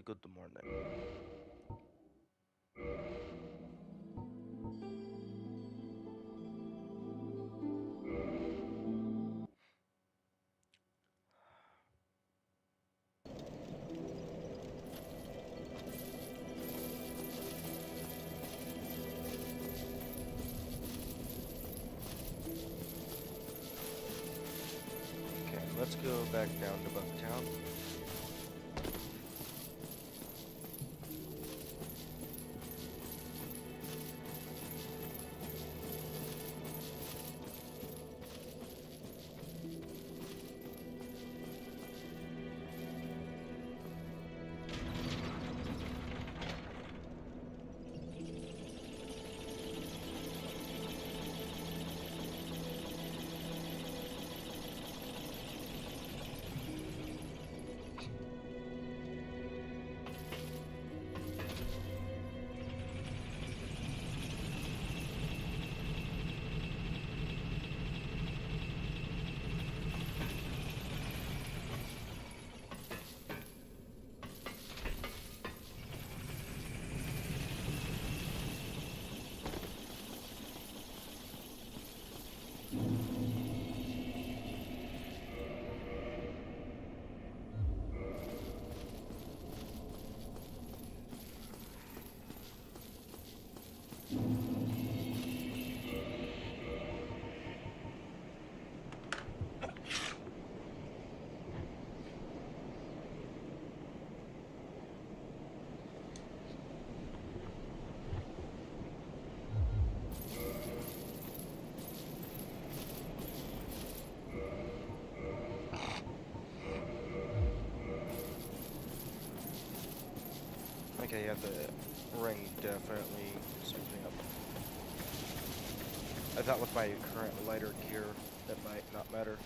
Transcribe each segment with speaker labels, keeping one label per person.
Speaker 1: good morning. Okay, let's go back down to Bucktown. Okay, yeah, the ring definitely something up. I thought with my current lighter gear, that might not matter.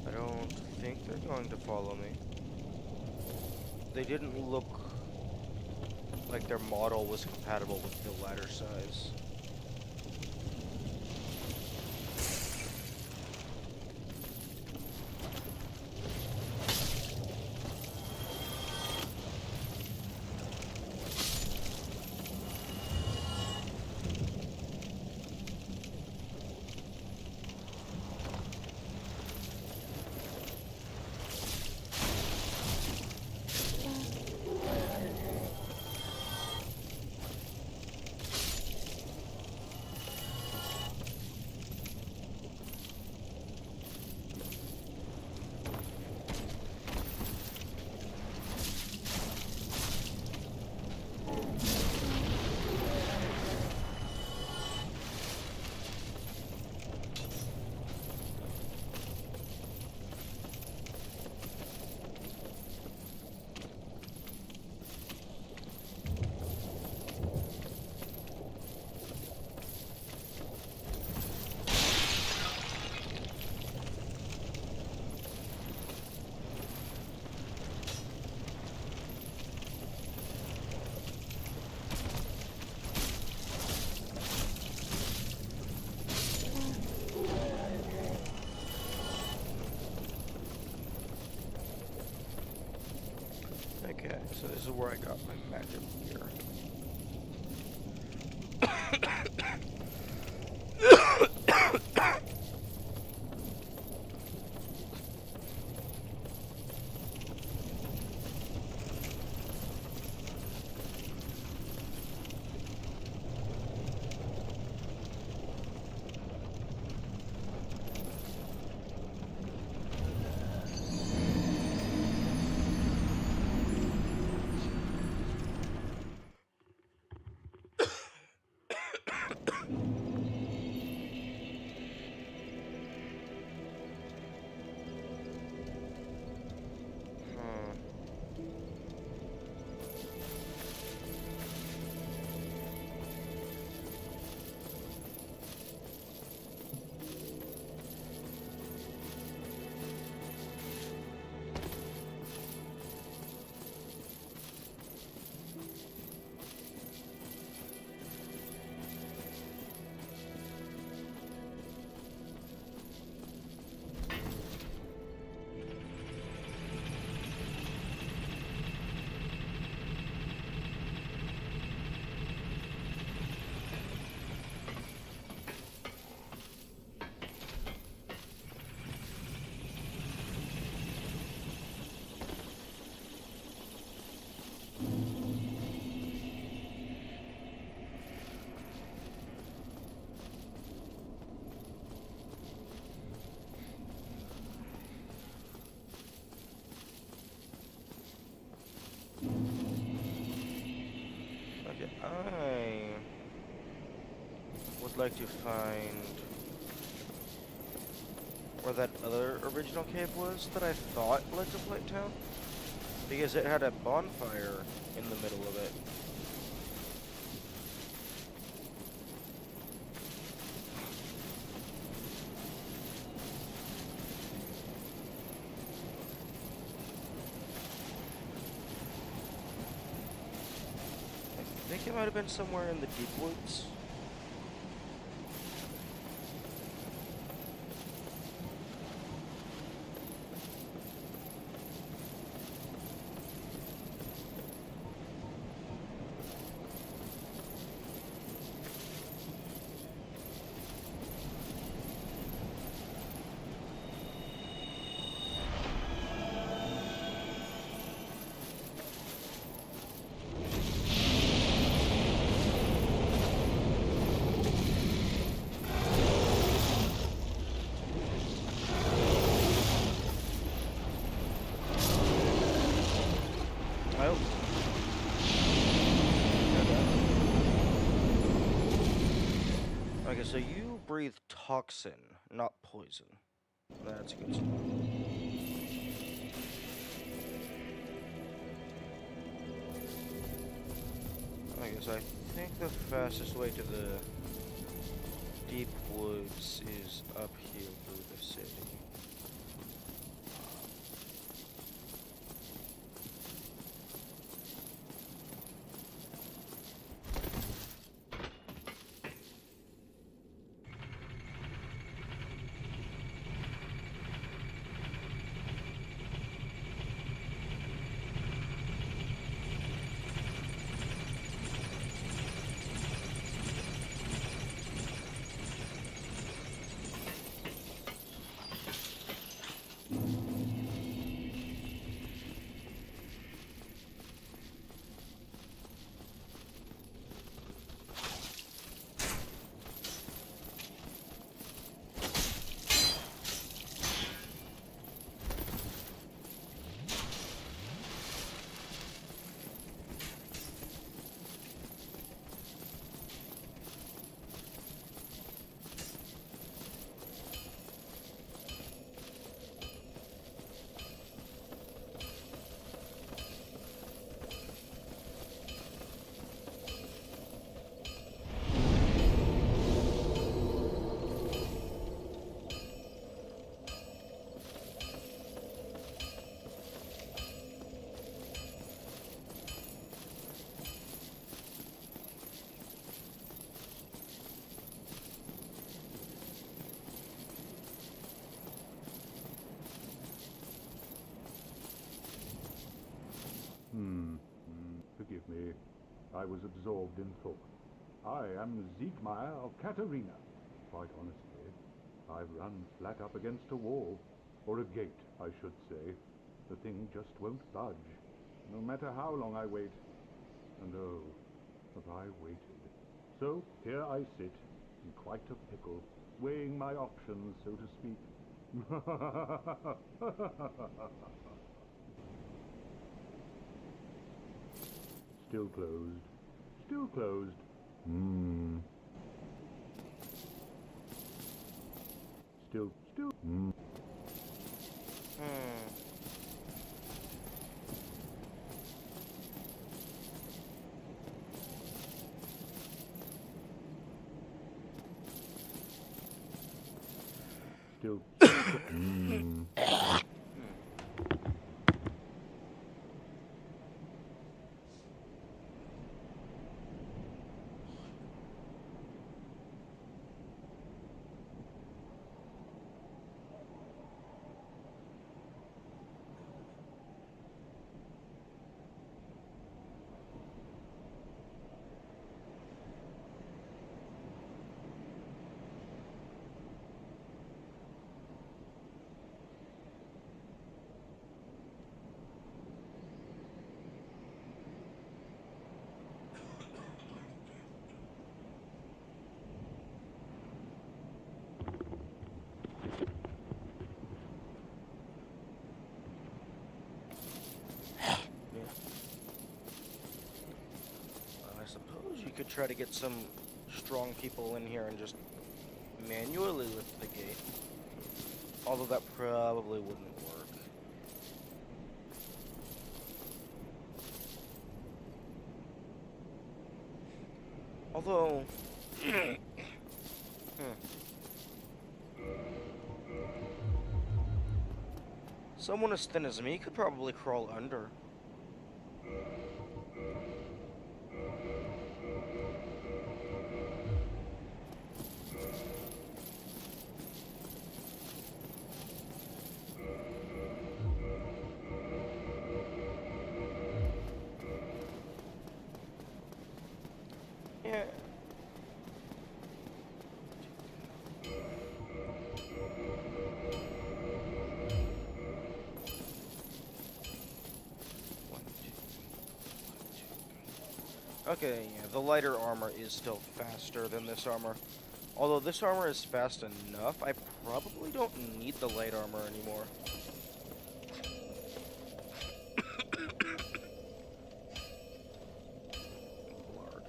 Speaker 1: I don't think they're going to follow me. They didn't look like their model was compatible with the ladder size. Okay, so this is where I got my magic gear. would like to find where that other original cave was that I thought led to Blight Town, because it had a bonfire in the middle of it. I think it might have been somewhere in the deep woods. Okay, so you breathe toxin, not poison. That's good to know. I guess I think the fastest way to the deep woods is up here through the city.
Speaker 2: Forgive me. I was absorbed in thought. I am Siegmeyer of Katerina. Quite honestly, I've run flat up against a wall. Or a gate, I should say. The thing just won't budge, no matter how long I wait. And oh, have I waited. So here I sit, in quite a pickle, weighing my options, so to speak. Still closed. Still closed. Still. Still.
Speaker 1: I suppose you could try to get some strong people in here and just manually lift the gate. Although that probably wouldn't work. Although... Someone as thin as me could probably crawl under. Yeah. Okay, yeah, the lighter armor is still faster than this armor. Although this armor is fast enough, I probably don't need the light armor anymore. Lord.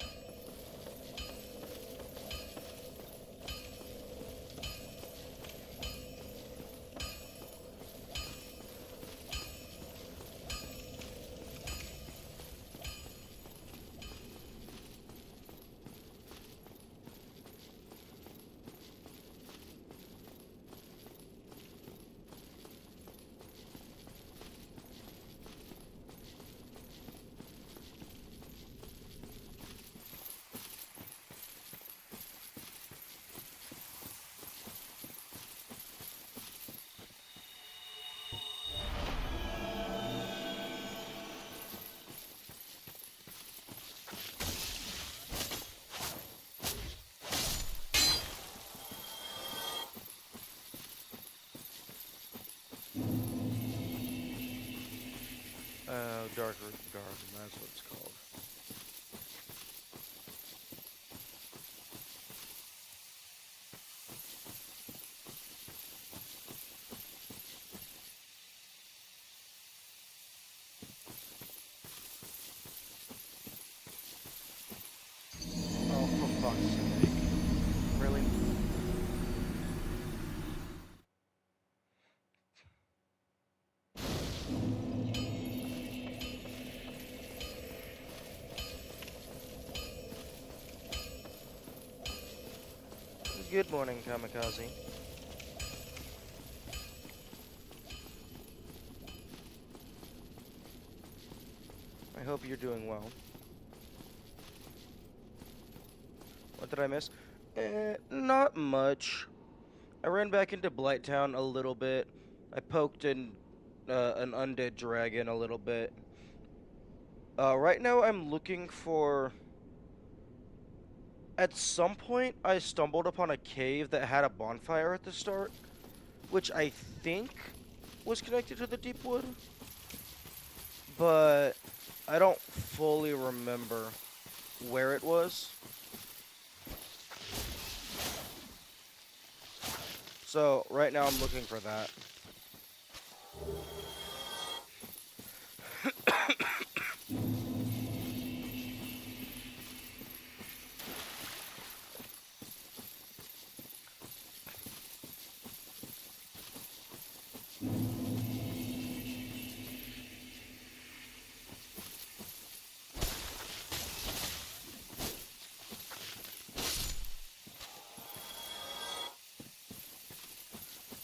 Speaker 1: Darker Garden, that's what it's called. Oh, for fuck's sake. Really? Good morning, Kamikaze. I hope you're doing well. What did I miss? Not much. I ran back into Blighttown a little bit. I poked in an undead dragon a little bit. Right now I'm looking for... At some point, I stumbled upon a cave that had a bonfire at the start, which I think was connected to the deep wood, but I don't fully remember where it was. So, right now I'm looking for that.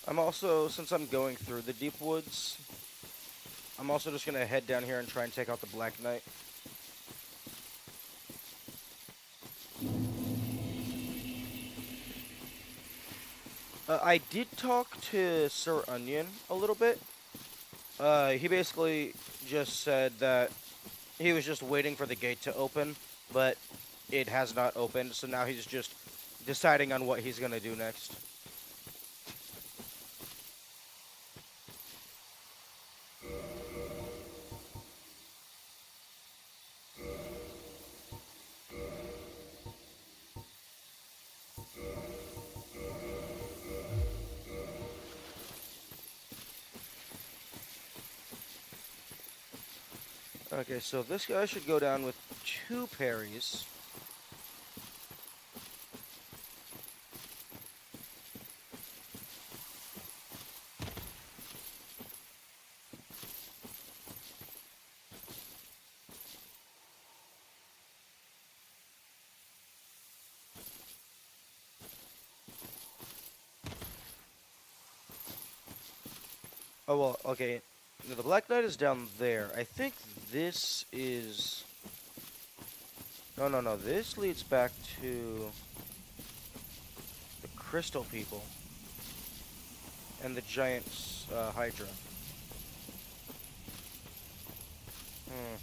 Speaker 1: I'm also, since I'm going through the deep woods, I'm also just gonna head down here and try and take out the Black Knight. I did talk to Sir Onion a little bit. He basically just said that he was just waiting for the gate to open, but it has not opened, so now he's just deciding on what he's gonna do next. Okay, so this guy should go down with 2 parries. Oh, well, okay. No, the Black Knight is down there. I think this is... No, no, no. This leads back to the Crystal People and the giant Hydra. Hmm.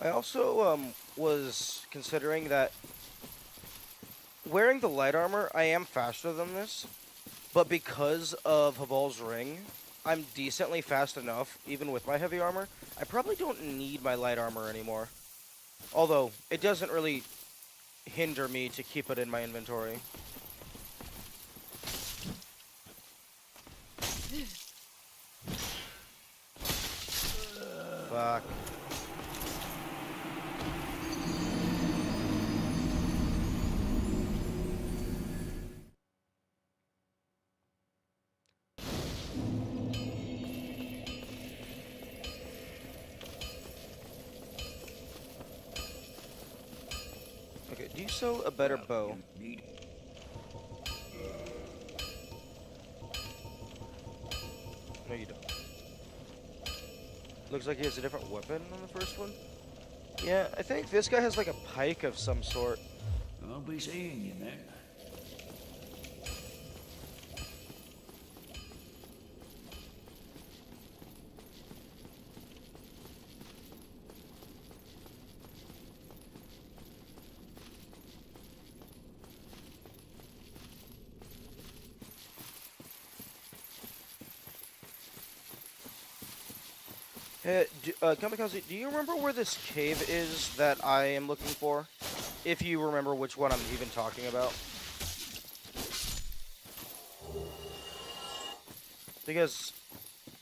Speaker 1: I also was considering that wearing the light armor, I am faster than this, but because of Habal's ring, I'm decently fast enough, even with my heavy armor. I probably don't need my light armor anymore. Although, it doesn't really hinder me to keep it in my inventory. Fuck. Okay, do you sew a better bow? No, you don't. Looks like he has a different weapon than the first one. Yeah, I think this guy has like a pike of some sort.
Speaker 3: I'll be seeing you there.
Speaker 1: Kamikaze, do you remember where this cave is that I am looking for? If you remember which one I'm even talking about. Because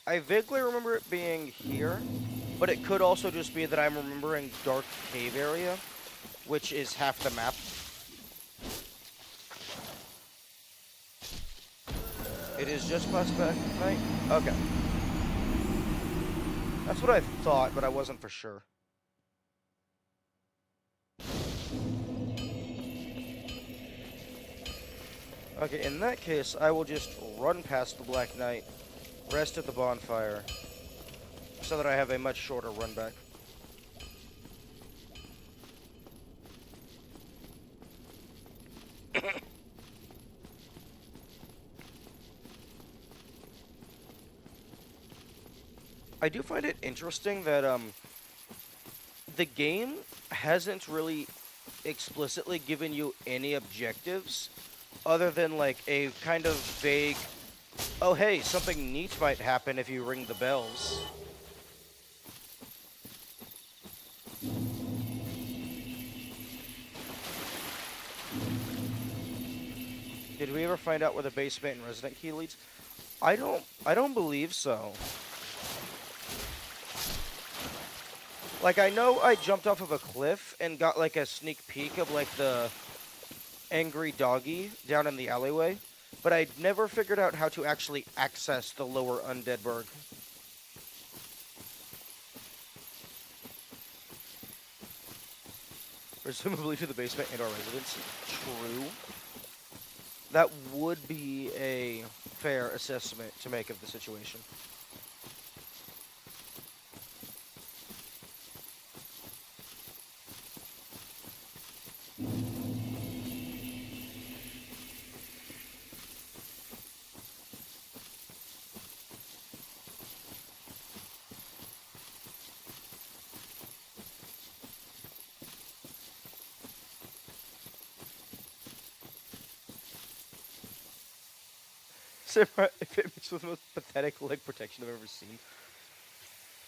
Speaker 1: I vaguely remember it being here, but it could also just be that I'm remembering Dark Cave area, which is half the map. It is just Class Back Night? Okay. That's what I thought, but I wasn't for sure. Okay, in that case, I will just run past the Black Knight, rest at the bonfire, so that I have a much shorter run back. I do find it interesting that the game hasn't really explicitly given you any objectives other than like a kind of vague, oh hey, something neat might happen if you ring the bells. Did we ever find out where the basement and resident key leads? I don't believe so. Like, I know I jumped off of a cliff and got, like, a sneak peek of, like, the angry doggy down in the alleyway, but I never figured out how to actually access the lower undead burg. Presumably to the basement and our residence. True. That would be a fair assessment to make of the situation. If it makes with the most pathetic leg protection I've ever seen.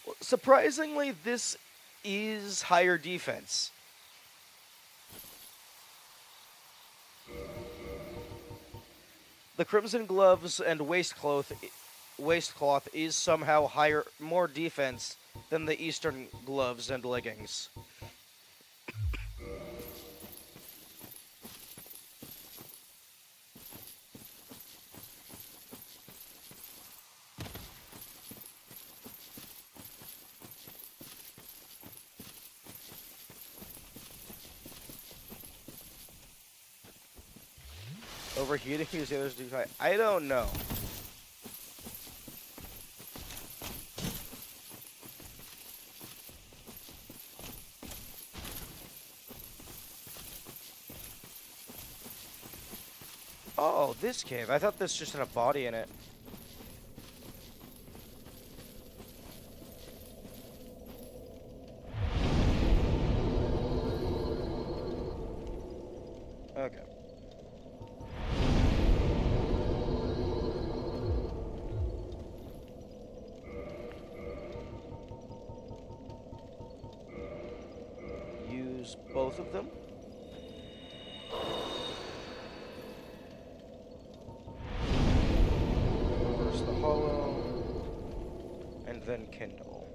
Speaker 1: Well, surprisingly, this is higher defense. The Crimson Gloves and waistcloth is somehow higher, more defense than the Eastern gloves and leggings. overheating because the other's too high? I don't know. Oh, this cave. I thought this just had a body in it. Okay. Use both of them. Reverse the hollow. And then kindle.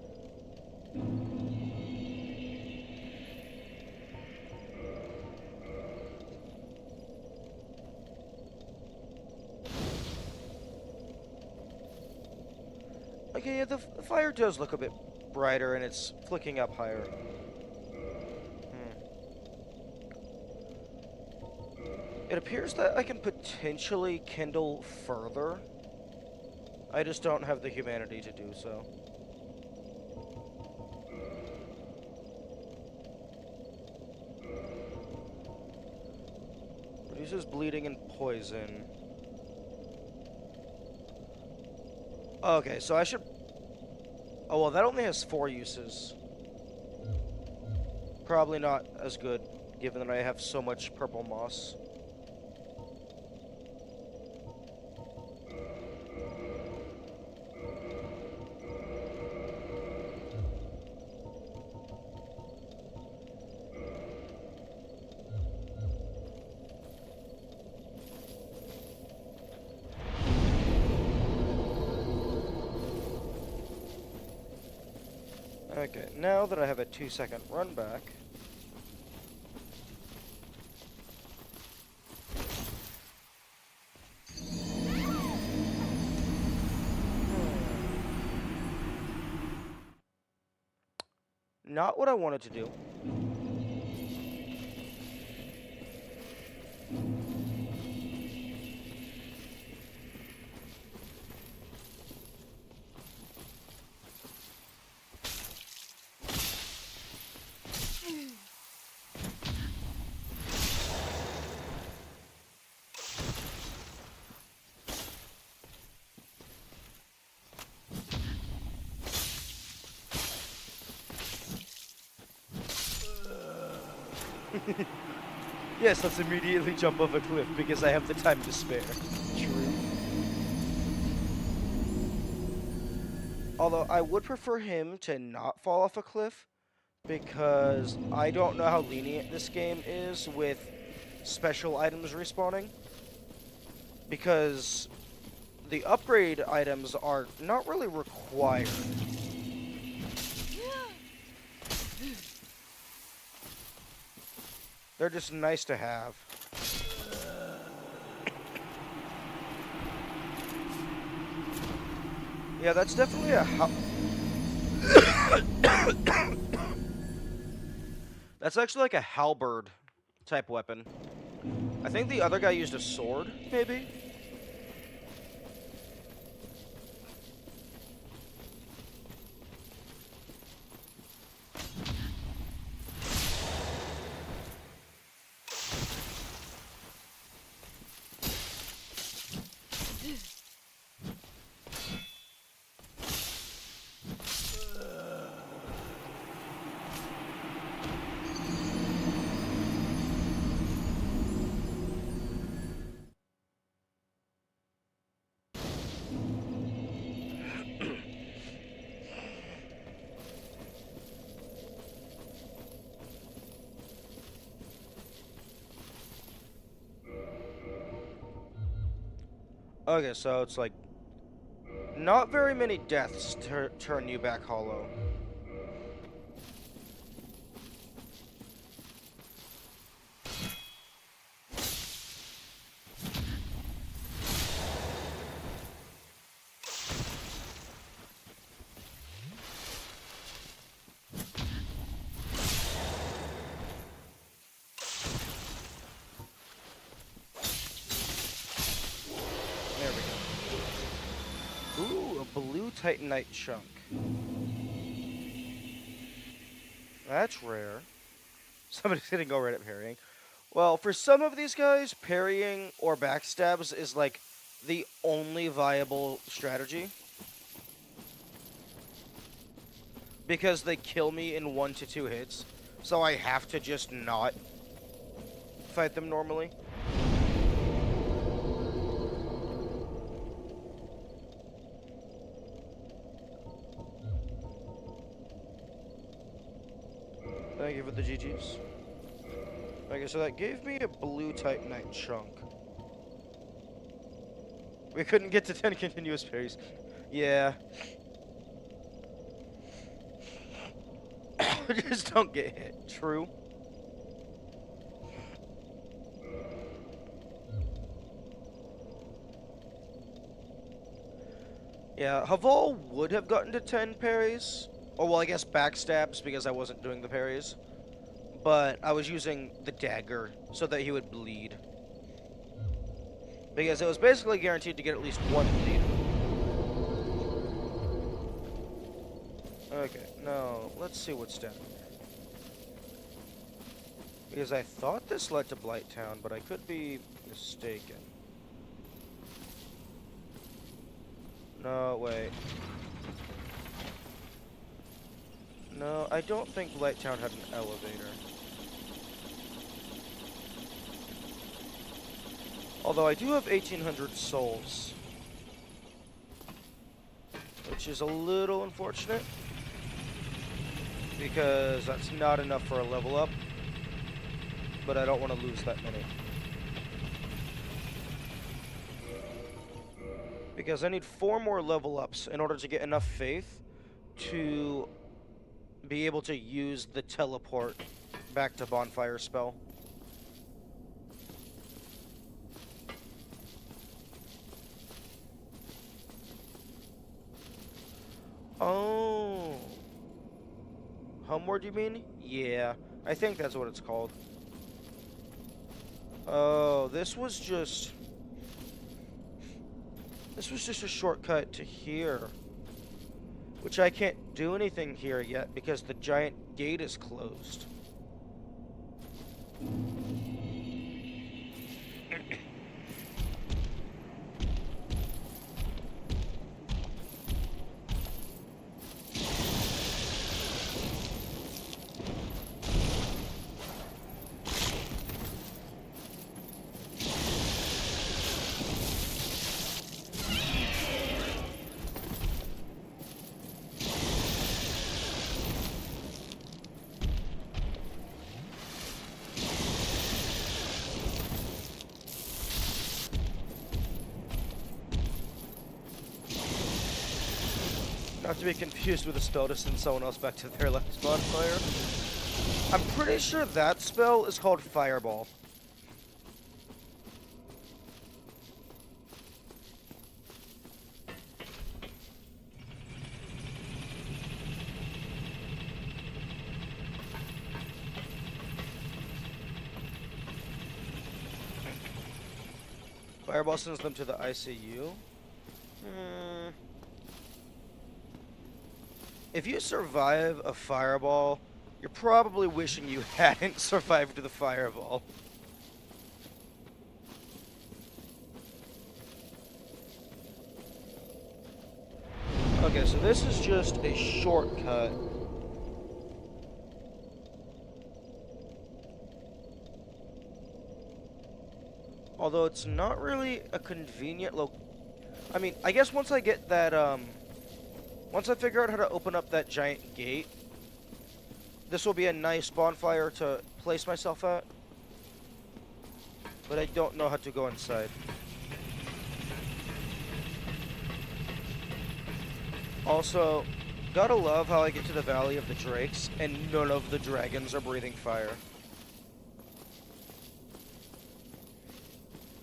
Speaker 1: Okay, yeah, the fire does look a bit brighter and it's flicking up higher. It appears that I can potentially kindle further. I just don't have the humanity to do so. Reduces bleeding and poison. Okay, so I should... Oh, well, that only has 4 uses. Probably not as good, given that I have so much purple moss. Okay, now that I have a 2-second run back... Not what I wanted to do. Yes, let's immediately jump off a cliff because I have the time to spare. True. Although I would prefer him to not fall off a cliff because I don't know how lenient this game is with special items respawning. Because the upgrade items are not really required. They're just nice to have. Yeah, that's definitely a That's actually like a halberd type weapon. I think the other guy used a sword, maybe? Okay, so it's like not very many deaths turn you back hollow. Titanite chunk. That's rare. Somebody's gonna go right at parrying. Well, for some of these guys, parrying or backstabs is like the only viable strategy. Because they kill me in 1 to 2 hits. So I have to just not fight them normally. Thank you for the GGs. Okay, so that gave me a blue Titanite chunk. We couldn't get to 10 continuous parries. Yeah. Just don't get hit. True. Yeah, Haval would have gotten to 10 parries. Or, well, I guess backstabs because I wasn't doing the parries. But I was using the dagger so that he would bleed. Because it was basically guaranteed to get at least 1 bleed. Okay, now, let's see what's down here. Because I thought this led to Blighttown, but I could be mistaken. No, wait. No, I don't think Blighttown had an elevator. Although I do have 1,800 souls. Which is a little unfortunate. Because that's not enough for a level up. But I don't want to lose that many. Because I need 4 more level ups in order to get enough faith to be able to use the teleport back to bonfire spell. Oh. Homeward, you mean? Yeah, I think that's what it's called. Oh, this was just a shortcut to here. Which I can't do anything here yet because the giant gate is closed. Not to be confused with a spell to send someone else back to their last bonfire. I'm pretty sure that spell is called Fireball. Fireball sends them to the ICU. If you survive a fireball, you're probably wishing you hadn't survived the fireball. Okay, so this is just a shortcut. Although it's not really a convenient I mean, I guess once I get that, once I figure out how to open up that giant gate, this will be a nice bonfire to place myself at. But I don't know how to go inside. Also, gotta love how I get to the Valley of the Drakes and none of the dragons are breathing fire.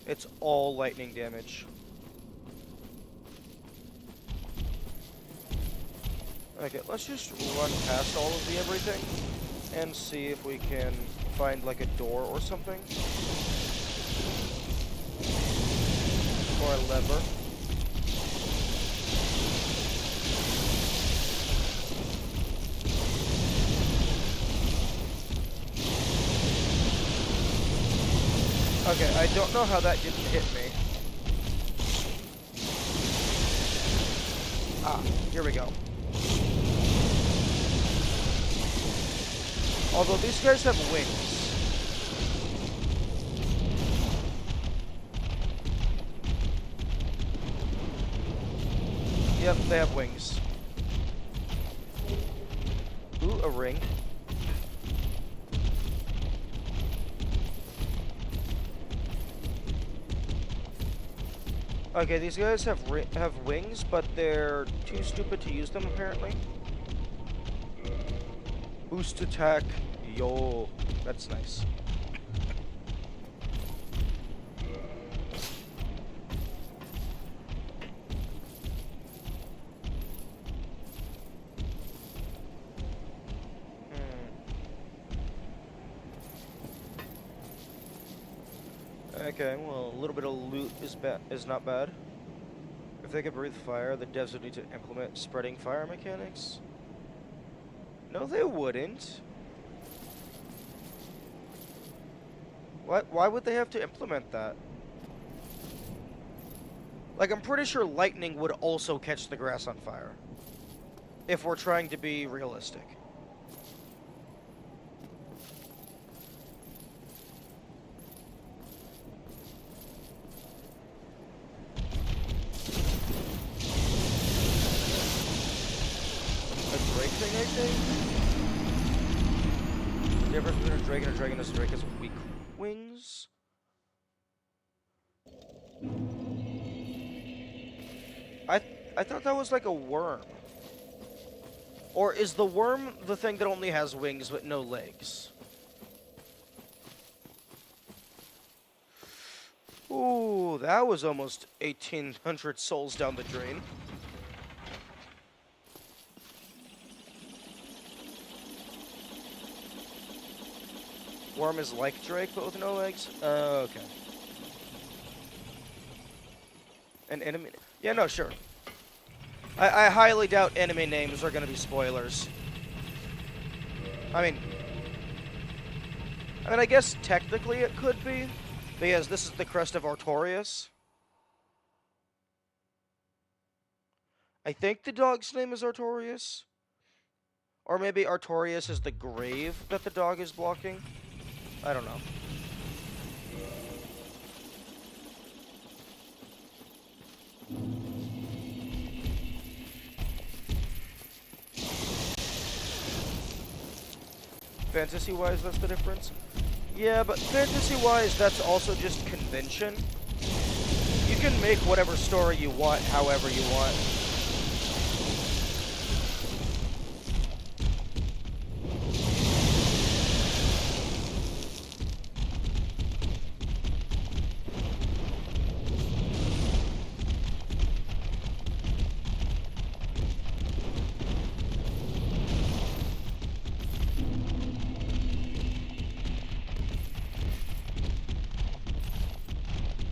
Speaker 1: It's all lightning damage. Okay, let's just run past all of the everything and see if we can find like a door or something. Or a lever. don't know how that didn't hit me. Ah, here we go. Although these guys have wings. Yep, they have wings. Ooh, a ring. Okay, these guys have wings, but they're too stupid to use them, apparently. Boost attack. Yo, that's nice. Okay, well, a little bit of loot is not bad. If they could breathe fire, the devs would need to implement spreading fire mechanics. No, they wouldn't. Why would they have to implement that? Like, I'm pretty sure lightning would also catch the grass on fire. If we're trying to be realistic. A Drake thing, I think? The difference between a Drake and a Dragon is a Drake has weak wings. I thought that was like a worm. Or is the worm the thing that only has wings but no legs? Ooh, that was almost 1,800 souls down the drain. Worm is like Drake, but with no legs? Okay. An enemy... Yeah, no, sure. I highly doubt enemy names are going to be spoilers. I mean, I guess technically it could be, because this is the crest of Artorias. I think the dog's name is Artorias. Or maybe Artorias is the grave that the dog is blocking. I don't know. Fantasy-wise, that's the difference? Yeah, but fantasy-wise, that's also just convention. You can make whatever story you want, however you want.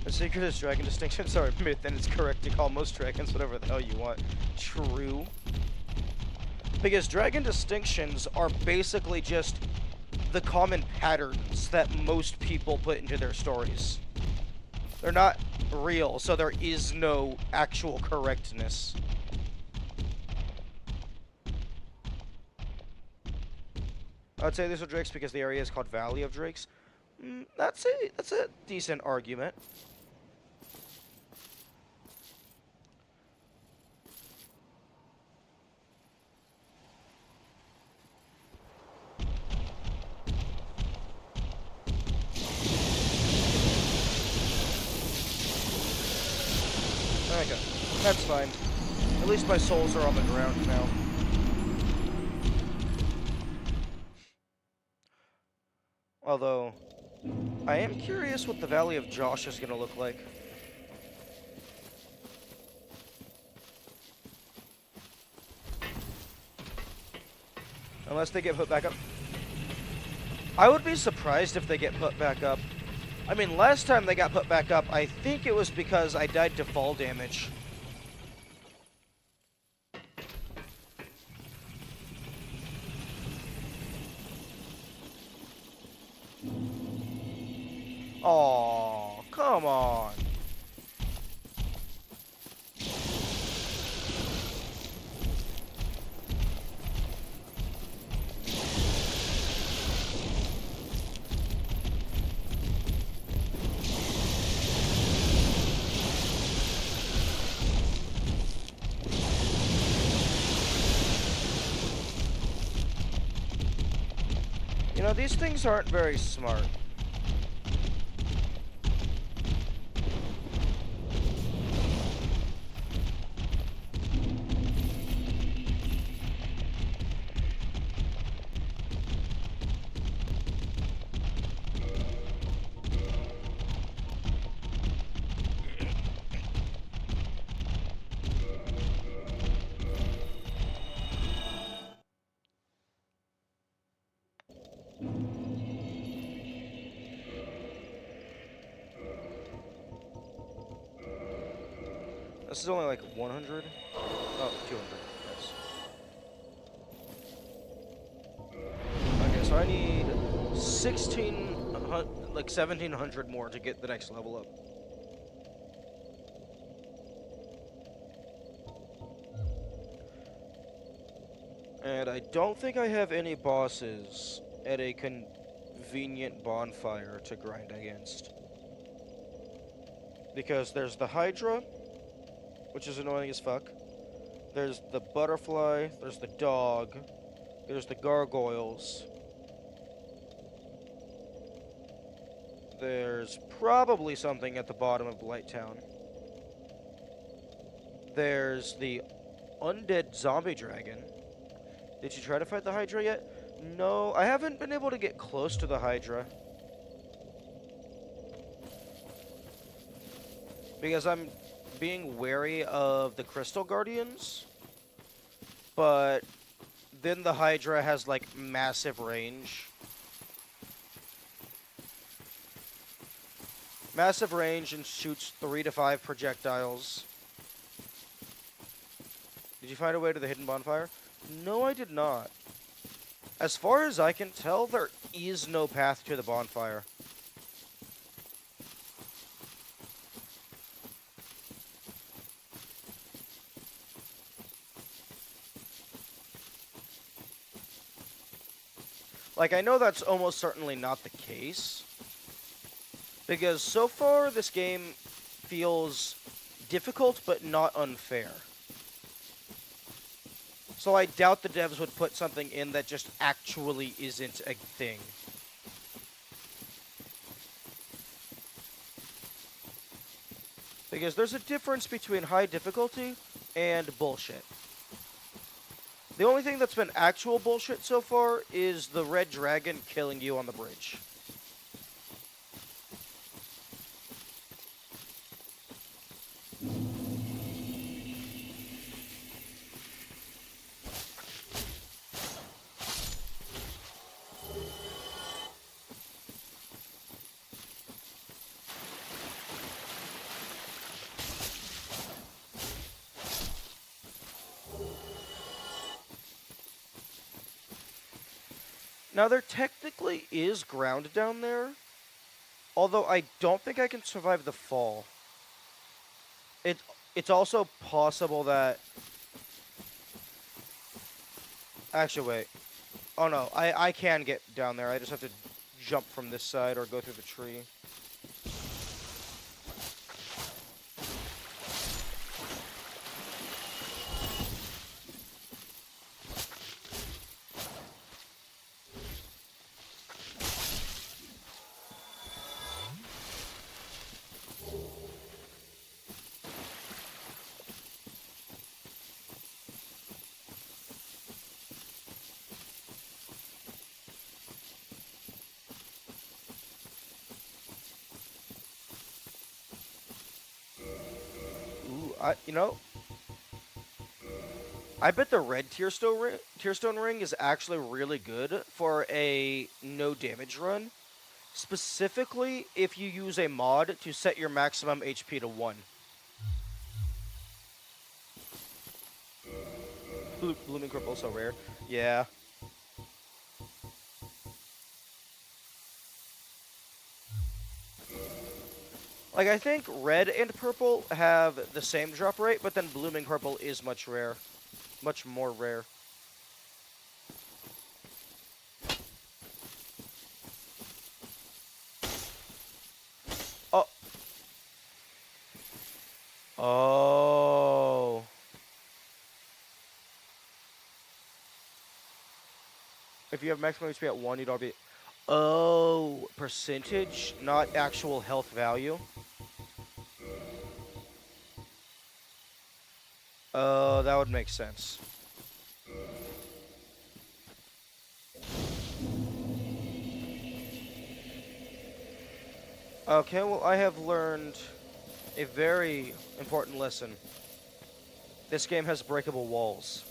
Speaker 1: The secret is dragon distinction. Sorry, myth, and it's correct to call most dragons whatever the hell you want. True. Because dragon distinctions are basically just the common patterns that most people put into their stories. They're not real, so there is no actual correctness. I would say these are drakes because the area is called Valley of Drakes. That's a decent argument. Okay, that's fine. At least my souls are on the ground now. Although, I am curious what the Valley of Josh is going to look like. Unless they get put back up. I would be surprised if they get put back up. I mean, last time they got put back up, I think it was because I died to fall damage. Aww, Come on. You know, these things aren't very smart. This is only like 100. Oh, 200. Nice. Okay, so I need 1700 more to get the next level up. And I don't think I have any bosses at a convenient bonfire to grind against. Because there's the Hydra, which is annoying as fuck. There's the butterfly, there's the dog, there's the gargoyles. There's probably something at the bottom of Blighttown. There's the undead zombie dragon. Did you try to fight the Hydra yet? No, I haven't been able to get close to the Hydra. Because I'm being wary of the Crystal Guardians. But then the Hydra has like massive range. Massive range and shoots 3 to 5 projectiles. Did you find a way to the hidden bonfire? No, I did not. As far as I can tell, there is no path to the bonfire. Like, I know that's almost certainly not the case. Because so far, this game feels difficult, but not unfair. So I doubt the devs would put something in that just actually isn't a thing. Because there's a difference between high difficulty and bullshit. The only thing that's been actual bullshit so far is the red dragon killing you on the bridge. Now, there technically is ground down there, although I don't think I can survive the fall. It's also possible that... Actually, wait. Oh, no, I can get down there. I just have to jump from this side or go through the tree. You know, I bet the red tearstone ring is actually really good for a no damage run. Specifically, if you use a mod to set your maximum HP to 1. Blooming Cripple so rare. Yeah. Like, I think red and purple have the same drop rate, but then blooming purple is much more rare. Oh. Oh. If you have maximum HP at 1, you'd all be... Oh, percentage, not actual health value. Oh, that would make sense. Okay, well, I have learned a very important lesson. This game has breakable walls.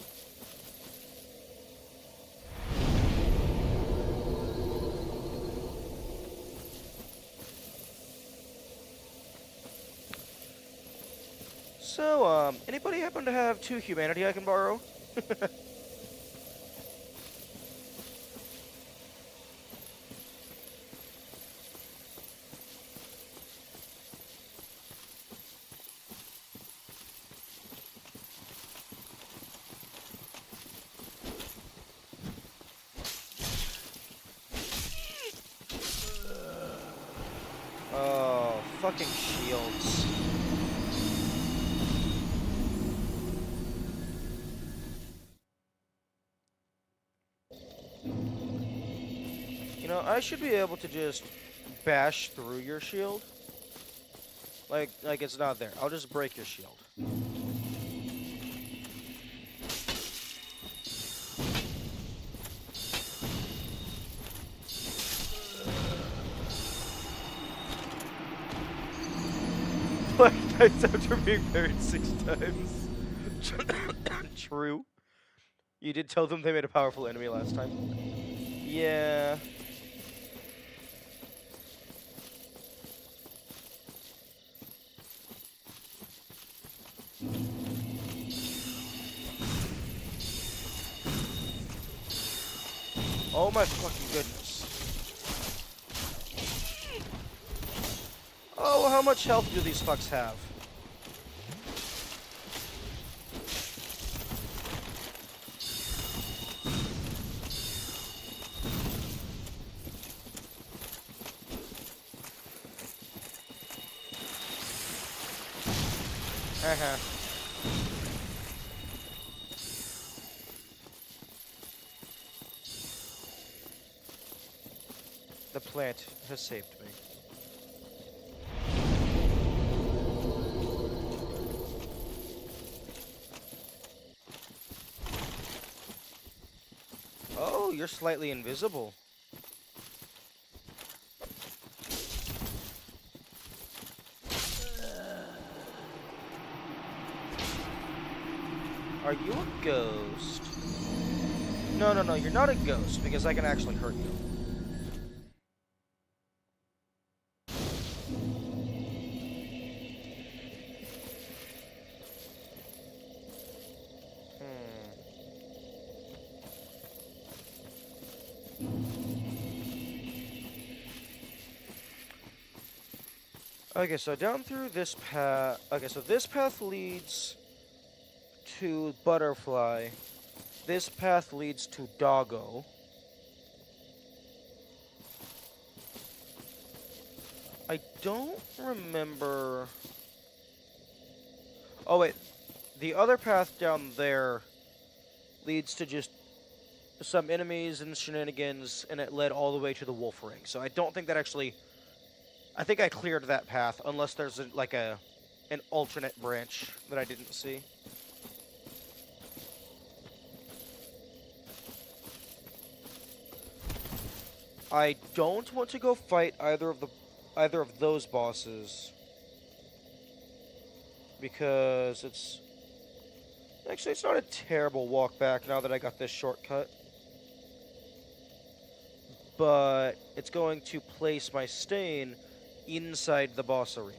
Speaker 1: So, anybody happen to have 2 humanity I can borrow? Oh, fucking shields. You know, I should be able to just bash through your shield. Like it's not there. I'll just break your shield. Like, nights after being married 6 times. True. You did tell them they made a powerful enemy last time. Yeah. Oh my fucking goodness. Oh, how much health do these fucks have? Uh-huh. The plant has saved me. Oh, you're slightly invisible. Are you a ghost? No, no, no, you're not a ghost, because I can actually hurt you. Okay, so down through this path... Okay, so this path leads to Butterfly. This path leads to Doggo. I don't remember... Oh, wait. The other path down there leads to just some enemies and shenanigans, and it led all the way to the Wolf Ring. So I don't think that actually... I think I cleared that path, unless there's an alternate branch that I didn't see. I don't want to go fight either of those bosses, because it's not a terrible walk back now that I got this shortcut. But it's going to place my stain inside the boss arena.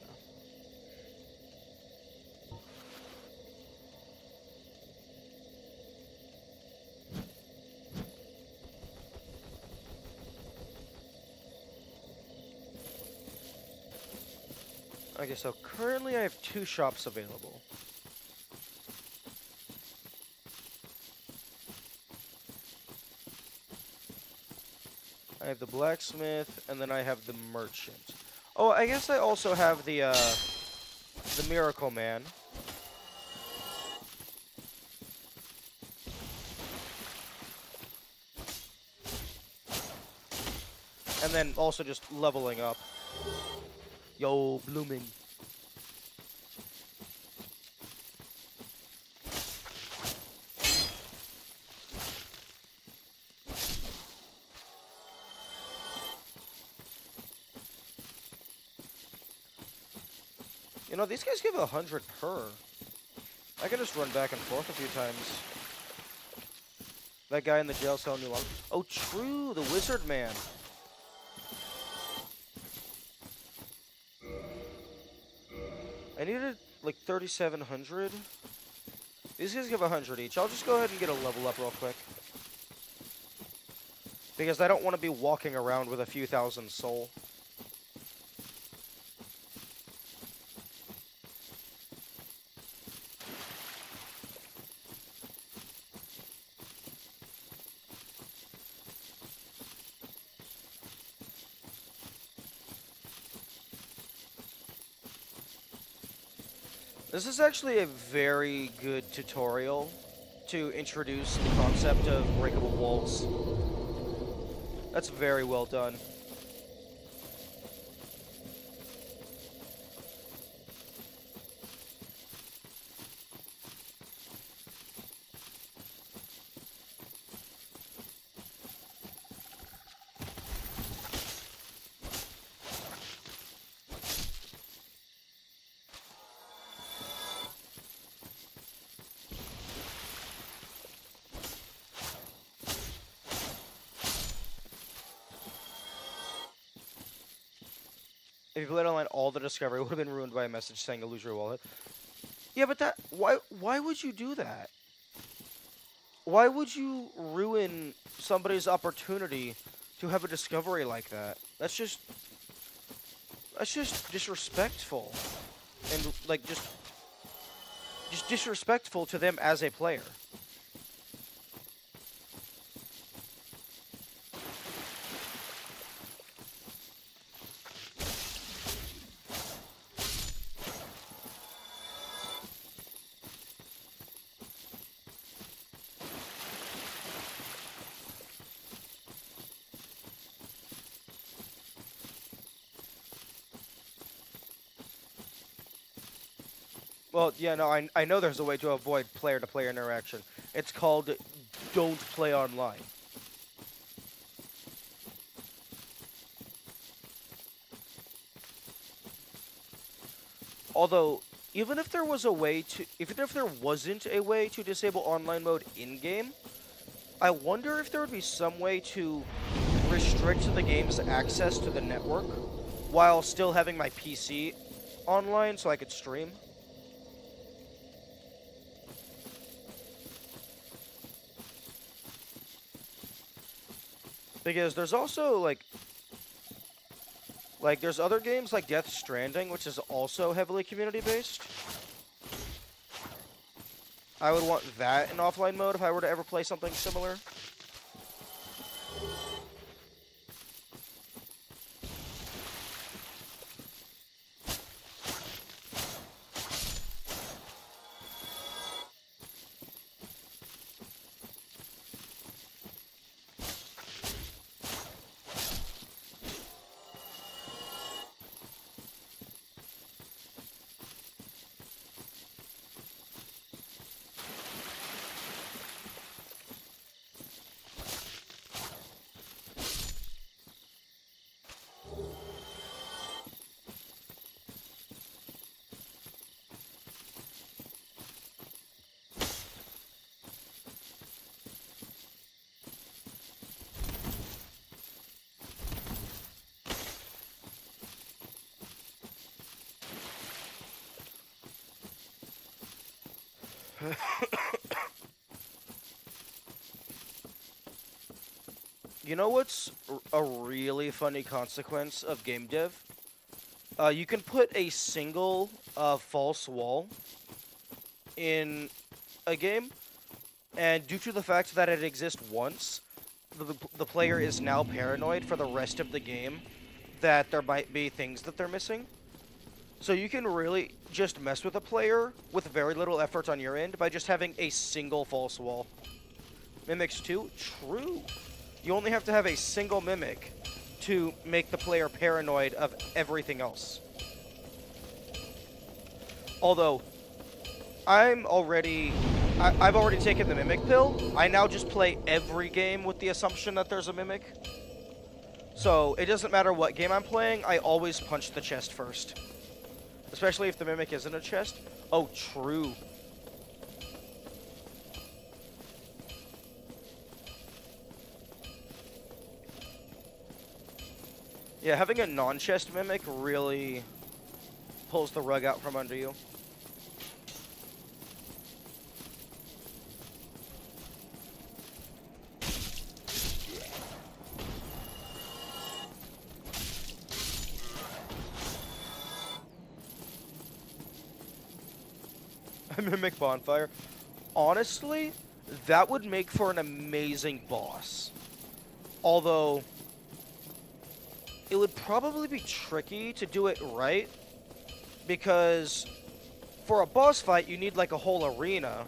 Speaker 1: Okay, so currently I have 2 shops available. I have the blacksmith, and then I have the merchant. Oh, I guess I also have the Miracle Man. And then also just leveling up. Yo, blooming. You know, these guys give 100 per. I can just run back and forth a few times. That guy in the jail cell knew. Oh, true, the wizard man. I needed like 3,700. These guys give 100 each. I'll just go ahead and get a level up real quick. Because I don't want to be walking around with a few thousand soul. This is actually a very good tutorial to introduce the concept of breakable walls. That's very well done. If you played online, all the discovery would have been ruined by a message saying to lose your wallet. Yeah, but why would you do that? Why would you ruin somebody's opportunity to have a discovery like that? That's just disrespectful. And like just disrespectful to them as a player. Well, yeah, no, I know there's a way to avoid player-to-player interaction. It's called don't play online. Although, even if there wasn't a way to disable online mode in-game, I wonder if there would be some way to restrict the game's access to the network while still having my PC online so I could stream. Because there's also, there's other games like Death Stranding, which is also heavily community-based. I would want that in offline mode if I were to ever play something similar. You know what's a really funny consequence of game dev? You can put a single false wall in a game, and due to the fact that it exists once, the player is now paranoid for the rest of the game that there might be things that they're missing. So you can really just mess with a player with very little effort on your end by just having a single false wall. Mimics too? True. You only have to have a single mimic to make the player paranoid of everything else. Although, I've already taken the mimic pill. I now just play every game with the assumption that there's a mimic. So, it doesn't matter what game I'm playing, I always punch the chest first. Especially if the mimic isn't a chest. Oh, true. Yeah, having a non-chest mimic really pulls the rug out from under you. A mimic bonfire. Honestly, that would make for an amazing boss. Although, it would probably be tricky to do it right, because for a boss fight, you need like a whole arena.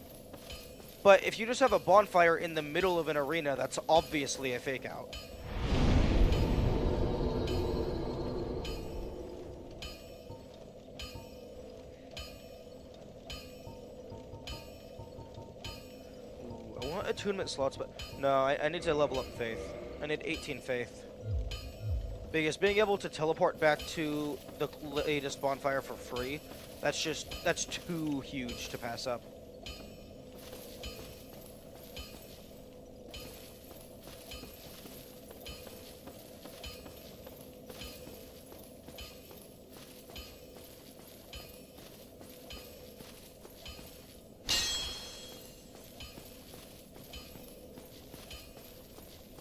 Speaker 1: But if you just have a bonfire in the middle of an arena, that's obviously a fake out. Ooh, I want attunement slots, but no, I need to level up faith. I need 18 faith. Because being able to teleport back to the latest bonfire for free, that's too huge to pass up.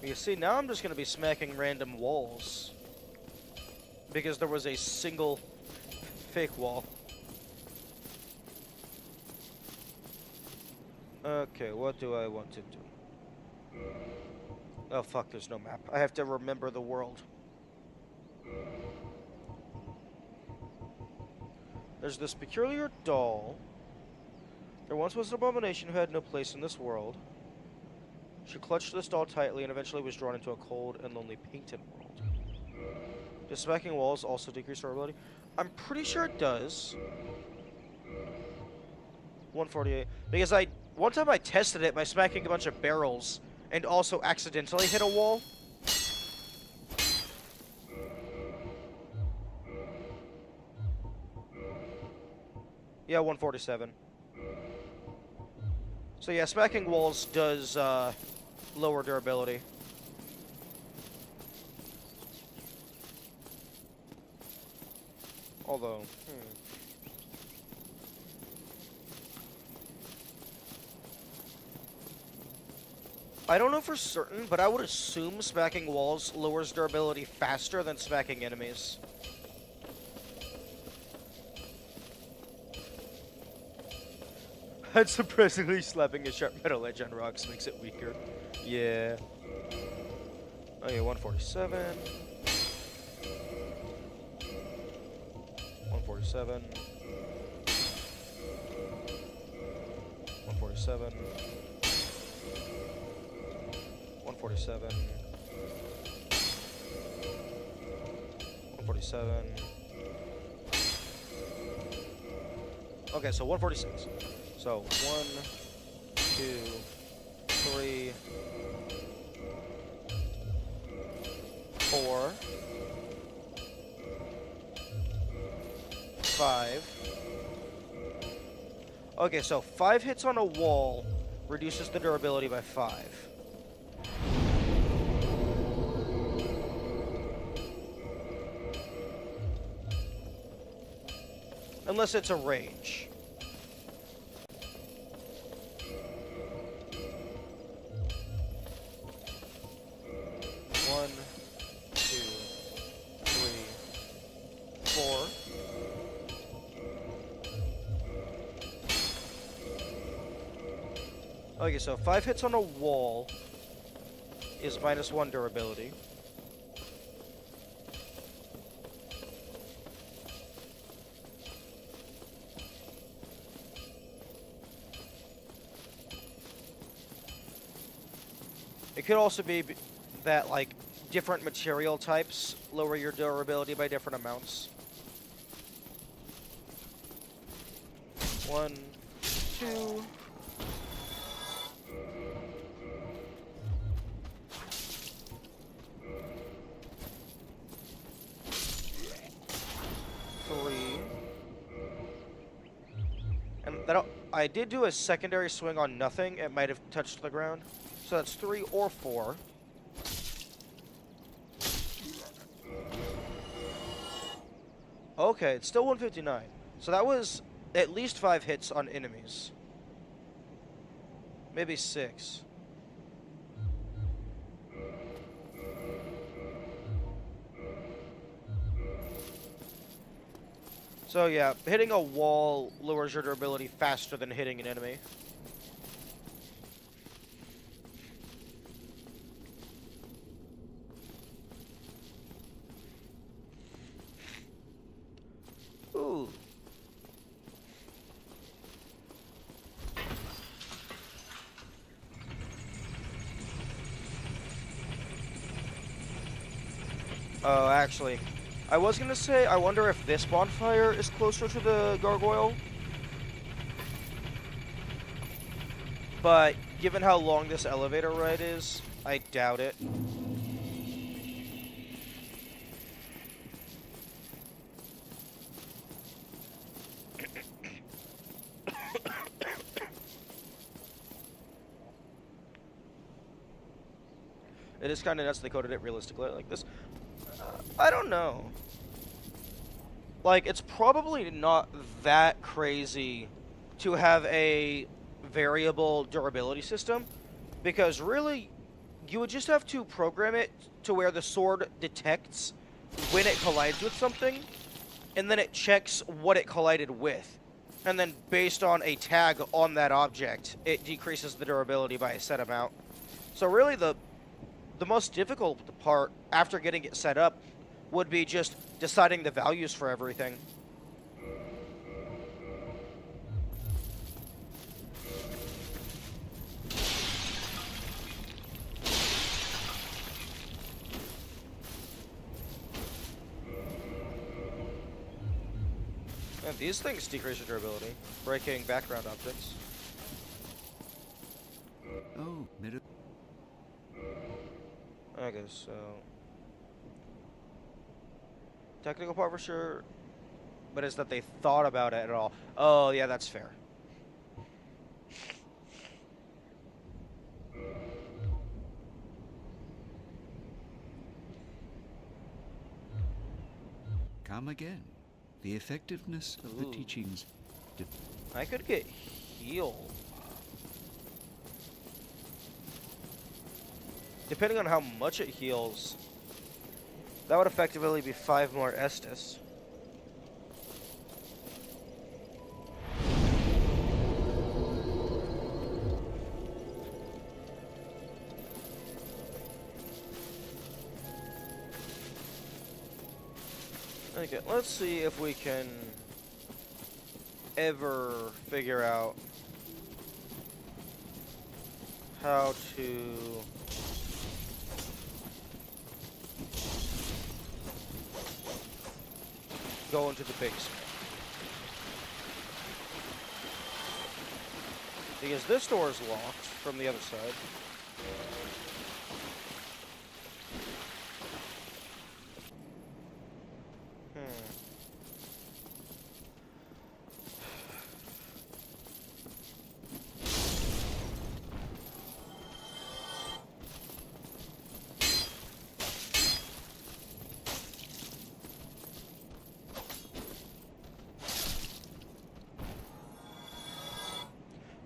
Speaker 1: You see, now I'm just going to be smacking random walls. Because there was a single fake wall. Okay, what do I want to do? Oh fuck, there's no map. I have to remember the world. There's this peculiar doll. There once was an abomination who had no place in this world. She clutched this doll tightly and eventually was drawn into a cold and lonely painted world. Does smacking walls also decrease durability? I'm pretty sure it does. 148. Because one time I tested it by smacking a bunch of barrels and also accidentally hit a wall. Yeah, 147. So yeah, smacking walls does lower durability. Although, I don't know for certain, but I would assume smacking walls lowers durability faster than smacking enemies. And surprisingly, slapping a sharp metal edge on rocks makes it weaker. Yeah. Okay, 147. 147. 147. 147. 147. Okay, so 146. So 1, 2, 3, 4, 5. Okay, so 5 hits on a wall reduces the durability by 5. Unless it's a rage. Okay, so 5 hits on a wall is -1 durability. It could also be that, like, different material types lower your durability by different amounts. 1, 2. And that I did do a secondary swing on nothing. It might have touched the ground. So that's 3 or 4. Okay, it's still 159. So that was at least 5 hits on enemies. Maybe 6. So yeah, hitting a wall lowers your durability faster than hitting an enemy. Ooh. Oh, actually, I was gonna say, I wonder if this bonfire is closer to the gargoyle. But given how long this elevator ride is, I doubt it. It is kind of nuts they coded it realistically like this. I don't know. Like, it's probably not that crazy to have a variable durability system, because really, you would just have to program it to where the sword detects when it collides with something, and then it checks what it collided with. And then based on a tag on that object, it decreases the durability by a set amount. So really, the most difficult part after getting it set up would be just deciding the values for everything. And these things decrease your durability, breaking background objects.
Speaker 3: Oh,
Speaker 1: Okay, so technical part for sure, but it's that they thought about it at all. Oh, yeah, that's fair.
Speaker 3: Come again. The effectiveness of the
Speaker 1: Ooh.
Speaker 3: teachings.
Speaker 1: I could get healed. Depending on how much it heals, that would effectively be 5 more Estus. Okay, let's see if we can ever figure out how to go into the basement. Because this door is locked from the other side.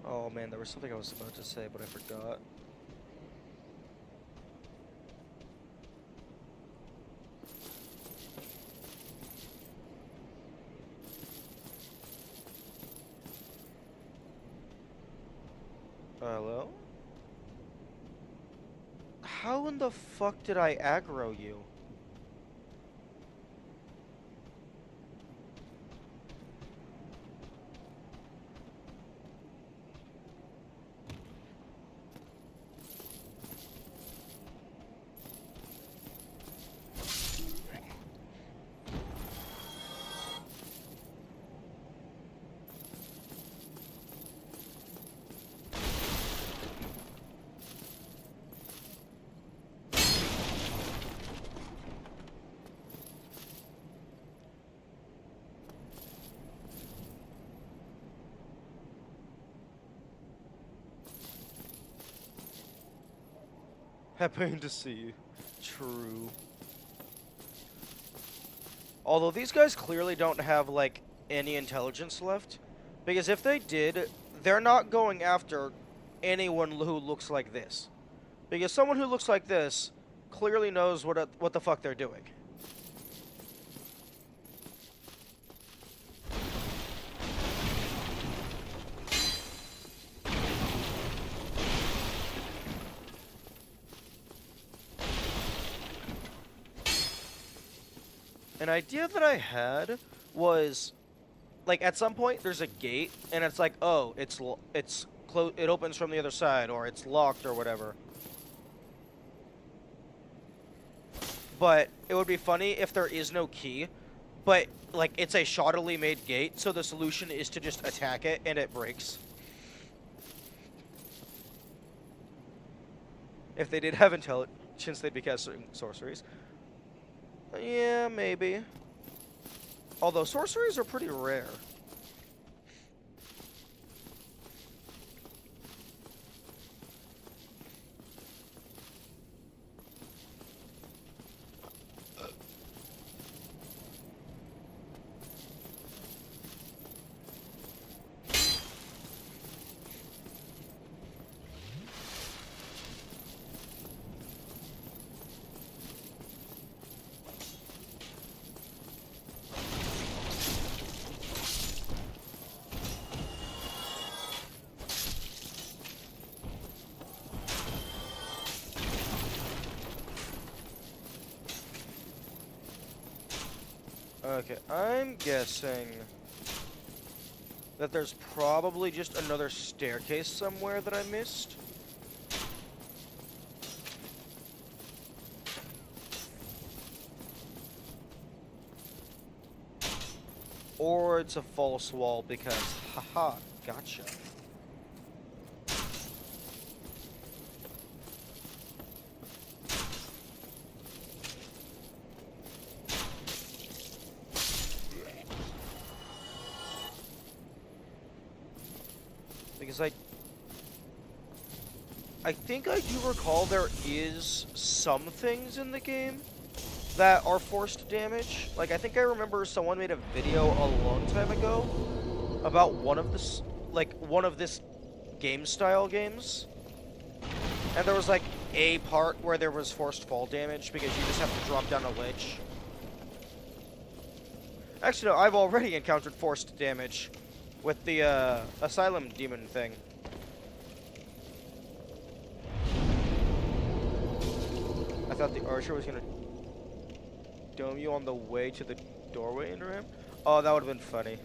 Speaker 1: Oh man, there was something I was about to say, but I forgot. Hello? How in the fuck did I aggro you? Happy to see you. True. Although these guys clearly don't have, like, any intelligence left. Because if they did, they're not going after anyone who looks like this. Because someone who looks like this clearly knows what the fuck they're doing. An idea that I had was, like, at some point there's a gate, and it's like, oh, it opens from the other side, or it's locked, or whatever. But it would be funny if there is no key, but, like, it's a shoddily made gate, so the solution is to just attack it, and it breaks. If they did have intelligence, they'd be casting sorceries. Yeah, maybe. Although sorceries are pretty rare. Okay, I'm guessing that there's probably just another staircase somewhere that I missed. Or it's a false wall because, haha, gotcha. Because I think I do recall there is some things in the game that are forced damage. Like, I think I remember someone made a video a long time ago about one of this game style games. And there was, like, a part where there was forced fall damage because you just have to drop down a ledge. Actually, no, I've already encountered forced damage with the asylum demon thing. I thought the archer was gonna dome you on the way to the doorway into him. Oh, that would have been funny.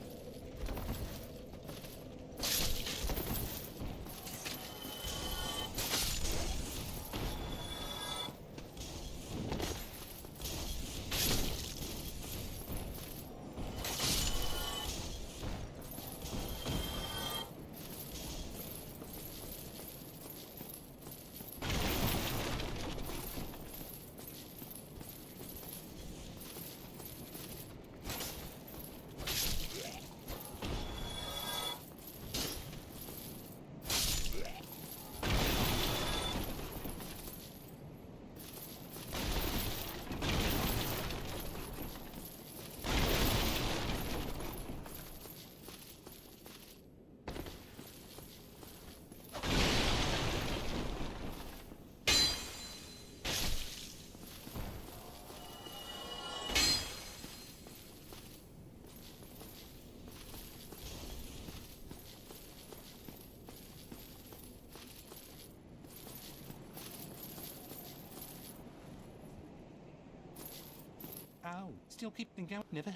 Speaker 4: How? Still keeping going? Never.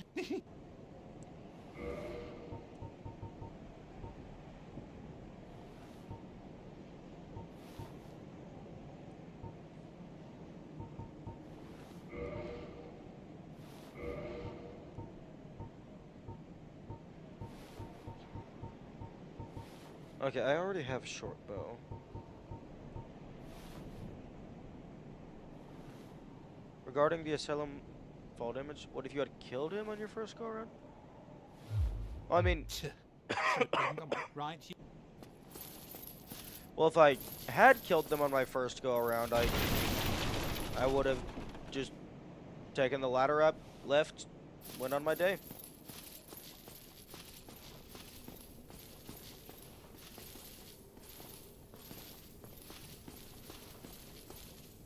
Speaker 1: Okay, I already have short bow. Regarding the asylum fall damage, what if you had killed him on your first go around? Well, I mean,
Speaker 4: Right.
Speaker 1: well, if I had killed them on my first go around, I would have just taken the ladder up, left, went on my day.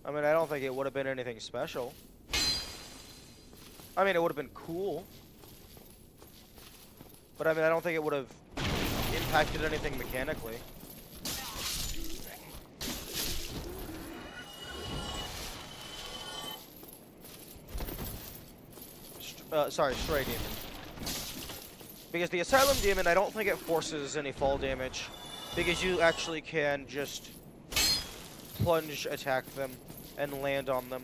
Speaker 1: I mean, I don't think it would have been anything special. I mean, it would have been cool. But I mean, I don't think it would have impacted anything mechanically. Sorry, Stray Demon. Because the Asylum Demon, I don't think it forces any fall damage. Because you actually can just plunge attack them and land on them.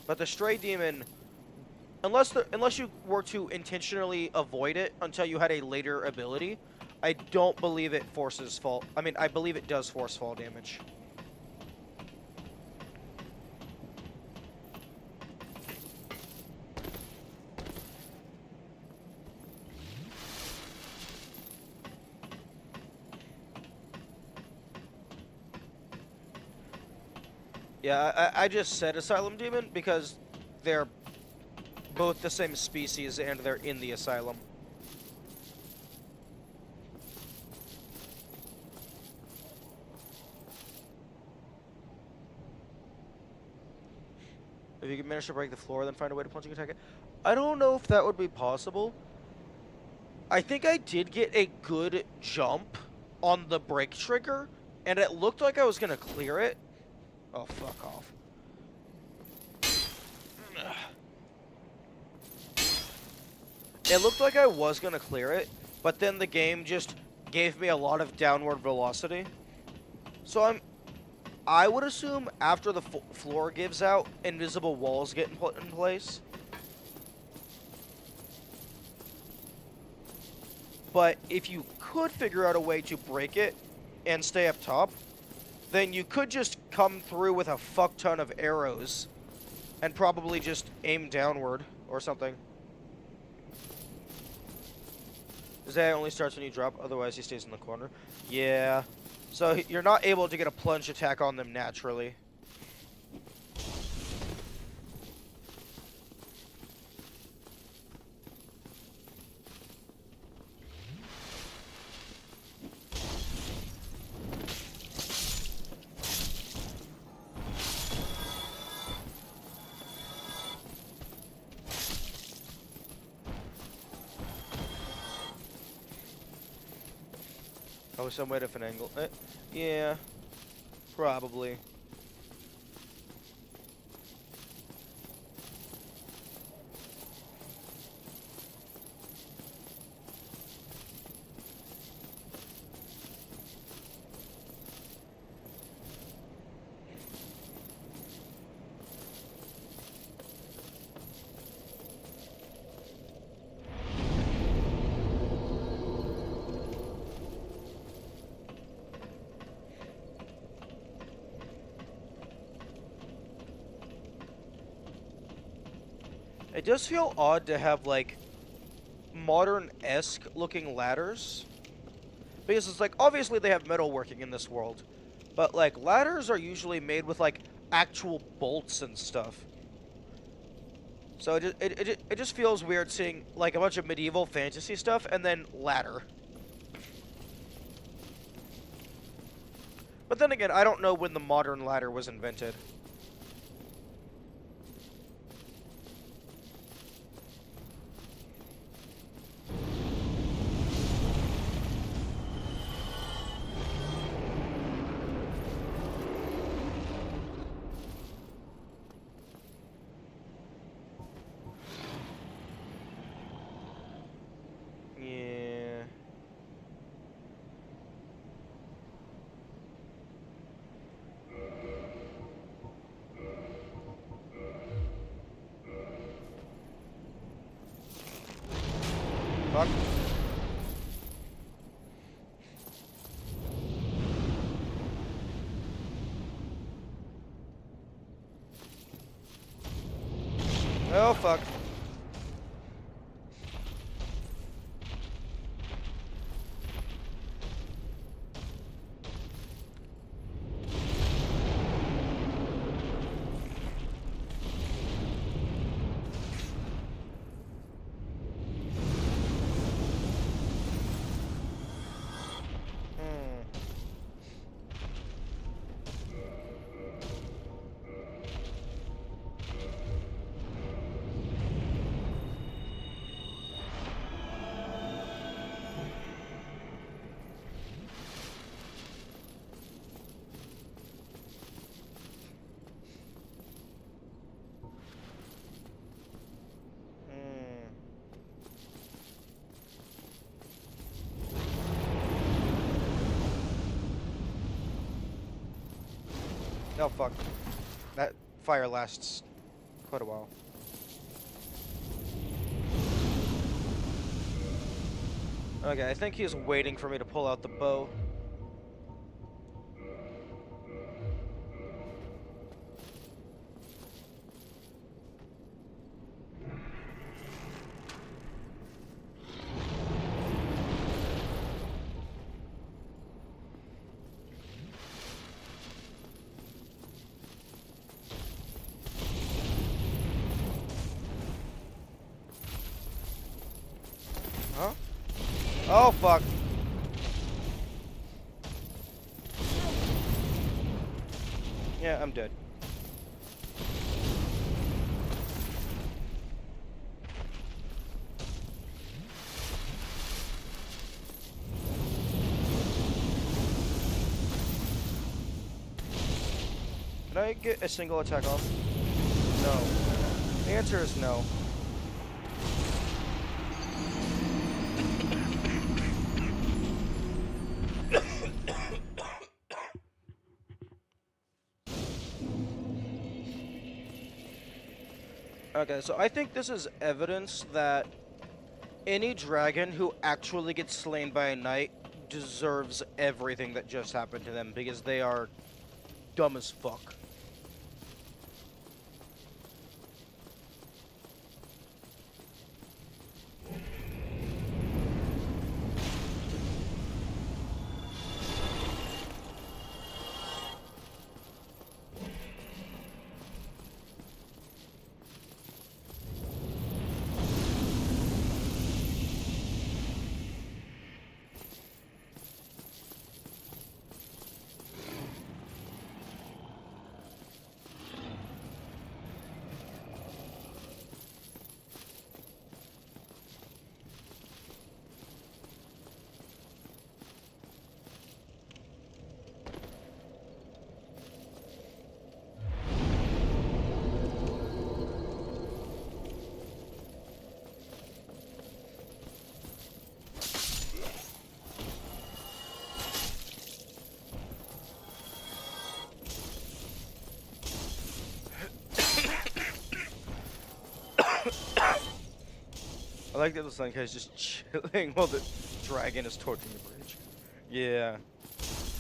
Speaker 1: But the Stray Demon, unless you were to intentionally avoid it until you had a later ability, I don't believe it forces fall. I mean, I believe it does force fall damage. Yeah, I just said Asylum Demon because they're both the same species and they're in the Asylum. If you can manage to break the floor, then find a way to plunging attack it. I don't know if that would be possible. I think I did get a good jump on the break trigger, and it looked like I was going to clear it. Oh, fuck off. It looked like I was going to clear it, but then the game just gave me a lot of downward velocity. So I would assume after the floor gives out, invisible walls get put in place. But if you could figure out a way to break it and stay up top, then you could just come through with a fuck ton of arrows and probably just aim downward or something. Zay only starts when you drop, otherwise he stays in the corner. Yeah. So you're not able to get a plunge attack on them naturally. Oh, some way to finagle it. Yeah, probably. It does feel odd to have, like, modern-esque looking ladders. Because it's like, obviously they have metalworking in this world. But, like, ladders are usually made with, like, actual bolts and stuff. So it just feels weird seeing, like, a bunch of medieval fantasy stuff and then ladder. But then again, I don't know when the modern ladder was invented. Oh, fuck. Hmm. Hmm. Oh, fuck. That fire lasts quite a while. Okay, I think he's waiting for me to pull out the bow. Huh? Oh, fuck. Yeah, I'm dead. Can I get a single attack off? No. The answer is no. Okay, so I think this is evidence that any dragon who actually gets slain by a knight deserves everything that just happened to them because they are dumb as fuck. I like that this one guy's just chilling while the dragon is torching the bridge. Yeah.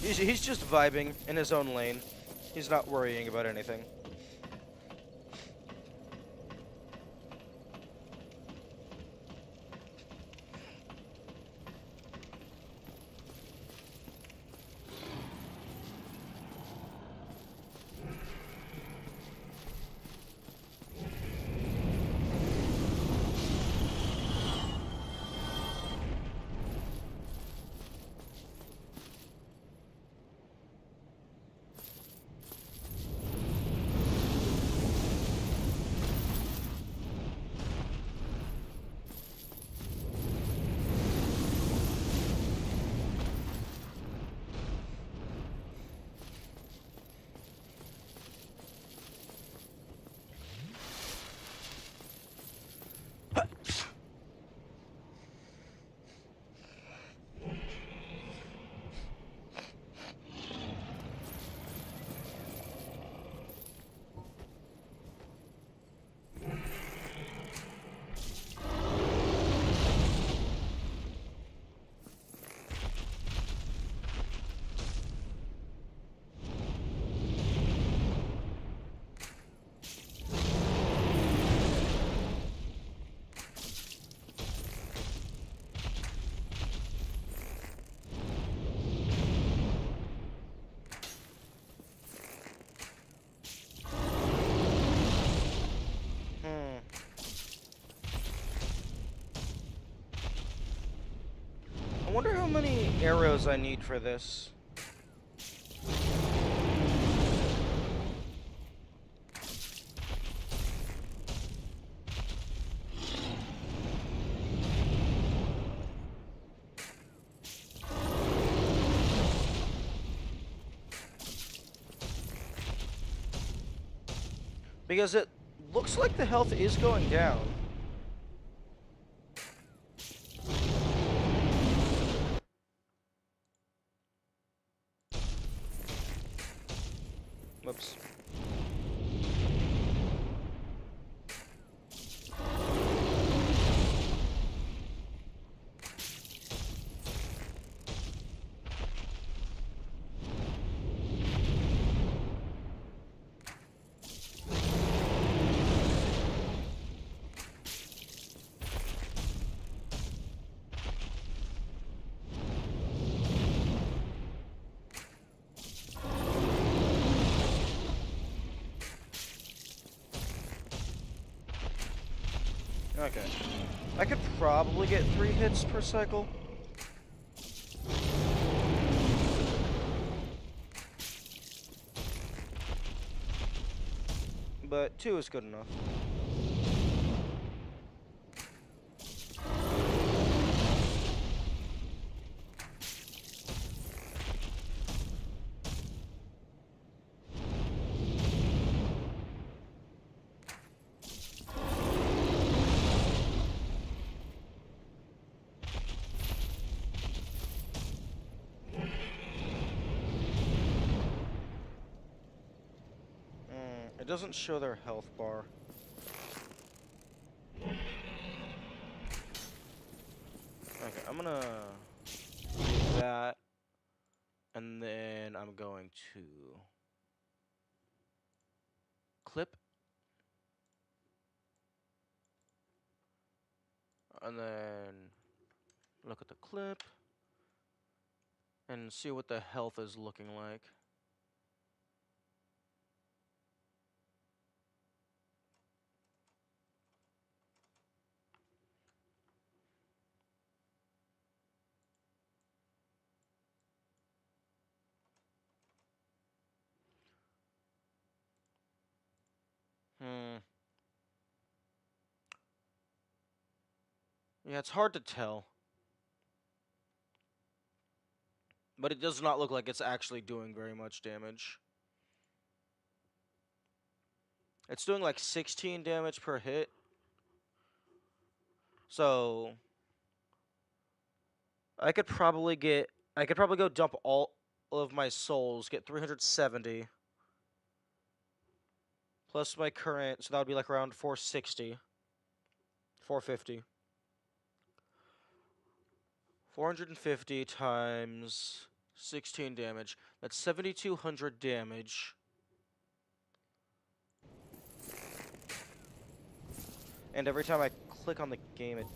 Speaker 1: He's just vibing in his own lane. He's not worrying about anything. wonder how many arrows I need for this. Because it looks like the health is going down. Whoops. Okay. I could probably get 3 hits per cycle. But 2 is good enough. It doesn't show their health bar. Okay, I'm gonna do that, and then I'm going to clip, and then look at the clip, and see what the health is looking like. Yeah, it's hard to tell. But it does not look like it's actually doing very much damage. It's doing like 16 damage per hit. So I could probably go dump all of my souls, get 370. Plus my current, so that would be like around 460. 450. 450 times 16 damage. That's 7,200 damage. And every time I click on the game, it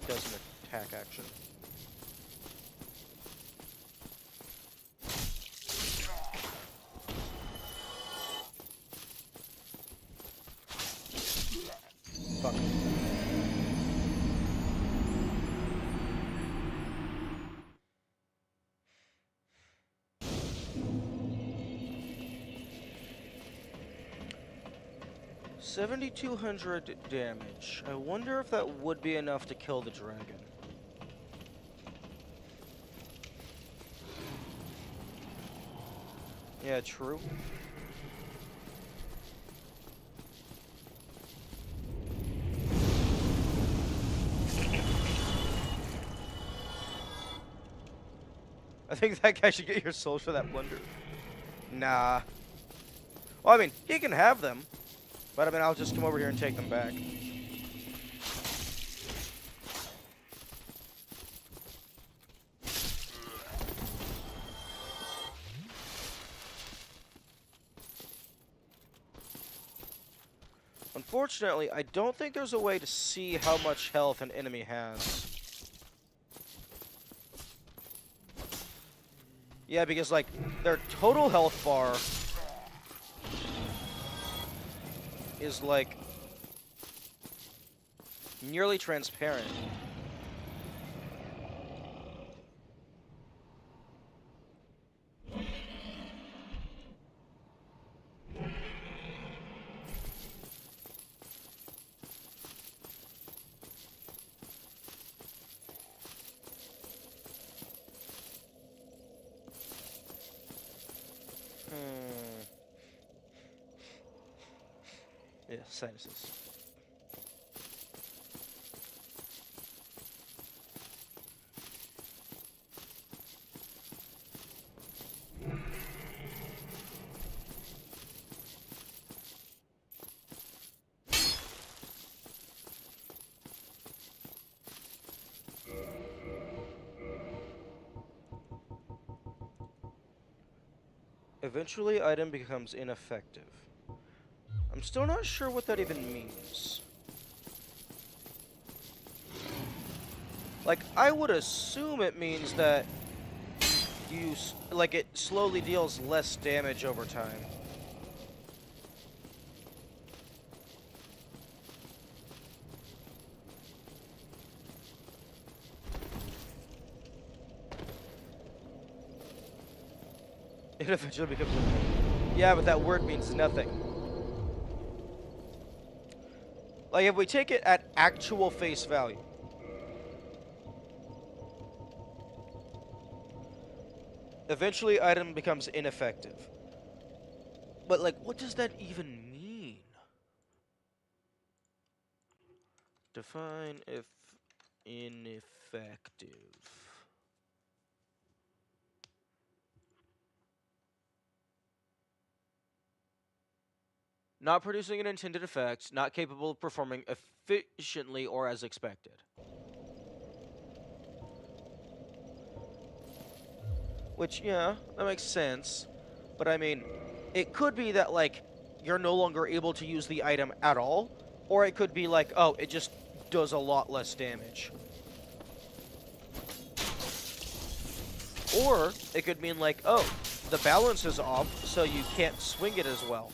Speaker 1: does an attack action. Fuck. $7,200 damage. I wonder if that would be enough to kill the dragon. Yeah, true. I think that guy should get your souls for that blunder. Nah. Well, I mean, he can have them. But I mean, I'll just come over here and take them back. Unfortunately, I don't think there's a way to see how much health an enemy has. Yeah, because, like, their total health bar is, like, nearly transparent. Yeah, sinuses. Eventually, item becomes ineffective. I'm still not sure what that even means. Like, I would assume it means that like, it slowly deals less damage over time. It eventually becomes ineffective. Yeah, but that word means nothing. Like, if we take it at actual face value, eventually item becomes ineffective. But, like, what does that even mean? Define if ineffective. Not producing an intended effect, not capable of performing efficiently or as expected. Which, yeah, that makes sense. But I mean, it could be that, like, you're no longer able to use the item at all, or it could be like, oh, it just does a lot less damage. Or it could mean like, oh, the balance is off, so you can't swing it as well.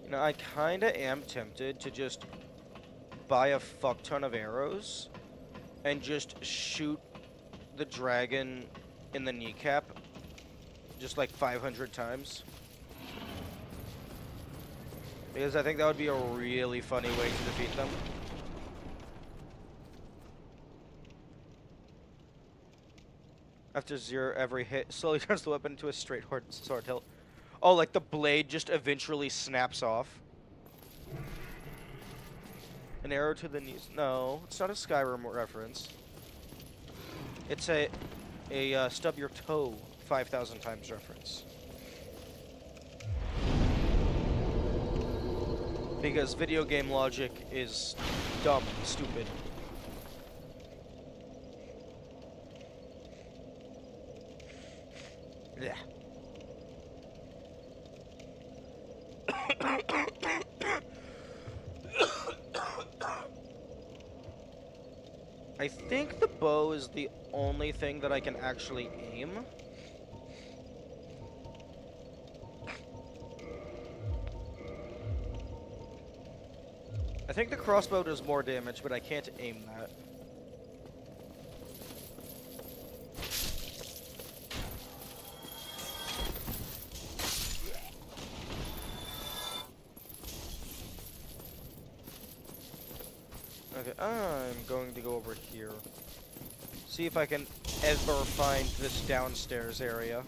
Speaker 1: You know, I kinda am tempted to just buy a fuck ton of arrows and just shoot the dragon in the kneecap just like 500 times. Because I think that would be a really funny way to defeat them. After zero every hit, slowly turns the weapon into a straight sword hilt. Oh, like the blade just eventually snaps off. An arrow to the knees. No, it's not a Skyrim reference. It's a stub your toe 5,000 times reference. Because video game logic is dumb and stupid. Yeah. I think the bow is the only thing that I can actually aim. I think the crossbow does more damage, but I can't aim that. Okay, I'm going to go over here. See if I can ever find this downstairs area.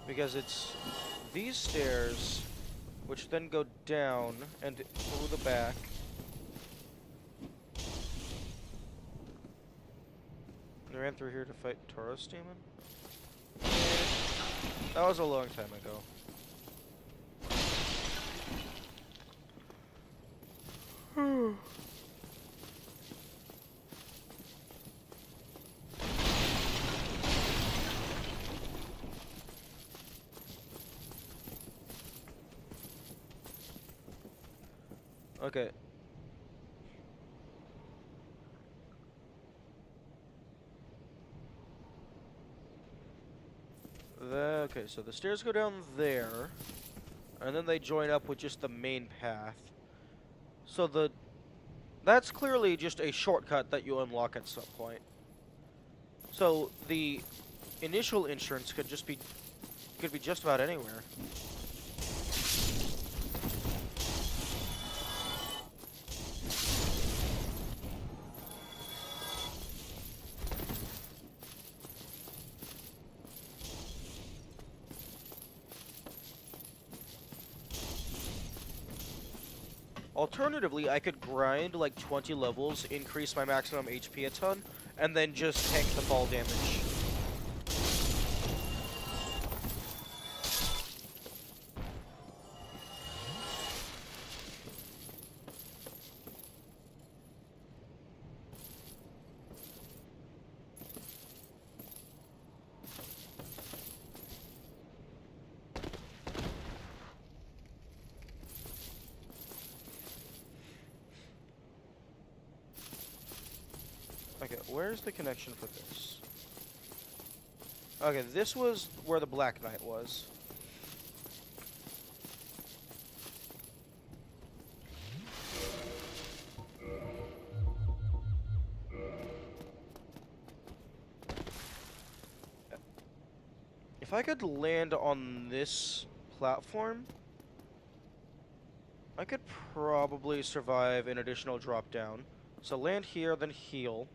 Speaker 1: Because it's these stairs, which then go down and through the back. I ran through here to fight Tauros Demon? That was a long time ago. Okay. Okay, so the stairs go down there, and then they join up with just the main path. So that's clearly just a shortcut that you unlock at some point. So the initial entrance could be just about anywhere. Alternatively, I could grind like 20 levels, increase my maximum HP a ton, and then just tank the fall damage. Okay, where's the connection for this? Okay, this was where the Black Knight was. If I could land on this platform, I could probably survive an additional drop down. So land here, then heal.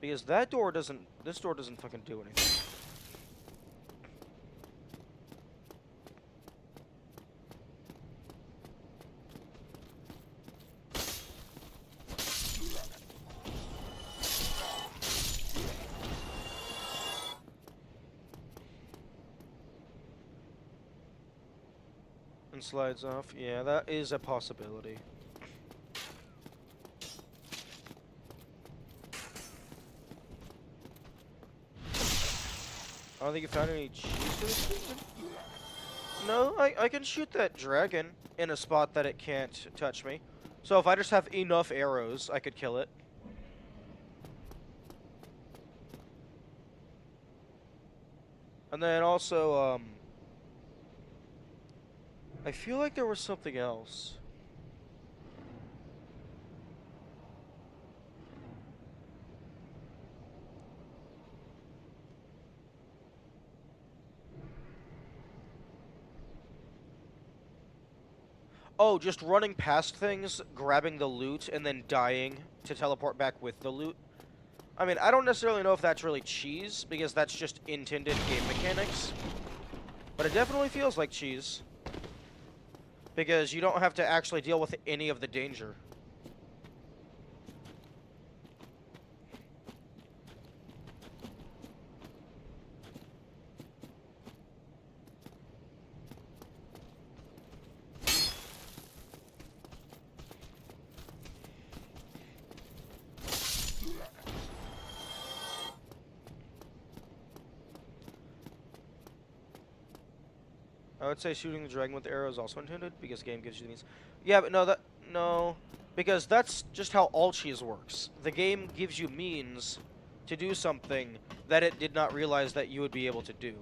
Speaker 1: Because this door doesn't fucking do anything. And slides off. Yeah, that is a possibility. I don't think you found any cheese for this thing? No, I can shoot that dragon in a spot that it can't touch me. So if I just have enough arrows, I could kill it. And then also, I feel like there was something else. Oh, just running past things, grabbing the loot, and then dying to teleport back with the loot. I mean, I don't necessarily know if that's really cheese, because that's just intended game mechanics. But it definitely feels like cheese. Because you don't have to actually deal with any of the danger. I would say shooting the dragon with the arrow is also intended, because the game gives you the means. Yeah, but no. Because that's just how all cheese works. The game gives you means to do something that it did not realize that you would be able to do.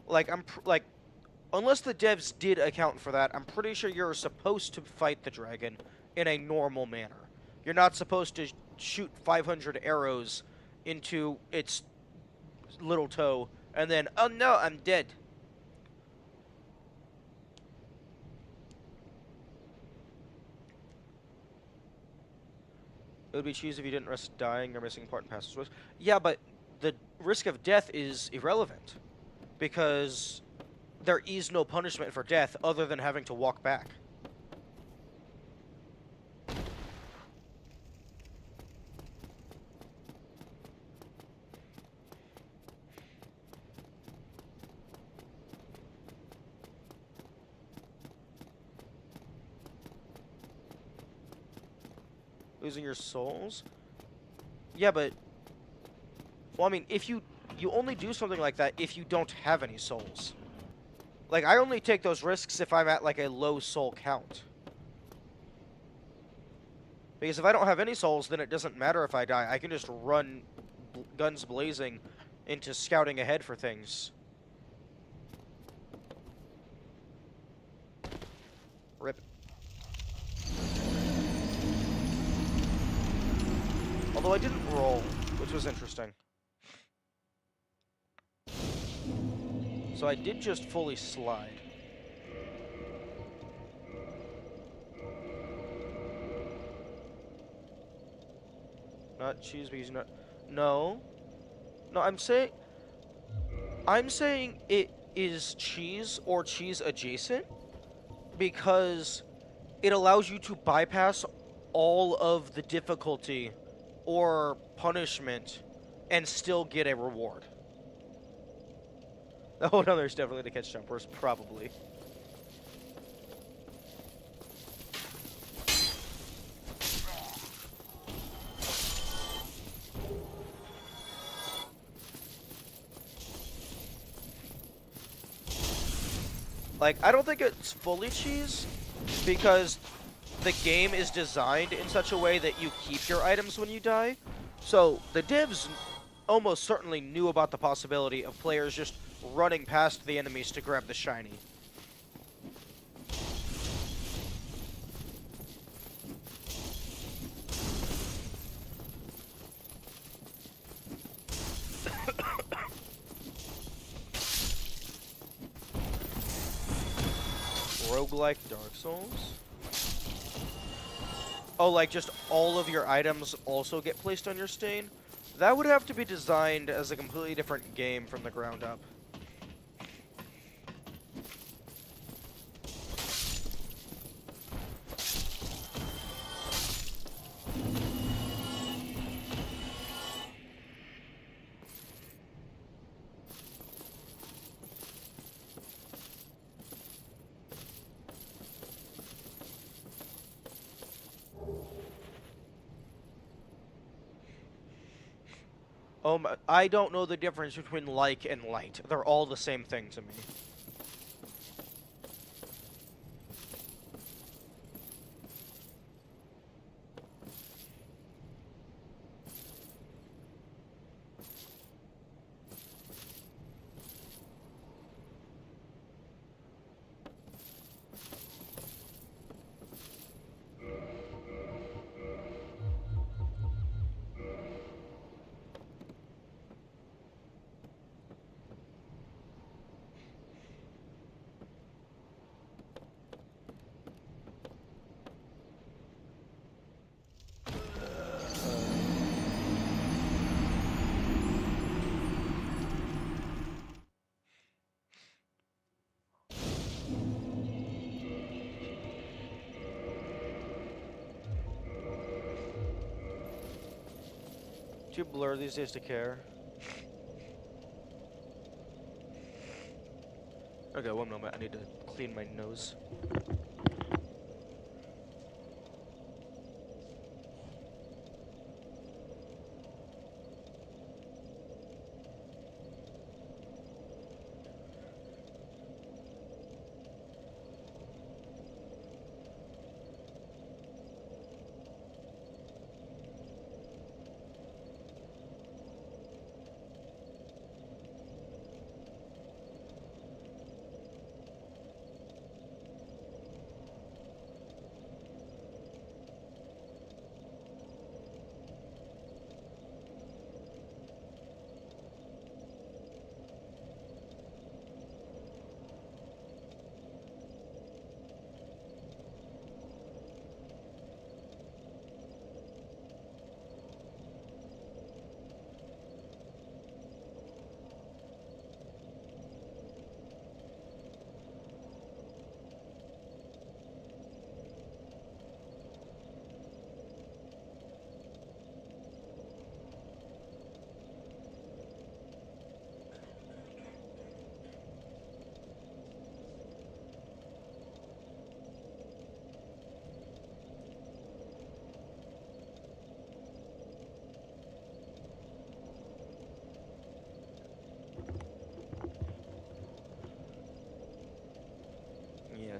Speaker 1: Like, unless the devs did account for that, I'm pretty sure you're supposed to fight the dragon in a normal manner. You're not supposed to shoot 500 arrows into its little toe, and then, oh no, I'm dead. It would be cheese if you didn't risk dying or missing important passageways. Yeah, but the risk of death is irrelevant, because there is no punishment for death other than having to walk back. Losing your souls? Yeah, but... Well, I mean, if you only do something like that if you don't have any souls. Like, I only take those risks if I'm at, like, a low soul count. Because if I don't have any souls, then it doesn't matter if I die. I can just run guns blazing into scouting ahead for things. Rip. Although I didn't roll, which was interesting. So I did just fully slide. Not cheese because not... No. No, I'm saying it is cheese or cheese adjacent because it allows you to bypass all of the difficulty or punishment and still get a reward. Oh no, there's definitely the catch jumpers, probably. Like, I don't think it's fully cheese, because the game is designed in such a way that you keep your items when you die. So, the devs almost certainly knew about the possibility of players just running past the enemies to grab the shiny. Roguelike Dark Souls? Oh, like just all of your items also get placed on your stain? That would have to be designed as a completely different game from the ground up. I don't know the difference between like and light. They're all the same thing to me. Too blurry these days to care. Okay, one moment. I need to clean my nose.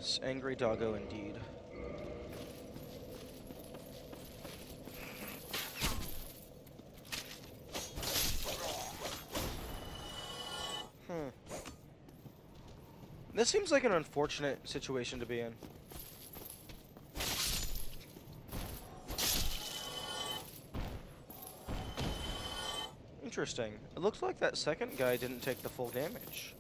Speaker 1: Yes, angry doggo indeed. Hmm. This seems like an unfortunate situation to be in. Interesting. It looks like that second guy didn't take the full damage.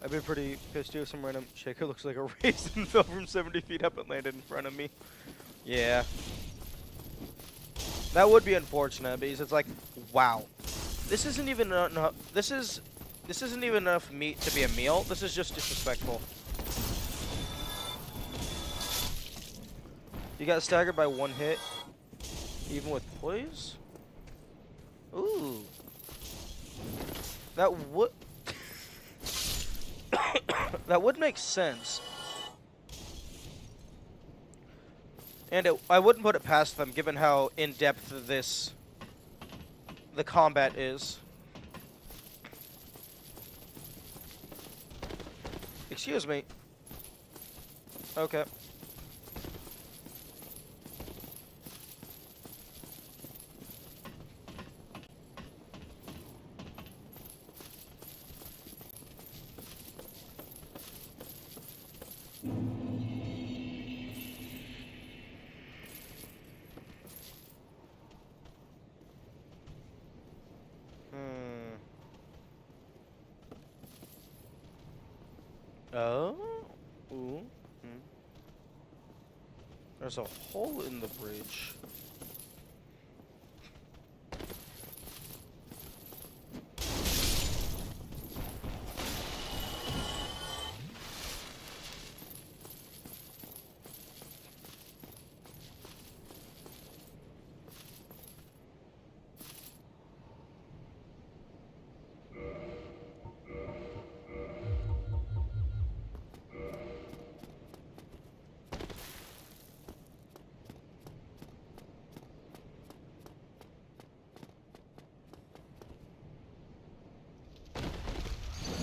Speaker 1: I'd be pretty pissed too if some random shaker looks like a raisin fell from 70 feet up and landed in front of me. Yeah. That would be unfortunate because it's like, wow. This isn't even enough. This isn't even enough meat to be a meal. This is just disrespectful. You got staggered by one hit, even with poise? Ooh. That would... that would make sense. And I wouldn't put it past them, given how in-depth the combat is. Excuse me. Okay. Oh? Ooh. Hmm. There's a hole in the bridge.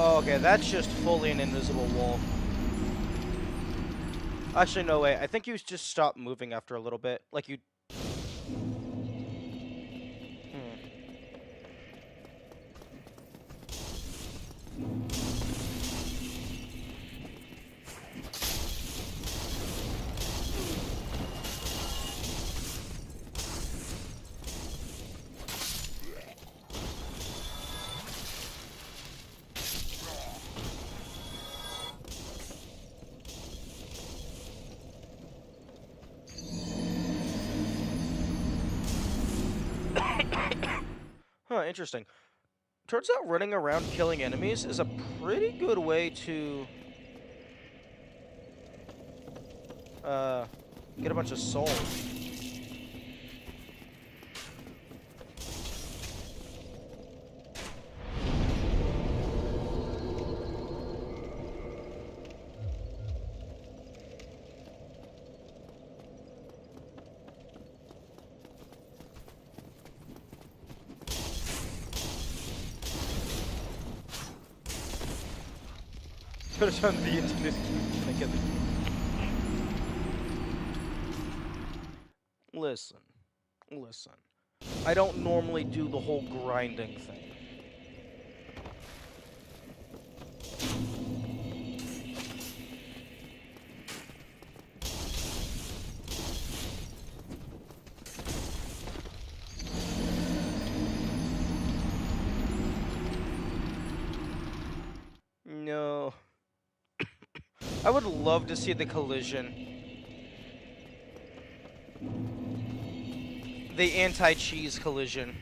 Speaker 1: Oh, okay, that's just fully an invisible wall. Actually, no way. I think you just stopped moving after a little bit. Like you... Hmm. Huh, interesting. Turns out running around killing enemies is a pretty good way to uh get a bunch of souls. Could have done the internet. Listen, listen. I don't normally do the whole grinding thing. No. I would love to see the collision. The anti-cheese collision.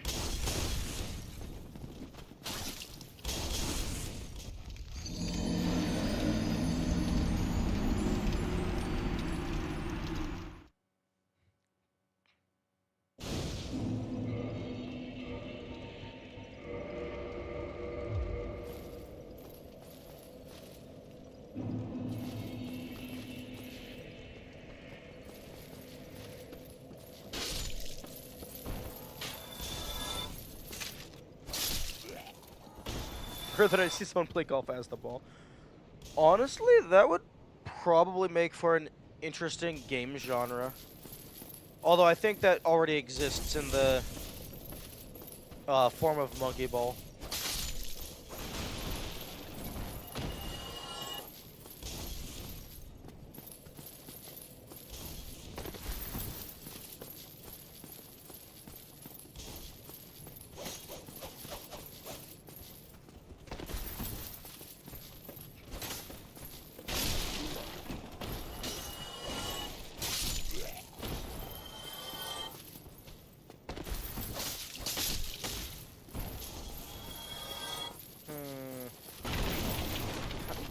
Speaker 1: rare that I see someone play golf as the ball. Honestly, that would probably make for an interesting game genre. Although I think that already exists in the form of monkey ball.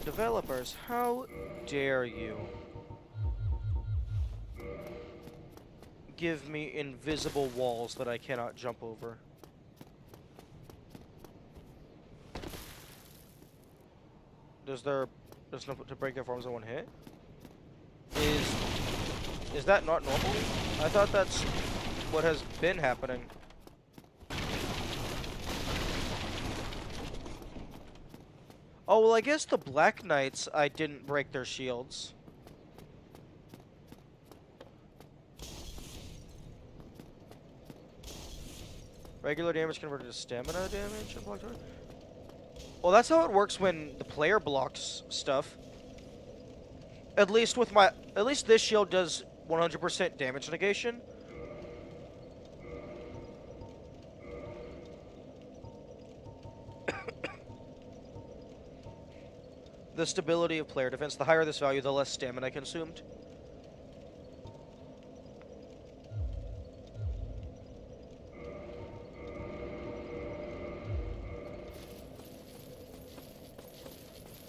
Speaker 1: Developers, how dare you give me invisible walls that I cannot jump over? There's no to break their forms in one hit? Is that not normal? I thought that's what has been happening. Oh, well, I guess the Black Knights, I didn't break their shields. Regular damage converted to stamina damage? Well, that's how it works when the player blocks stuff. At least this shield does 100% damage negation. The stability of player defense. The higher this value, the less stamina consumed.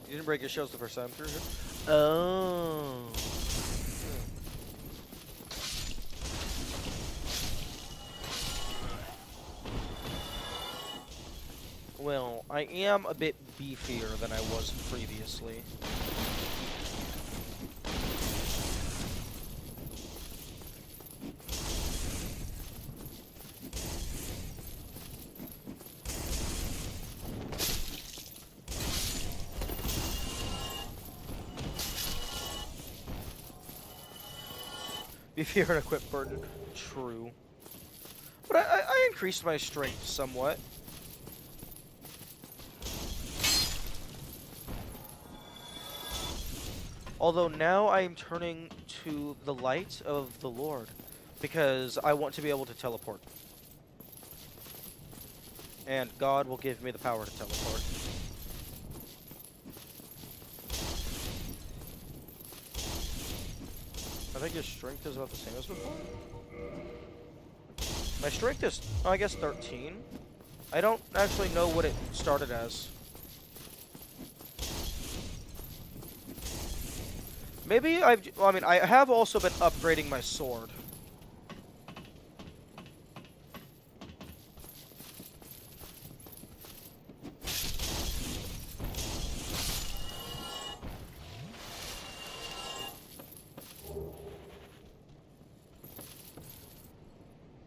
Speaker 1: You didn't break your shields the first time through here? Oh. Well, I am a bit beefier than I was previously. Beefier and equip burden. True. But I increased my strength somewhat. Although now I am turning to the light of the Lord, because I want to be able to teleport. And God will give me the power to teleport. I think your strength is about the same as before. My strength is, oh, I guess 13. I don't actually know what it started as. Maybe I mean, I have also been upgrading my sword.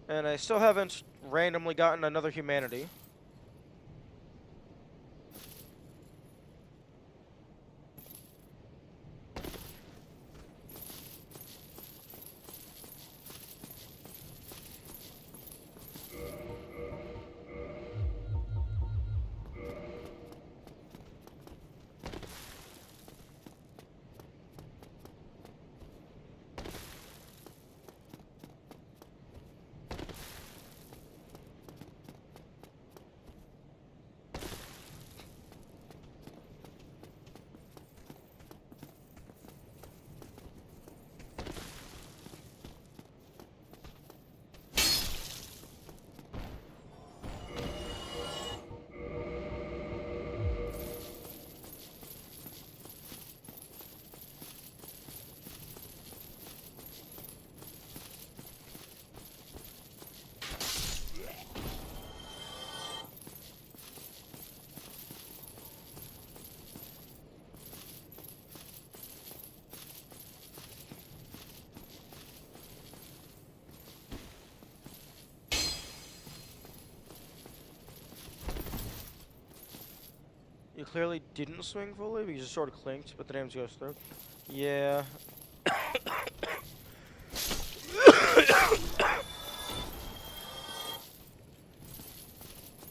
Speaker 1: And I still haven't randomly gotten another humanity. You clearly didn't swing fully, but you just sort of clinked, but the damage goes through. Yeah.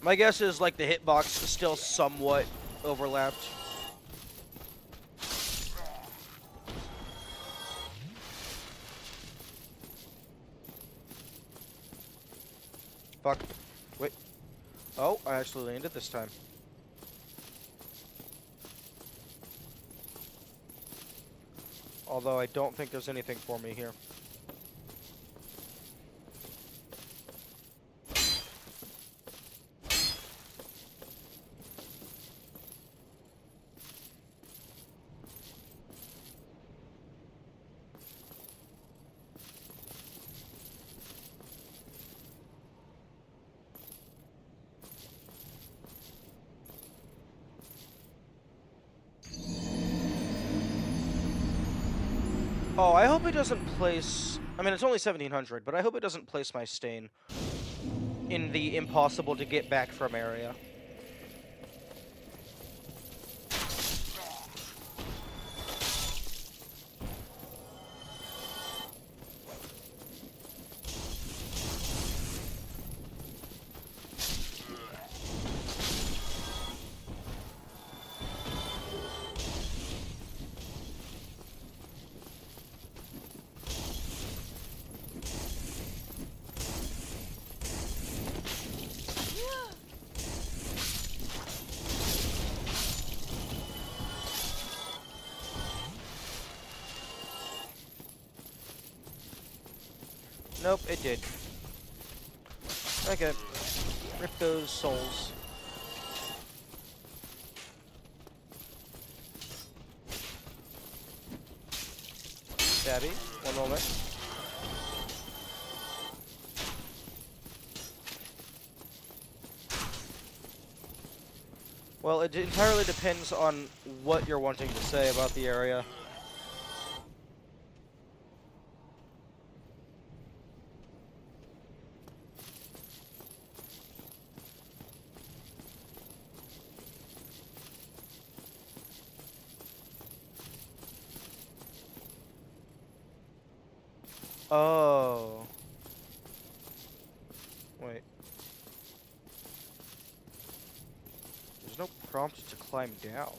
Speaker 1: My guess is, like, the hitbox is still somewhat overlapped. Fuck. Wait. Oh, I actually landed this time. Although I don't think there's anything for me here. Oh, I hope it doesn't place... I mean, it's only 1700, but I hope it doesn't place my stain in the impossible to get back from area. Nope, it did. Okay. Rip those souls. Stabby, one moment. Well, it entirely depends on what you're wanting to say about the area. Oh. Wait. There's no prompt to climb down.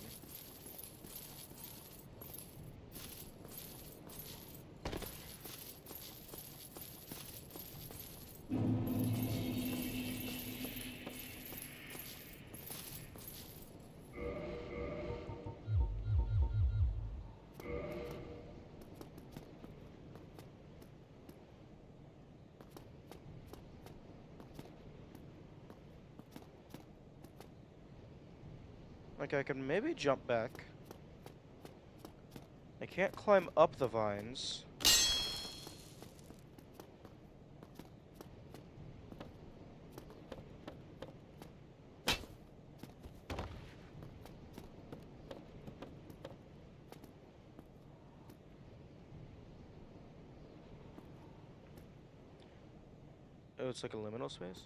Speaker 1: Okay, I can maybe jump back. I can't climb up the vines. Oh, it's like a liminal space?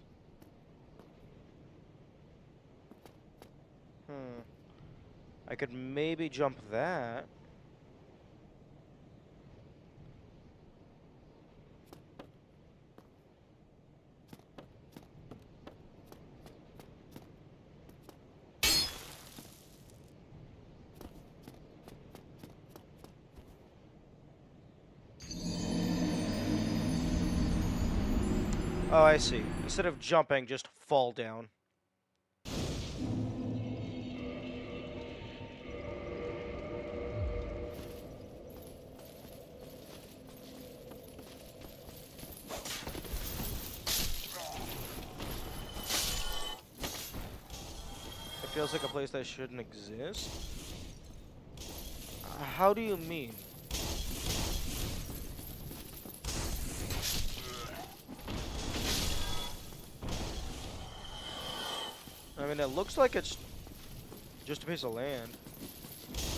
Speaker 1: I could maybe jump that. Oh, I see. Instead of jumping, just fall down. It feels like a place that shouldn't exist. How do you mean? I mean, it looks like it's just a piece of land.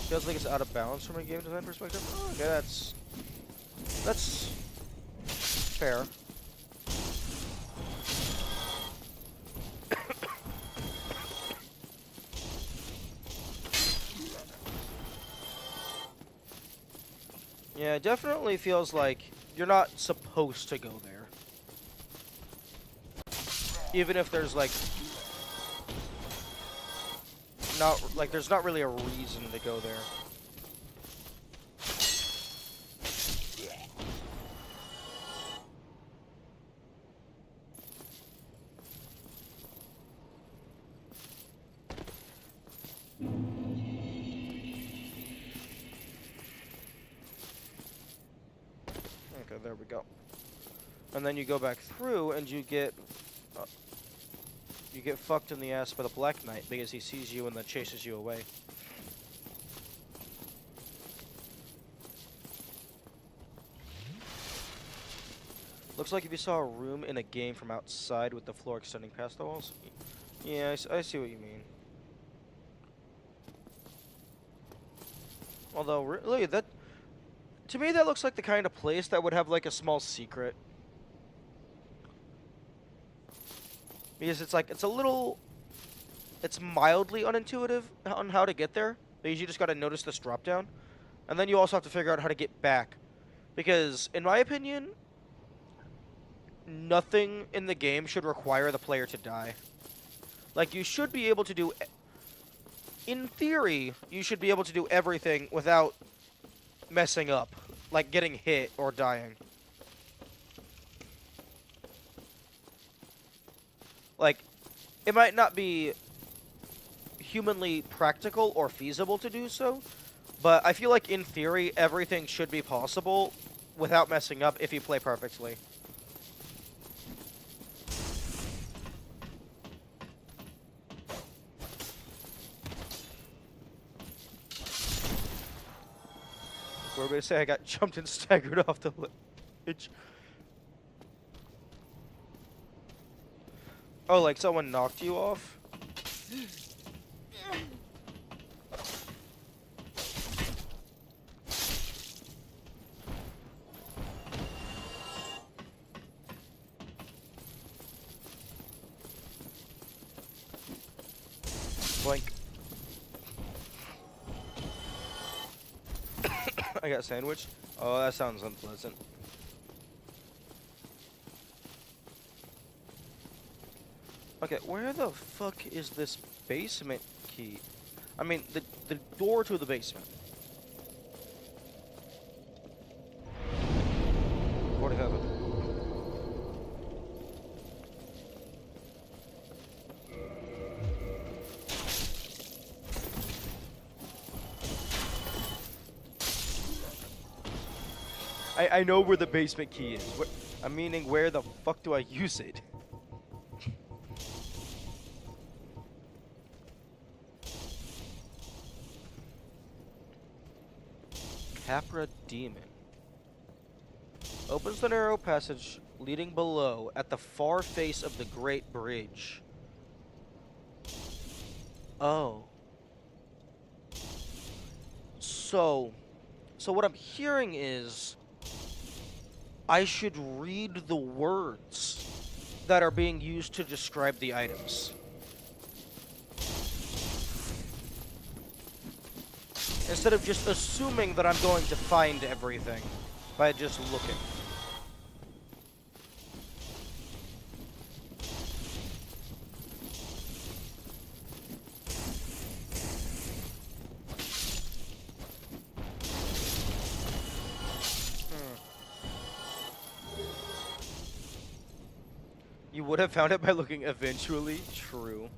Speaker 1: Feels like it's out of balance from a game design perspective. Oh, okay, that's fair. Yeah, it definitely feels like you're not supposed to go there. Even if there's like there's not really a reason to go there. Okay, there we go. And then you go back through and you get fucked in the ass by the Black Knight because he sees you and then chases you away. Looks like if you saw a room in a game from outside with the floor extending past the walls. Yeah, I see what you mean. Although, really, to me that looks like the kind of place that would have like a small secret. Because it's mildly unintuitive on how to get there. Because you just gotta notice this drop down. And then you also have to figure out how to get back. Because, in my opinion, nothing in the game should require the player to die. Like, you should be able to do... In theory, you should be able to do everything without messing up. Like, getting hit or dying. Like, it might not be humanly practical or feasible to do so, but I feel like in theory everything should be possible without messing up if you play perfectly. We're going to say I got jumped and staggered off the ledge. Oh, like someone knocked you off? Boink. I got sandwiched. Oh, that sounds unpleasant. Okay, where the fuck is this basement key? I mean, the door to the basement. 47. I know where the basement key is. I'm meaning, where the fuck do I use it? Capra Demon. Opens the narrow passage leading below at the far face of the Great Bridge. Oh. So what I'm hearing is I should read the words that are being used to describe the items. Instead of just assuming that I'm going to find everything by just looking. You would have found it by looking eventually? True.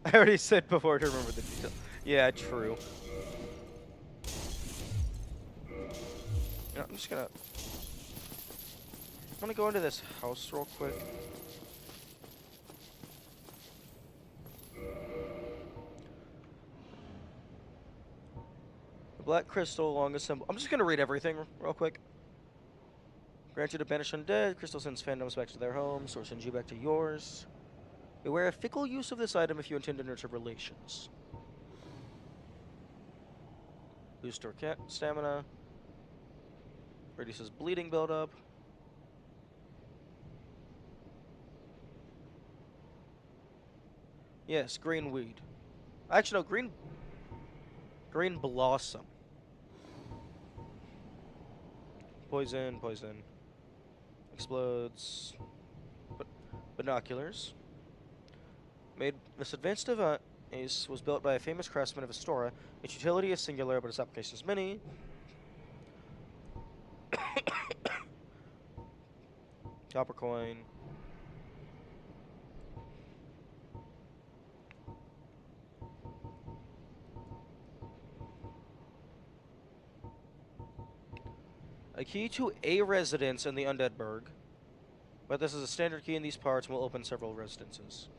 Speaker 1: I already said before to remember the detail. Yeah, true. You know, I'm just gonna go into this house real quick. The black crystal long assemble. I'm just gonna read everything real quick. Grant you to banish undead. Crystal sends fandoms back to their homes, or sends you back to yours. Beware of fickle use of this item if you intend to nurture relations. Boost or stamina. Reduces bleeding buildup. Yes, green weed. Actually, no, green blossom. Poison, poison. Explodes. Binoculars. Made this advanced device was built by a famous craftsman of Astora. Its utility is singular, but its application is many. Copper coin. A key to a residence in the Undead Burg. But this is a standard key in these parts and will open several residences.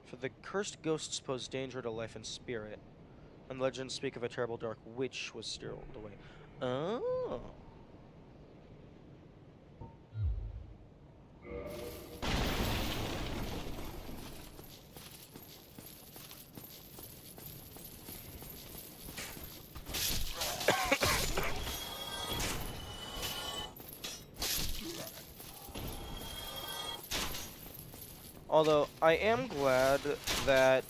Speaker 1: For the cursed ghosts pose danger to life and spirit. And legends speak of a terrible dark witch was stealed away. Oh. Although, I am glad that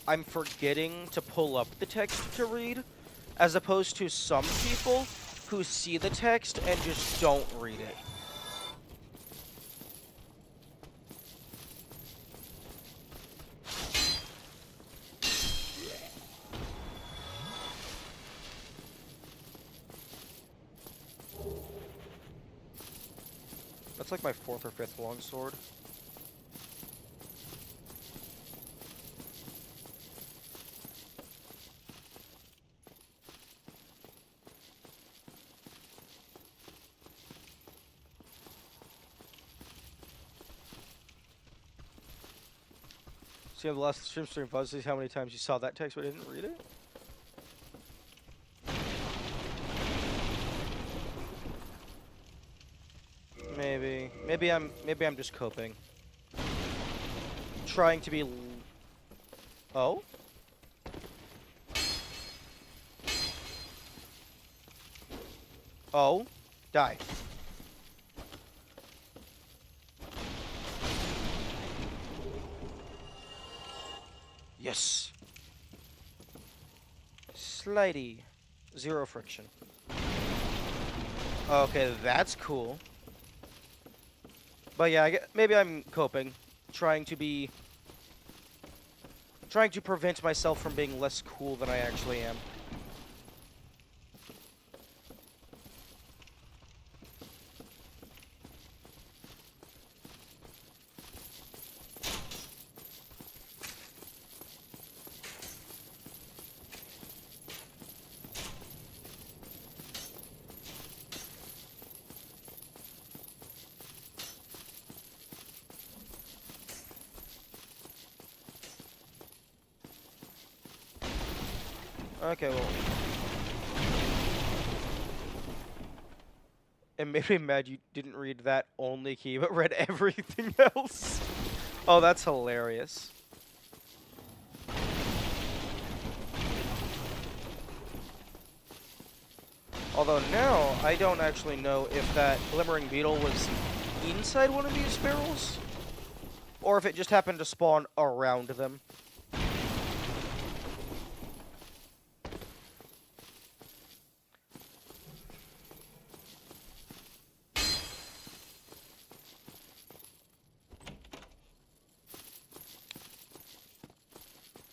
Speaker 1: I'm forgetting to pull up the text to read, as opposed to some people who see the text and just don't read it. That's like my 4th or 5th longsword. See, on the last stream Buzz, see how many times you saw that text but didn't read it? Maybe I'm just coping. Trying to be Oh? Oh? Die. Yes. Slidey. 0 friction. Okay, that's cool. But yeah, maybe I'm coping. Trying to prevent myself from being less cool than I actually am. Okay, well. It made me mad you didn't read that only key, but read everything else. Oh, that's hilarious. Although now, I don't actually know if that Glimmering Beetle was inside one of these barrels, or if it just happened to spawn around them.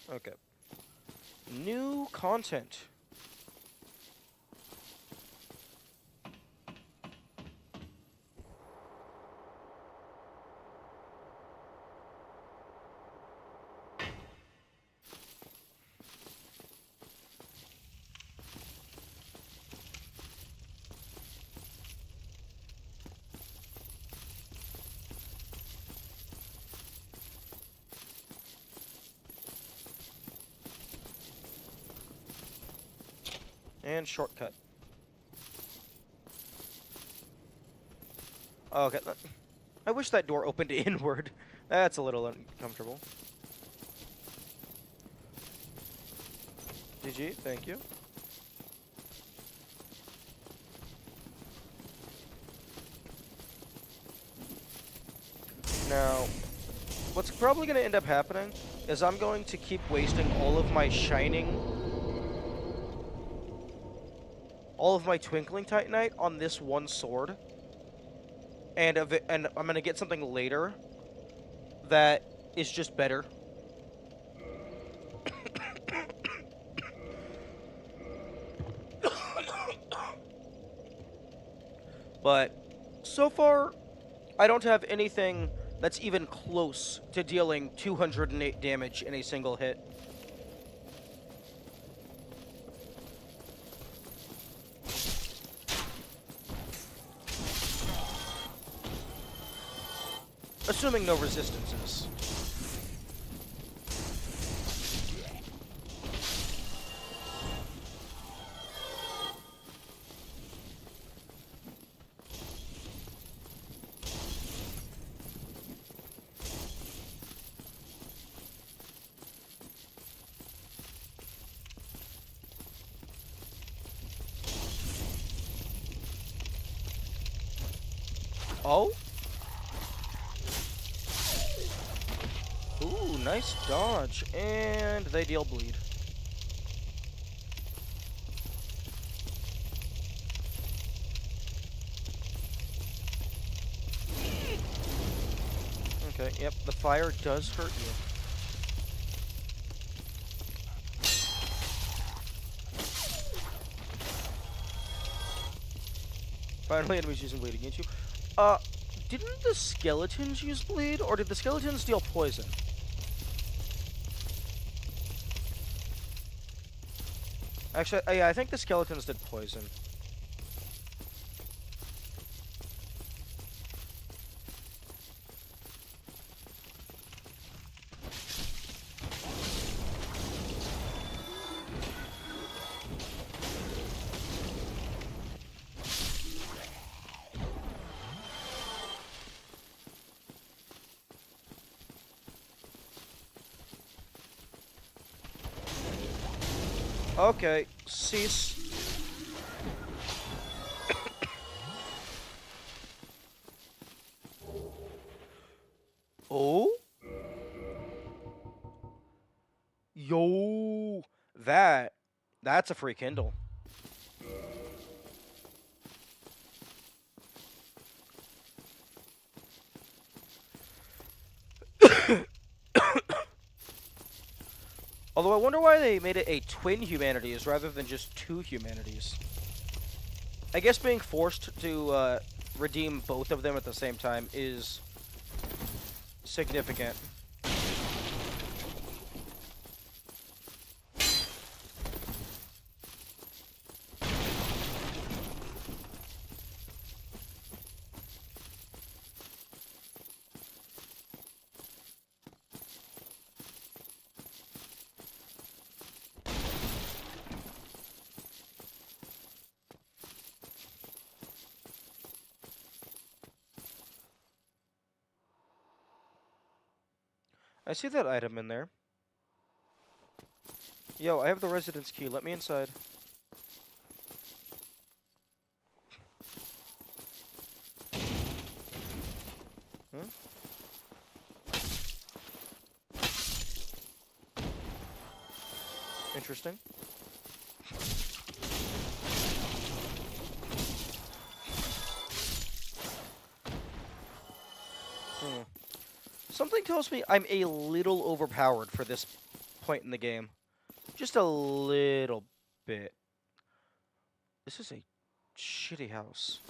Speaker 1: Okay. New content. And shortcut. Okay. I wish that door opened inward. That's a little uncomfortable. GG, thank you. Now, what's probably going to end up happening is I'm going to keep wasting all of my twinkling titanite on this one sword, and I'm gonna get something later that is just better. But so far, I don't have anything that's even close to dealing 208 damage in a single hit. Assuming no resistances. Oh? Ooh, nice dodge. And they deal bleed. Okay, yep, the fire does hurt you. Finally, enemies using bleed against you. Didn't the skeletons use bleed, or did the skeletons deal poison? Actually, yeah, I think the skeletons did poison. Okay, cease. Oh? Yo, that's a free Kindle. Although I wonder why they made it a twin humanities rather than just two humanities. I guess being forced to redeem both of them at the same time is significant. I see that item in there. Yo, I have the residence key. Let me inside. Hmm? Interesting. Hmm. Something tells me I'm a little overpowered for this point in the game. Just a little bit. This is a shitty house.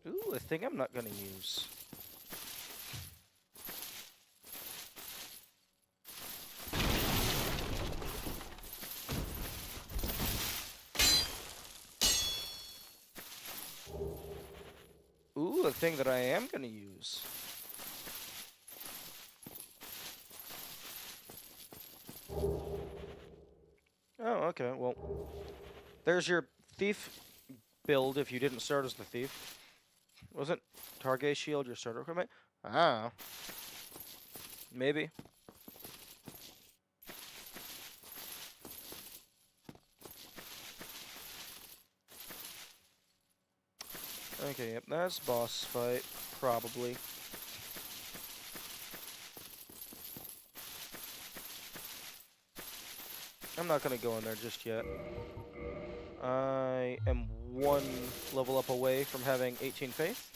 Speaker 1: Ooh, a thing I'm not gonna use. thing that I am gonna use. Oh, okay. Well, there's your thief build if you didn't start as the thief. Wasn't Target shield your starter equipment? Ah, maybe. Okay, yep, that's boss fight, probably. I'm not gonna go in there just yet. I am 1 level up away from having 18 faith.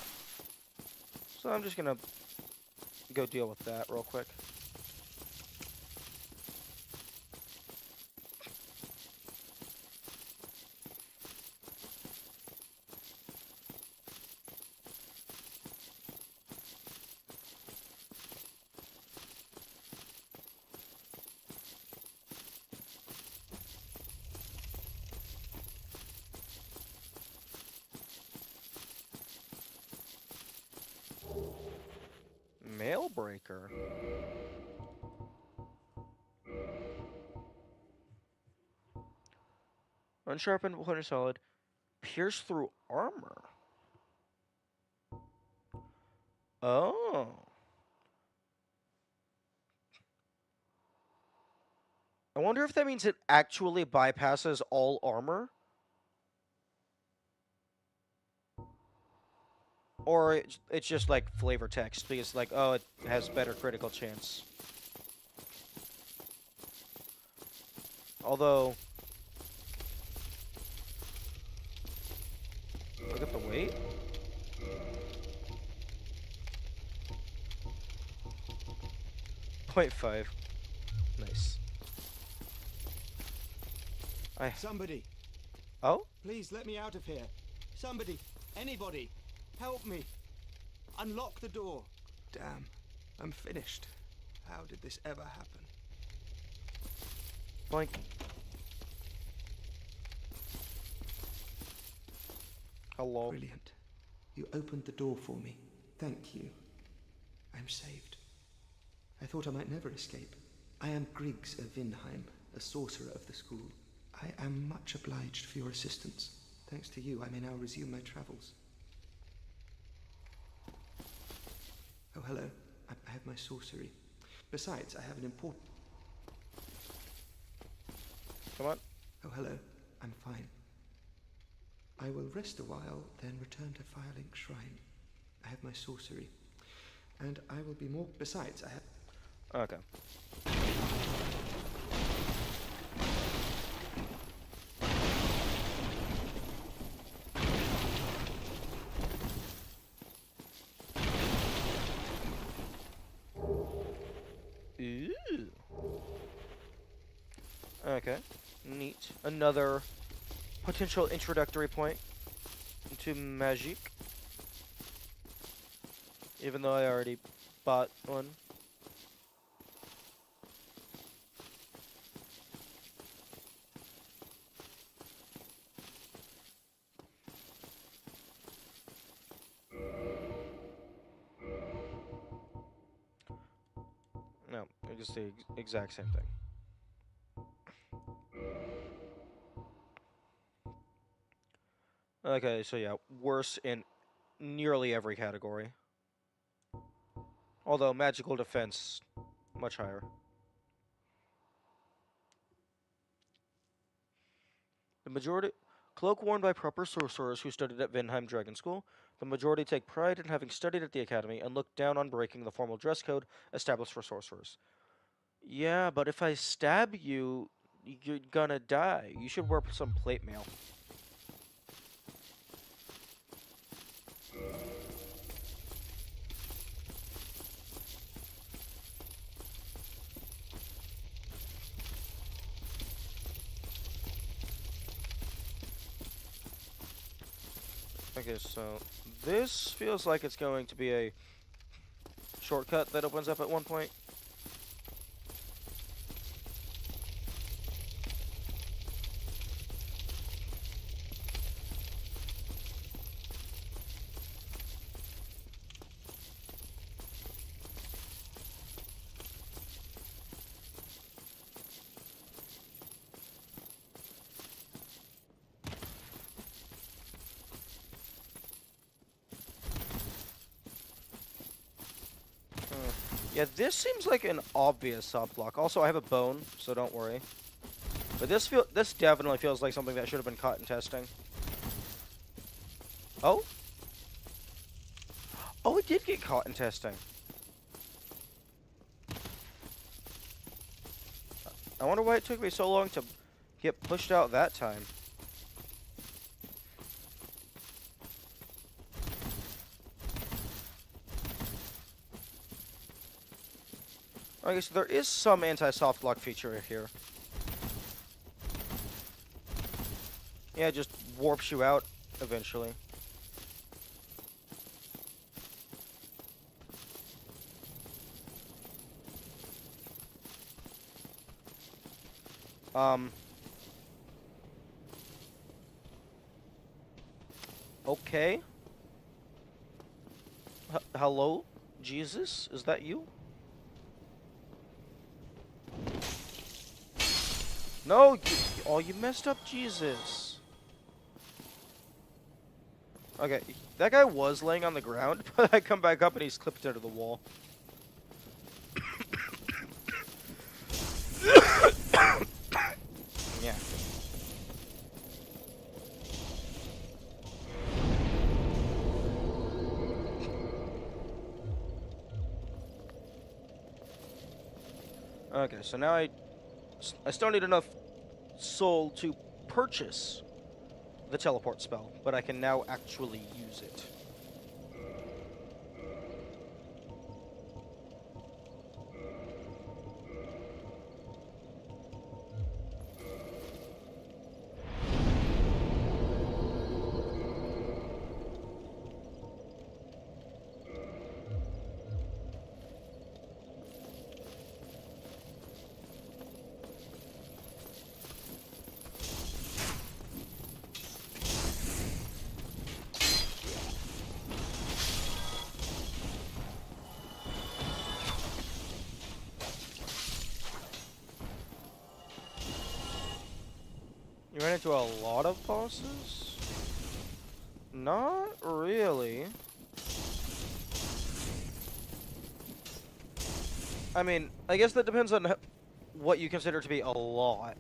Speaker 1: So I'm just gonna go deal with that real quick. Mail breaker. Unsharpened, pointer solid. Pierce through armor. Oh. I wonder if that means it actually bypasses all armor? Or it's just like flavor text because like, oh, it has better critical chance. Although, look at the weight. .5. Nice.
Speaker 5: Somebody,
Speaker 1: Oh?
Speaker 5: please let me out of here. Somebody, anybody, help me. Unlock the door. Damn, I'm finished. How did this ever happen?
Speaker 1: Boink. Hello.
Speaker 5: Brilliant. You opened the door for me. Thank you. I'm saved. I thought I might never escape. I am Griggs of Vinheim, a sorcerer of the school. I am much obliged for your assistance. Thanks to you, I may now resume my travels. Oh, hello. I have my sorcery. Besides, I have an important...
Speaker 1: Come on.
Speaker 5: Oh, hello. I'm fine. I will rest a while, then return to Firelink Shrine. I have my sorcery. And I will be more... Besides, I have...
Speaker 1: Okay. Ooh. Okay. Neat. Another potential introductory point into magic. Even though I already bought one. No, it's the exact same thing. Okay, so yeah, worse in nearly every category. Although magical defense, much higher. The majority... Cloak worn by proper sorcerers who studied at Vinheim Dragon School, the majority take pride in having studied at the academy and look down on breaking the formal dress code established for sorcerers. Yeah, but if I stab you, you're gonna die. You should wear some plate mail. Okay, so this feels like it's going to be a shortcut that opens up at one point. Yeah, this seems like an obvious soft block. Also, I have a bone, so don't worry. But this definitely feels like something that should have been caught in testing. Oh? Oh, it did get caught in testing. I wonder why it took me so long to get pushed out that time. Okay, so there is some anti-soft block feature here. Yeah, it just warps you out eventually. Okay. Hello, Jesus? Is that you? No, you messed up Jesus. Okay, that guy was laying on the ground, but I come back up and he's clipped into the wall. Yeah. Okay, so now I still need enough soul to purchase the teleport spell, but I can now actually use it. You ran into a lot of bosses? Not really. I mean, I guess that depends on what you consider to be a lot.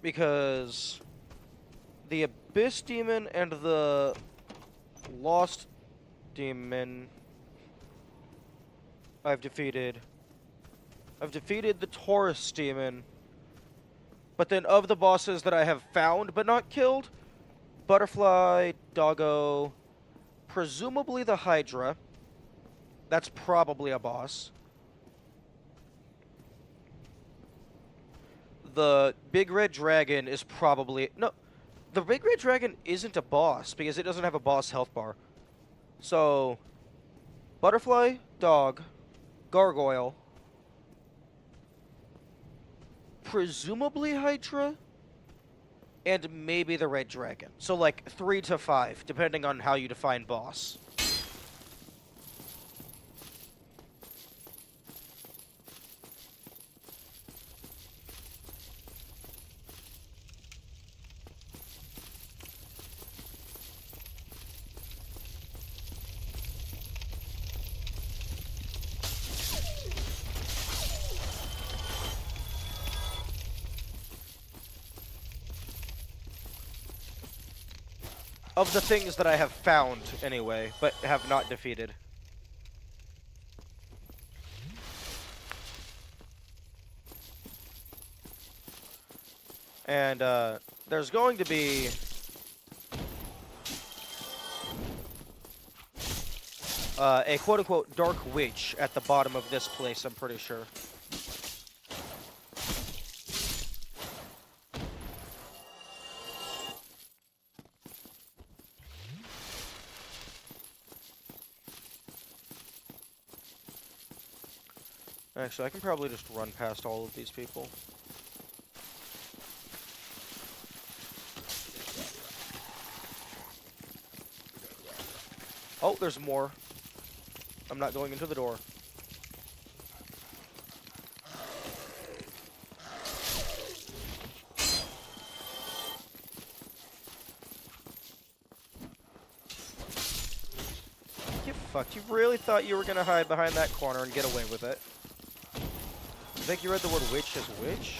Speaker 1: Because the Abyss Demon and the Lost Demon I've defeated. I've defeated the Taurus Demon. But then of the bosses that I have found but not killed, Butterfly, Doggo, presumably the Hydra. That's probably a boss. The Big Red Dragon is probably... No, the Big Red Dragon isn't a boss because it doesn't have a boss health bar. So, Butterfly, Dog, Gargoyle, presumably Hydra, and maybe the Red Dragon. So like 3 to 5, depending on how you define boss. Of the things that I have found, anyway, but have not defeated. And, there's going to be... a quote-unquote dark witch at the bottom of this place, I'm pretty sure. Actually, I can probably just run past all of these people. Oh, there's more. I'm not going into the door. Get fucked. You really thought you were gonna hide behind that corner and get away with it. I think you read the word witch as witch?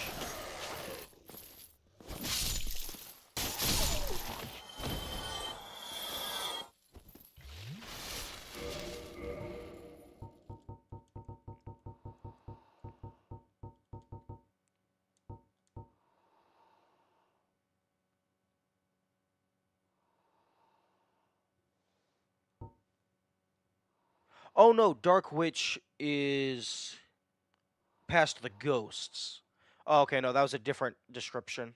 Speaker 1: Oh no, Dark Witch is past the ghosts. Oh, okay, no, that was a different description.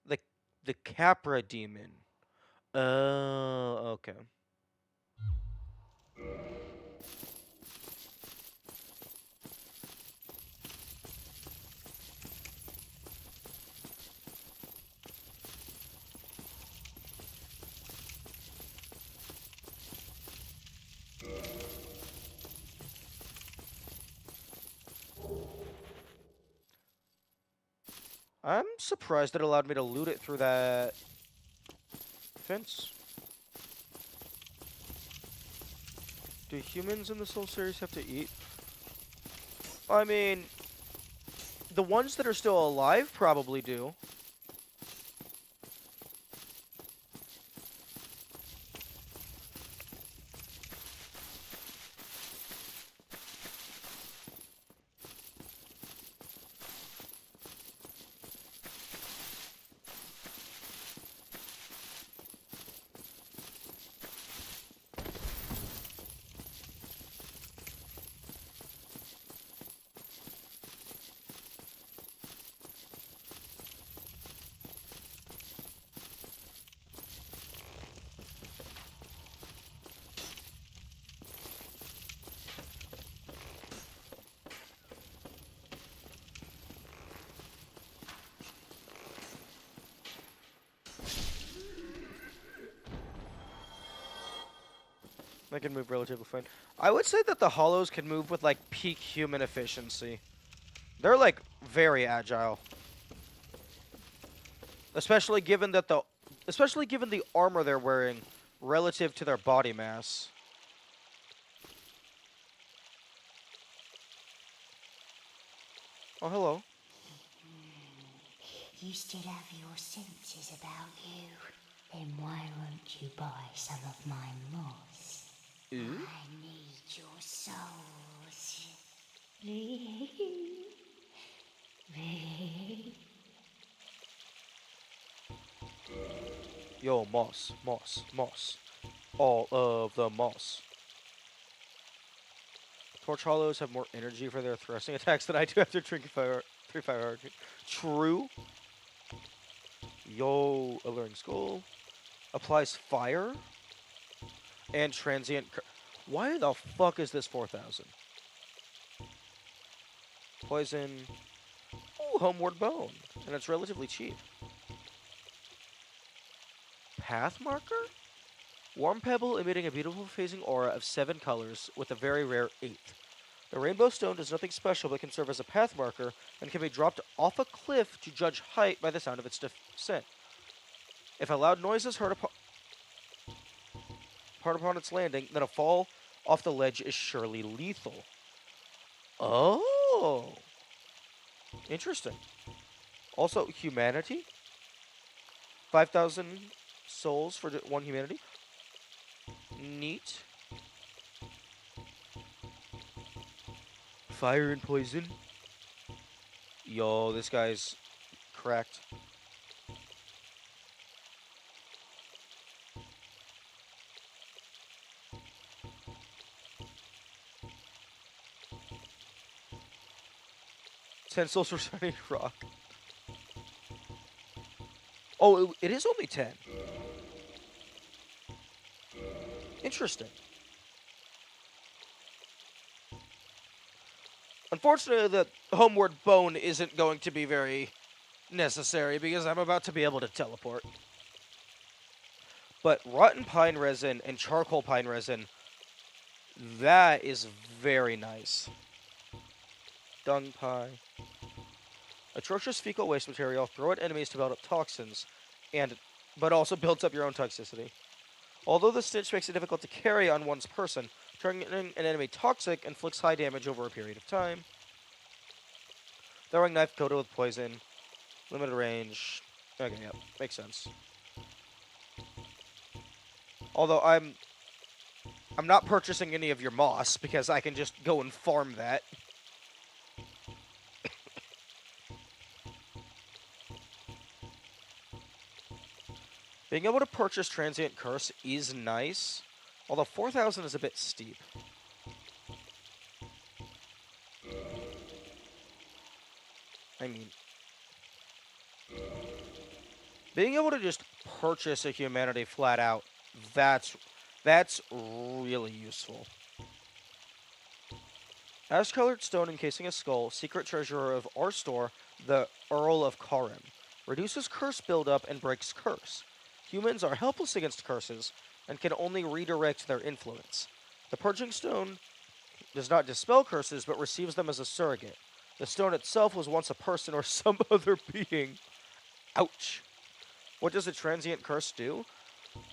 Speaker 1: The the Capra demon. Oh, okay. I'm surprised it allowed me to loot it through that fence. Do humans in the Soul series have to eat? I mean, the ones that are still alive probably do. They can move relatively fine. I would say that the hollows can move with like peak human efficiency. They're like very agile. Especially given the armor they're wearing relative to their body mass. Oh, hello.
Speaker 6: You still have your senses about you. Then why won't you buy some of my moss? I need your souls.
Speaker 1: Yo, moss, moss, moss. All of the moss. Torch hollows have more energy for their thrusting attacks than I do after drinking 3 fire. True. Yo, alluring skull. Applies fire and transient. Why the fuck is this 4,000? Poison. Oh, homeward bone, and it's relatively cheap. Path marker. Warm pebble emitting a beautiful phasing aura of 7 colors with a very rare 8th. The rainbow stone does nothing special but can serve as a path marker and can be dropped off a cliff to judge height by the sound of its descent. If a loud noise is heard upon its landing, then a fall off the ledge is surely lethal. Oh! Interesting. Also, humanity. 5,000 souls for 1 humanity. Neat. Fire and poison. Yo, this guy's cracked. Ten souls for shiny rock. Oh, it is only 10. Interesting. Unfortunately, the homeward bone isn't going to be very necessary because I'm about to be able to teleport. But rotten pine resin and charcoal pine resin, that is very nice. Dung pie. Atrocious fecal waste material. Throw at enemies to build up toxins, but also builds up your own toxicity. Although the Stitch makes it difficult to carry on one's person, turning an enemy toxic inflicts high damage over a period of time. Throwing knife coated with poison. Limited range. Okay, yeah, makes sense. Although I'm not purchasing any of your moss because I can just go and farm that. Being able to purchase Transient Curse is nice, although 4,000 is a bit steep. I mean, being able to just purchase a humanity flat out, that's really useful. Ash-colored stone encasing a skull, secret treasurer of our store, the Earl of Karim. Reduces curse buildup and breaks curse. Humans are helpless against curses and can only redirect their influence. The purging stone does not dispel curses but receives them as a surrogate. The stone itself was once a person or some other being. Ouch. What does a transient curse do?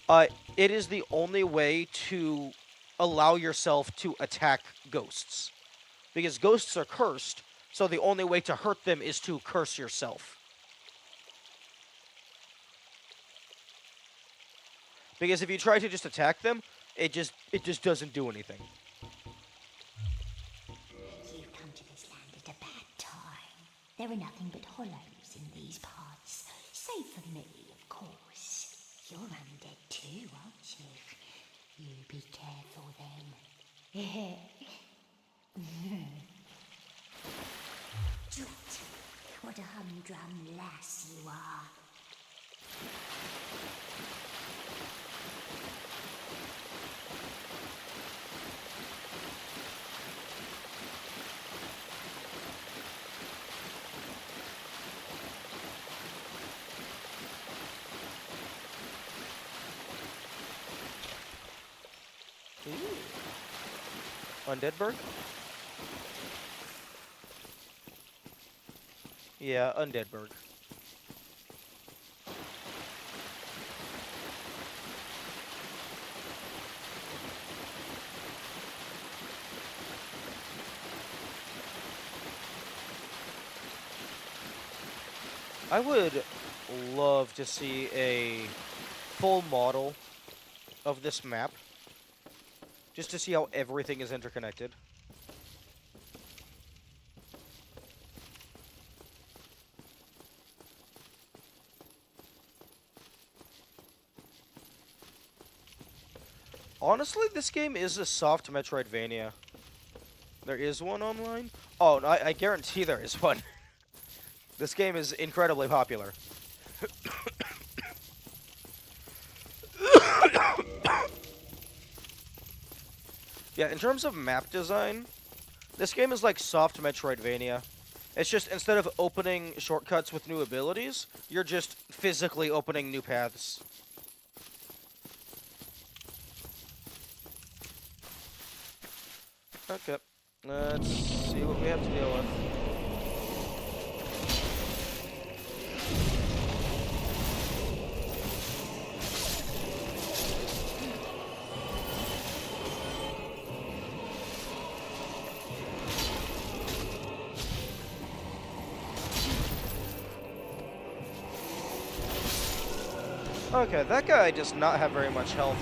Speaker 1: It is the only way to allow yourself to attack ghosts. Because ghosts are cursed, so the only way to hurt them is to curse yourself. Because if you try to just attack them, it just doesn't do anything.
Speaker 6: You come to this land at a bad time. There are nothing but hollows in these parts. Save for me, of course. You're undead too, aren't you? You be careful then. Drat, what a humdrum lass you are.
Speaker 1: Undead bird? Yeah, undead bird. I would love to see a full model of this map, just to see how everything is interconnected. Honestly, this game is a soft Metroidvania. There is one online? Oh, no, I guarantee there is one. This game is incredibly popular. Yeah, in terms of map design, this game is like soft Metroidvania. It's just, instead of opening shortcuts with new abilities, you're just physically opening new paths. Okay, let's see what we have to deal with. Okay, that guy does not have very much health.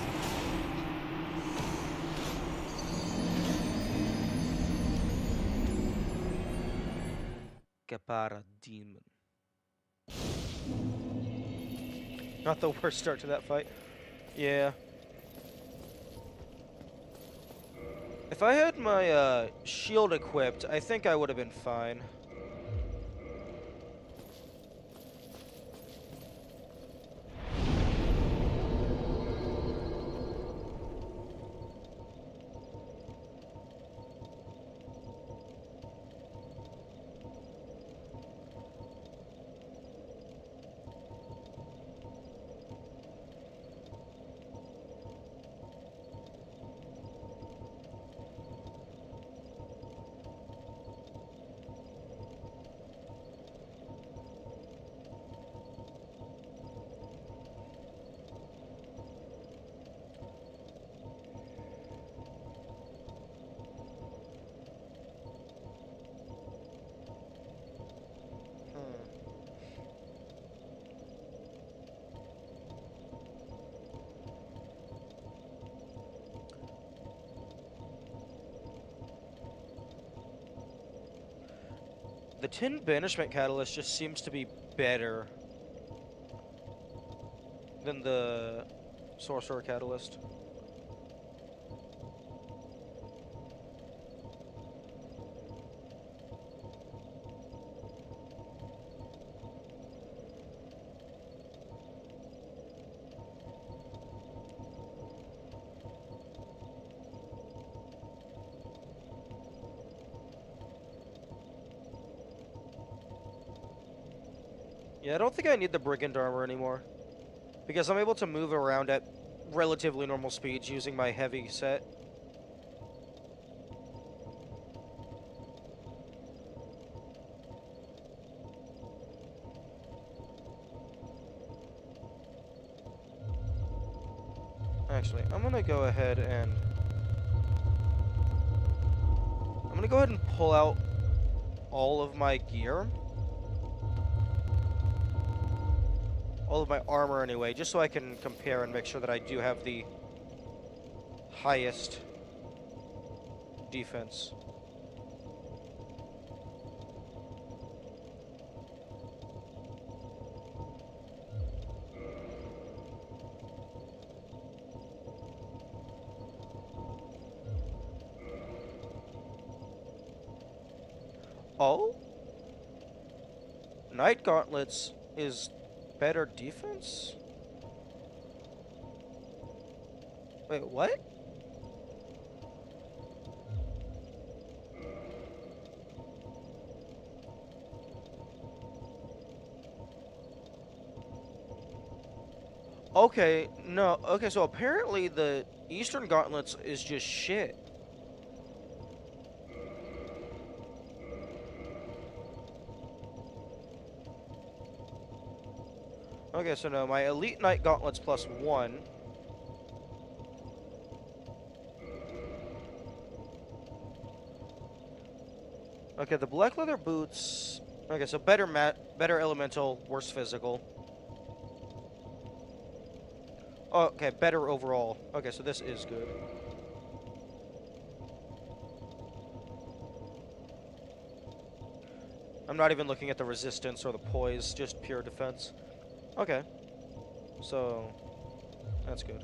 Speaker 1: Capara Demon. Not the worst start to that fight. Yeah. If I had my shield equipped, I think I would have been fine. The Tin Banishment Catalyst just seems to be better than the Sorcerer Catalyst. Yeah, I don't think I need the Brigand Armor anymore, because I'm able to move around at relatively normal speeds using my heavy set. Actually, I'm gonna go ahead and pull out all of my gear. All of my armor anyway, just so I can compare and make sure that I do have the highest defense. Oh? Knight Gauntlets is better defense? Wait, what? Okay, no, okay, so apparently the Eastern Gauntlets is just shit. Okay, so no, my Elite Knight Gauntlets +1. Okay, the black leather boots. Okay, so better elemental, worse physical. Oh, okay, better overall. Okay, so this is good. I'm not even looking at the resistance or the poise, just pure defense. Okay, so that's good.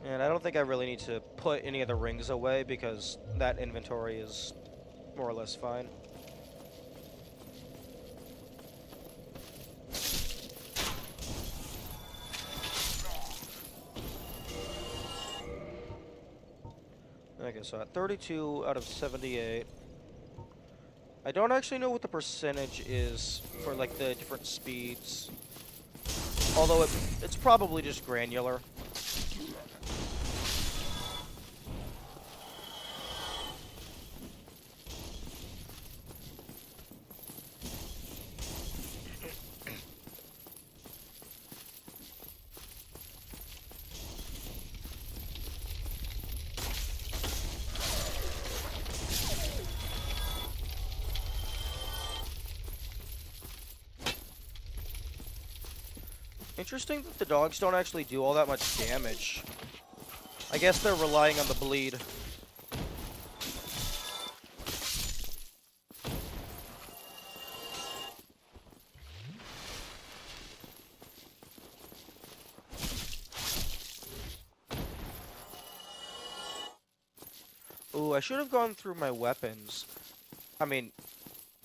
Speaker 1: And I don't think I really need to put any of the rings away because that inventory is more or less fine. Okay, so at 32 out of 78. I don't actually know what the percentage is for like the different speeds. Although it's probably just granular. Interesting that the dogs don't actually do all that much damage. I guess they're relying on the bleed. Ooh, I should have gone through my weapons. I mean,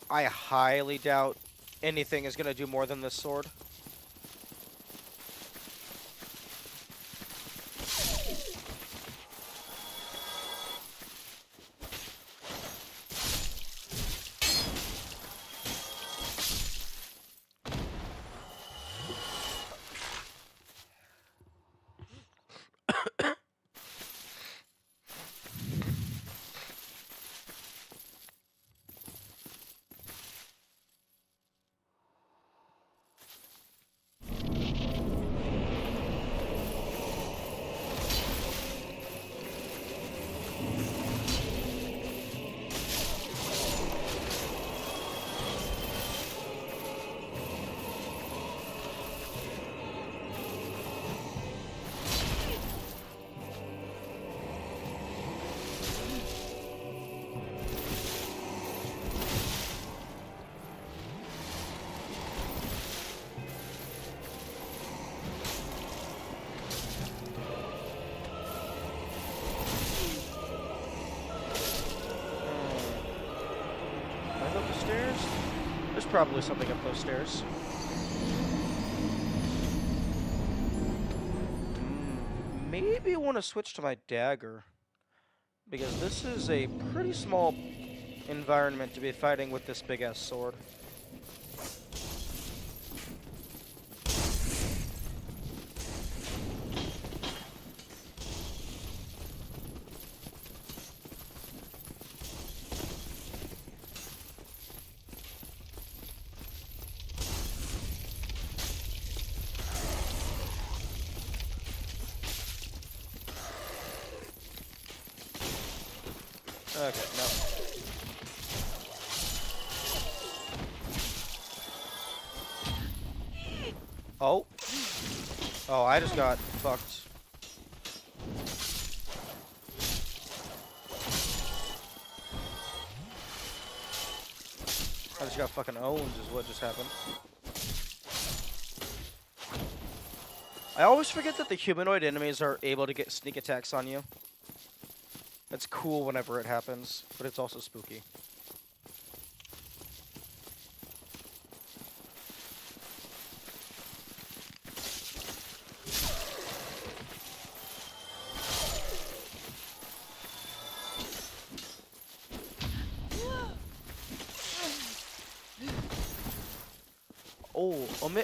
Speaker 1: I highly doubt anything is going to do more than this sword. probably something up those stairs. Maybe want to switch to my dagger. Because this is a pretty small environment to be fighting with this big-ass sword. Okay, no. Oh. Oh, I just got fucked. I just got fucking owned is what just happened. I always forget that the humanoid enemies are able to get sneak attacks on you. It's cool whenever it happens, but it's also spooky.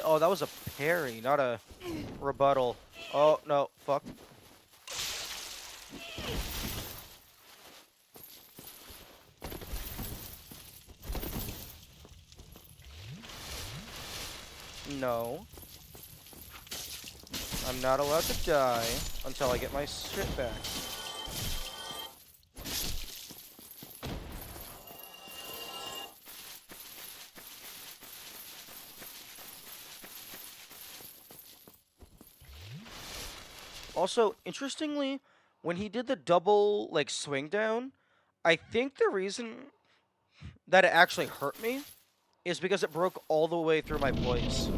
Speaker 1: Oh, that was a parry, not a rebuttal. Oh, no, fuck. No. I'm not allowed to die until I get my shit back. Also, interestingly, when he did the double, like, swing down, I think the reason that it actually hurt me is because it broke all the way through my voice.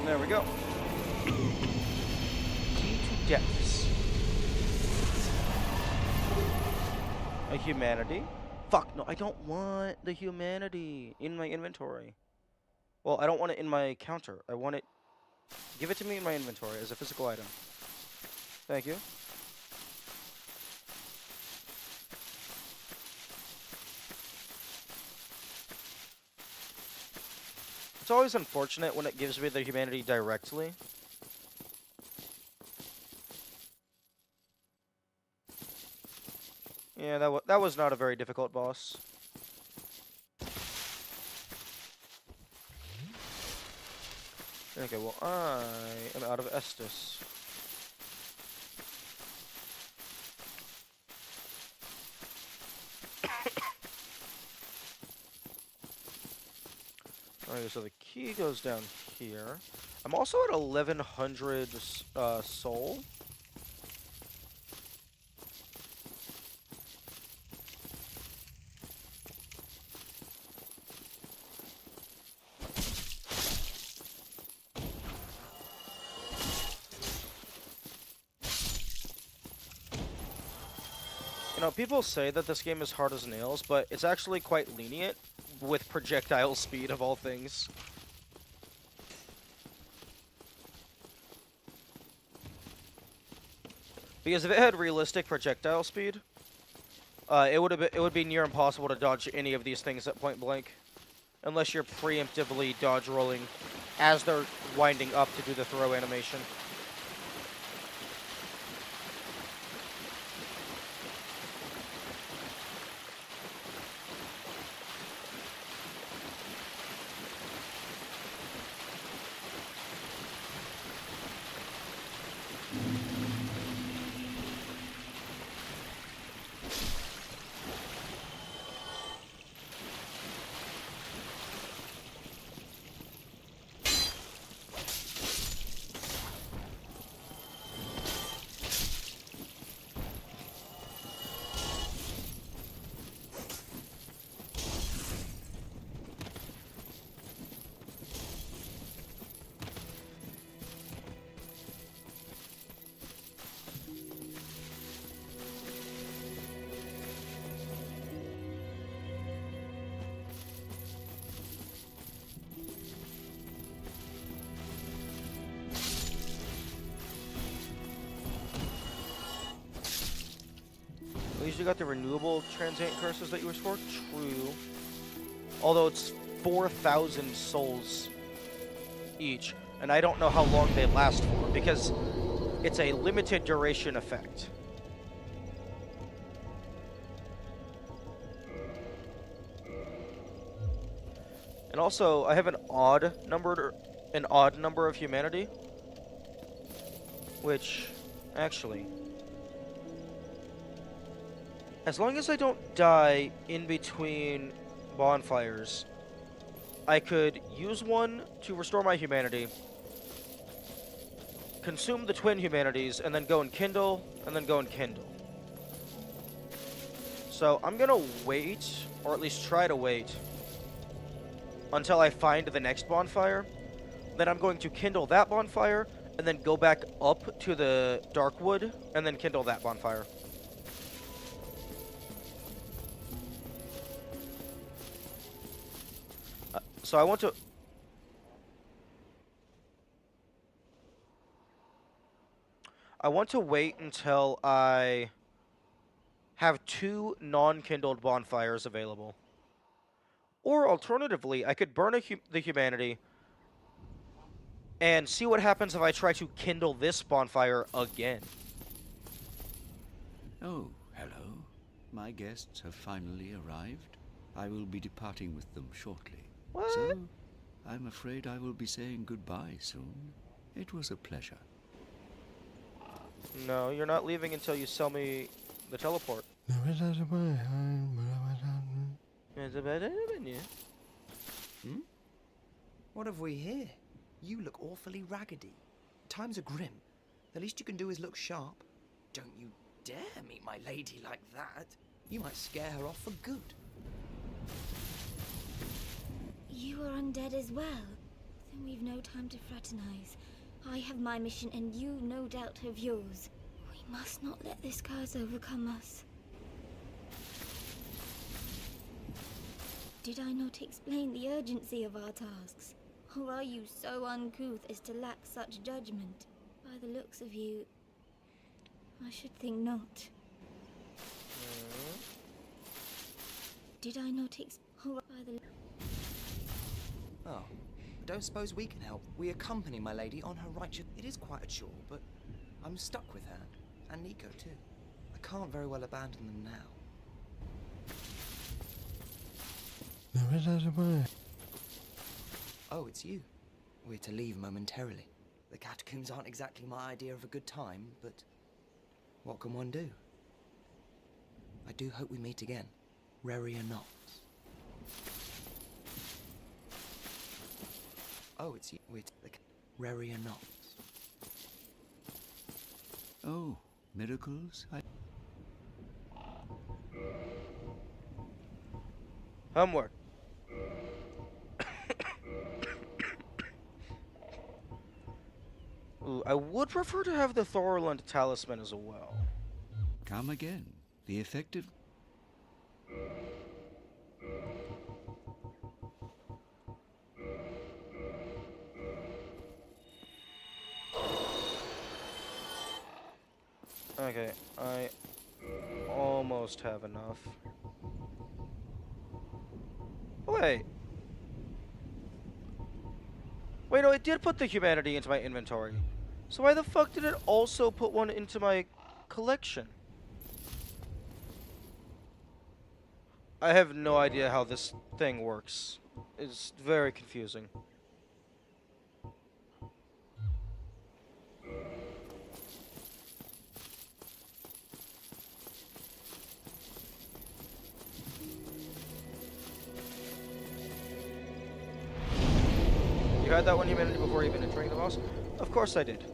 Speaker 1: There we go. Key to depths. A humanity? Fuck, no, I don't want the humanity in my inventory. Well, I don't want it in my counter. I want it... Give it to me in my inventory as a physical item. Thank you. It's always unfortunate when it gives me the humanity directly. Yeah, that was not a very difficult boss. Okay, well, I am out of Estus. Okay, so the key goes down here. I'm also at 1100 soul. You know, people say that this game is hard as nails, but it's actually quite lenient with projectile speed of all things. Because if it had realistic projectile speed, It would be near impossible to dodge any of these things at point blank, unless you're preemptively dodge rolling as they're winding up to do the throw animation. At least you got the renewable transient curses that you wish for. True. Although it's 4,000 souls each, and I don't know how long they last for because it's a limited duration effect. And also, I have an odd number of humanity, which actually, as long as I don't die in between bonfires, I could use one to restore my humanity, consume the twin humanities, and then go and kindle, and then go and kindle. So I'm gonna wait, or at least try to wait, until I find the next bonfire. Then I'm going to kindle that bonfire, and then go back up to the Darkwood, and then kindle that bonfire. So I want to wait until I have 2 non-kindled bonfires available. Or alternatively, I could burn the humanity and see what happens if I try to kindle this bonfire again.
Speaker 3: Oh, hello. My guests have finally arrived. I will be departing with them shortly.
Speaker 1: What?
Speaker 3: So, I'm afraid I will be saying goodbye soon. It was a pleasure.
Speaker 1: No, you're not leaving until you sell me the teleport.
Speaker 7: What have we here? You look awfully raggedy. Times are grim. The least you can do is look sharp. Don't you dare meet my lady like that. You might scare her off for good.
Speaker 8: You are undead as well. Then we've no time to fraternize. I have my mission and you no doubt have yours. We must not let this curse overcome us. Did I not explain the urgency of our tasks? Or are you so uncouth as to lack such judgment? By the looks of you, I should think not. Did I not explain?
Speaker 7: Oh, I don't suppose we can help. We accompany my lady on her righteous... It is quite a chore, but I'm stuck with her. And Nico, too. I can't very well abandon them now. Oh, it's you. We're to leave momentarily. The catacombs aren't exactly my idea of a good time, but what can one do? I do hope we meet again, rare or not. Oh, it's you. We're rare or not.
Speaker 3: Oh, miracles?
Speaker 1: Homeward. Ooh, I would prefer to have the Thorland talisman as well.
Speaker 3: Come again. The effective...
Speaker 1: Okay, I almost almost have enough. Wait. Wait, no, it did put the humanity into my inventory. So why the fuck did it also put one into my collection? I have no idea how this thing works. It's very confusing. You had that one humanity before even entering the boss? Of course I did.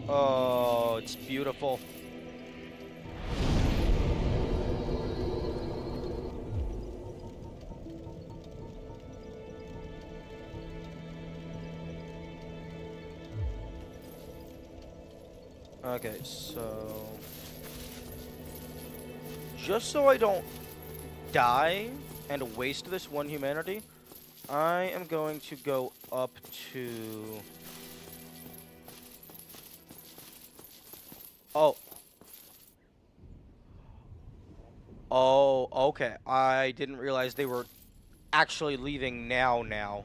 Speaker 1: Oh, it's beautiful. Okay, so just so I don't die and waste this one humanity, I am going to go up to... Oh. Oh, okay. I didn't realize they were actually leaving now.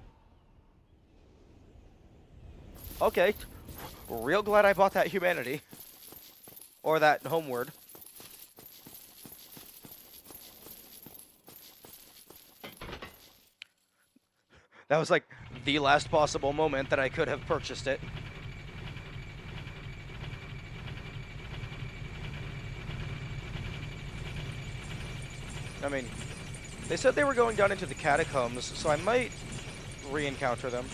Speaker 1: Okay. Real glad I bought that humanity. Or that homeward. That was like the last possible moment that I could have purchased it. I mean, they said they were going down into the catacombs, so I might re-encounter them.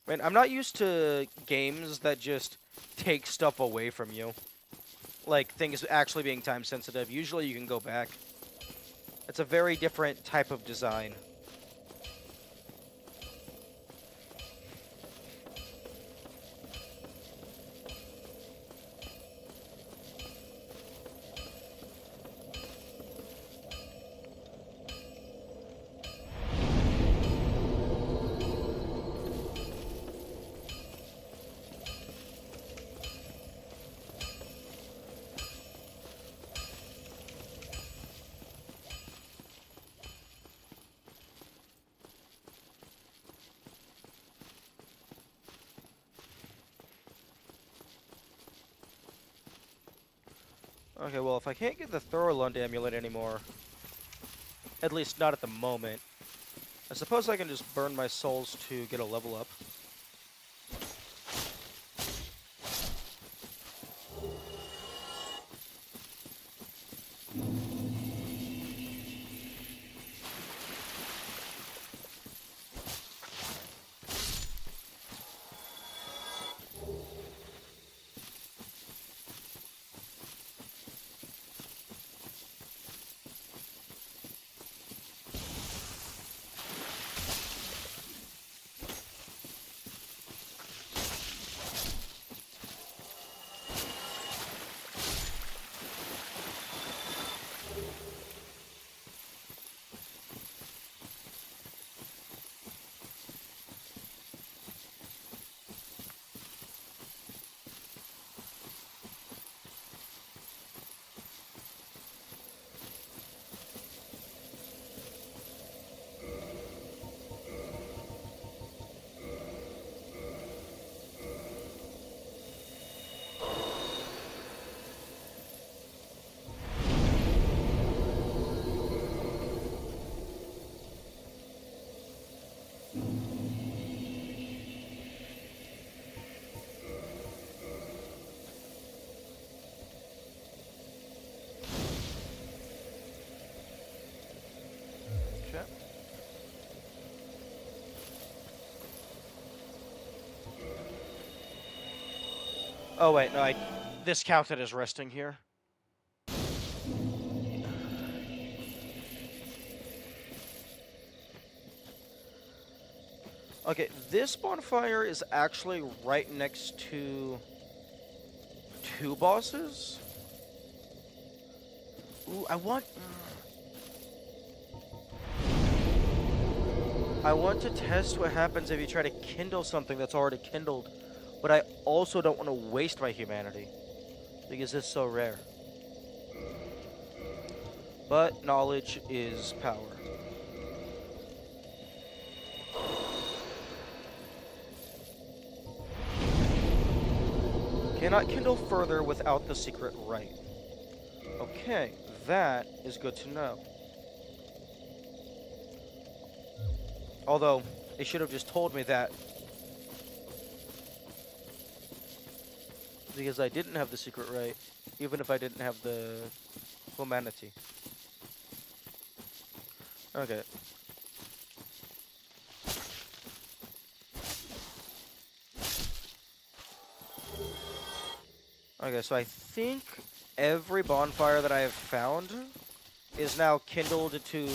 Speaker 1: Man, I'm not used to games that just take stuff away from you. Like, things actually being time sensitive. Usually you can go back. It's a very different type of design. Okay, well, if I can't get the Thorolund amulet anymore, at least not at the moment, I suppose I can just burn my souls to get a level up. Okay. Oh wait, no, this counted as resting here. Okay, this bonfire is actually right next to two bosses. Ooh, I want to test what happens if you try to kindle something that's already kindled, but I also don't want to waste my humanity because it's so rare. But knowledge is power. Cannot kindle further without the secret right. Okay, that is good to know. Although, they should have just told me that. Because I didn't have the secret right, even if I didn't have the humanity. Okay. Okay, so I think every bonfire that I have found is now kindled to,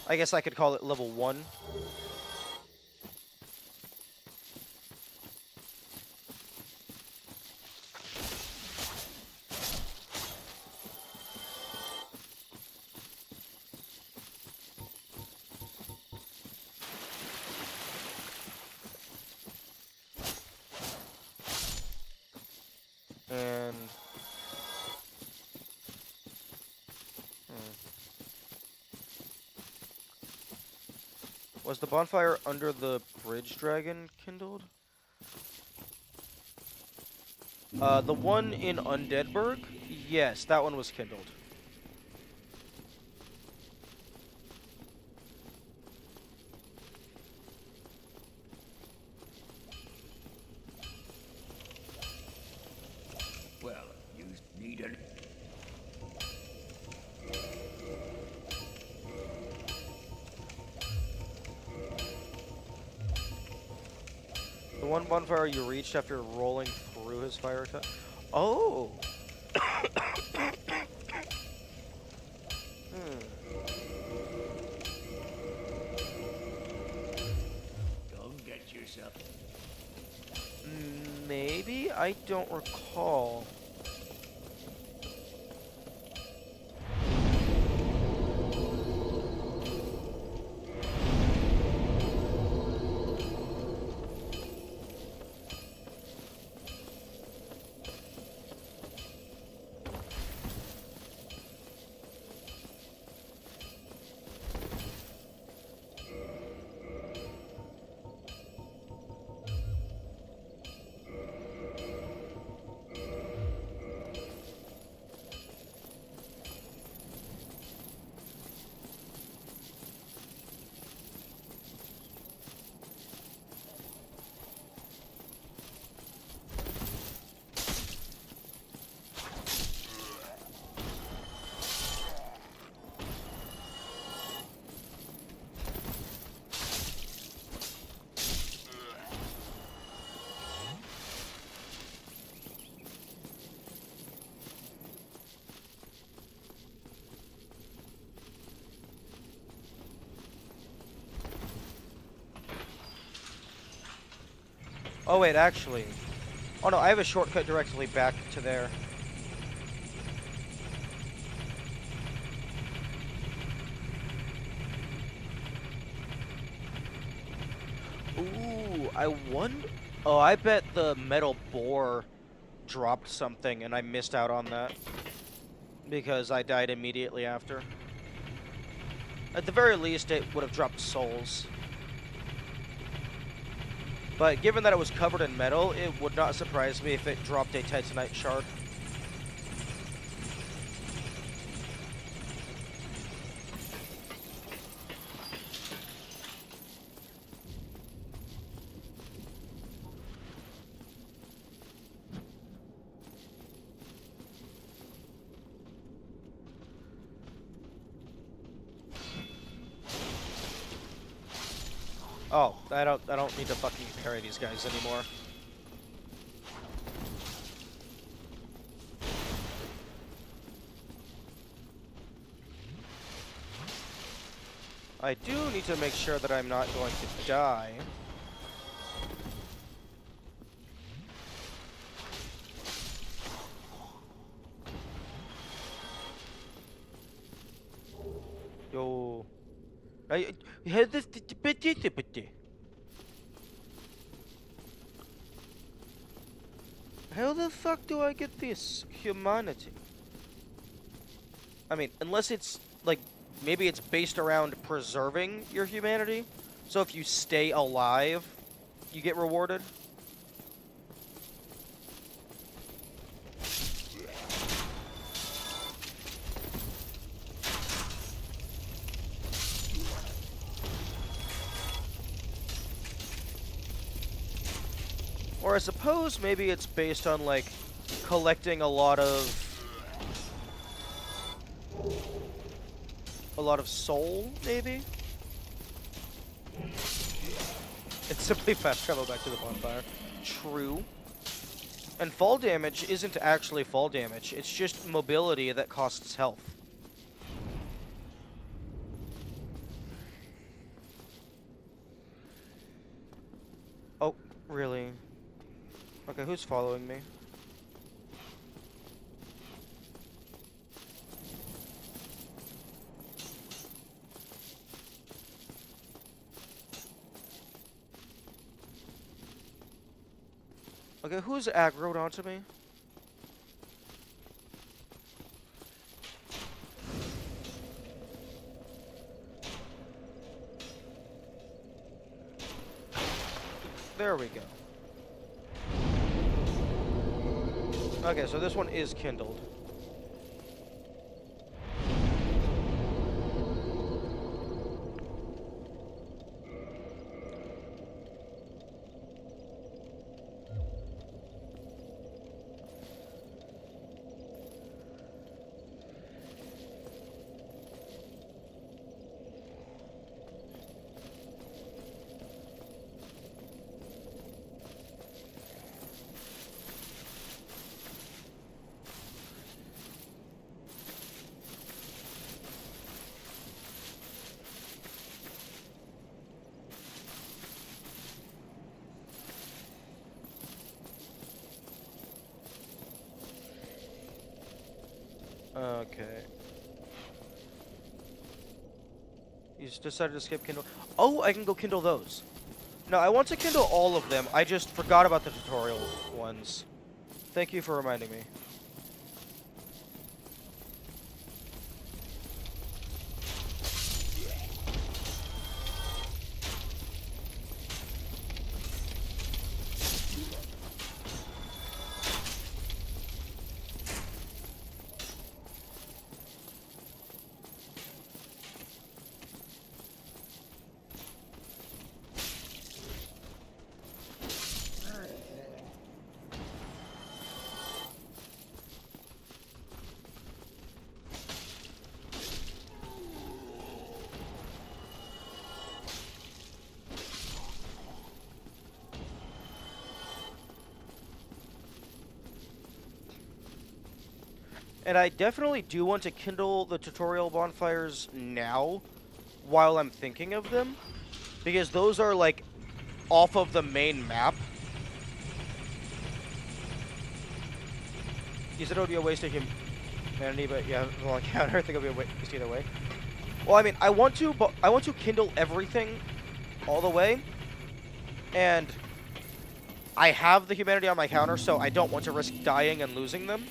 Speaker 1: I guess I could call it level 1. And was the bonfire under the bridge dragon kindled? The one in Undeadburg? Yes, that one was kindled.
Speaker 3: Well, you need an...
Speaker 1: The one bonfire you reached after rolling through his fire attack? Oh!
Speaker 3: Don't get yourself...
Speaker 1: Maybe? I don't recall. Oh wait, actually. Oh no, I have a shortcut directly back to there. Ooh, I wonder... Oh, I bet the metal boar dropped something and I missed out on that. Because I died immediately after. At the very least, it would have dropped souls. But given that it was covered in metal, it would not surprise me if it dropped a titanite shard. Oh, I don't need to fucking parry these guys anymore. I do need to make sure that I'm not going to die. Yo. How this How the fuck do I get this humanity? I mean, unless it's like maybe it's based around preserving your humanity. So if you stay alive, you get rewarded. Or I suppose maybe it's based on like collecting a lot of soul, maybe? It's simply fast travel back to the bonfire. True. And fall damage isn't actually fall damage, it's just mobility that costs health. Oh, really? Okay, who's following me? Okay, who's aggroed onto me? There we go. Okay, so this one is kindled. Okay. You just decided to skip kindle. Oh, I can go kindle those. No, I want to kindle all of them. I just forgot about the tutorial ones. Thank you for reminding me. And I definitely do want to kindle the tutorial bonfires now, while I'm thinking of them, because those are, like, off of the main map. You said it would be a waste of humanity, but yeah, well, I think it'll be a waste either way. Well, I mean, I want to kindle everything all the way, and I have the humanity on my counter, so I don't want to risk dying and losing them.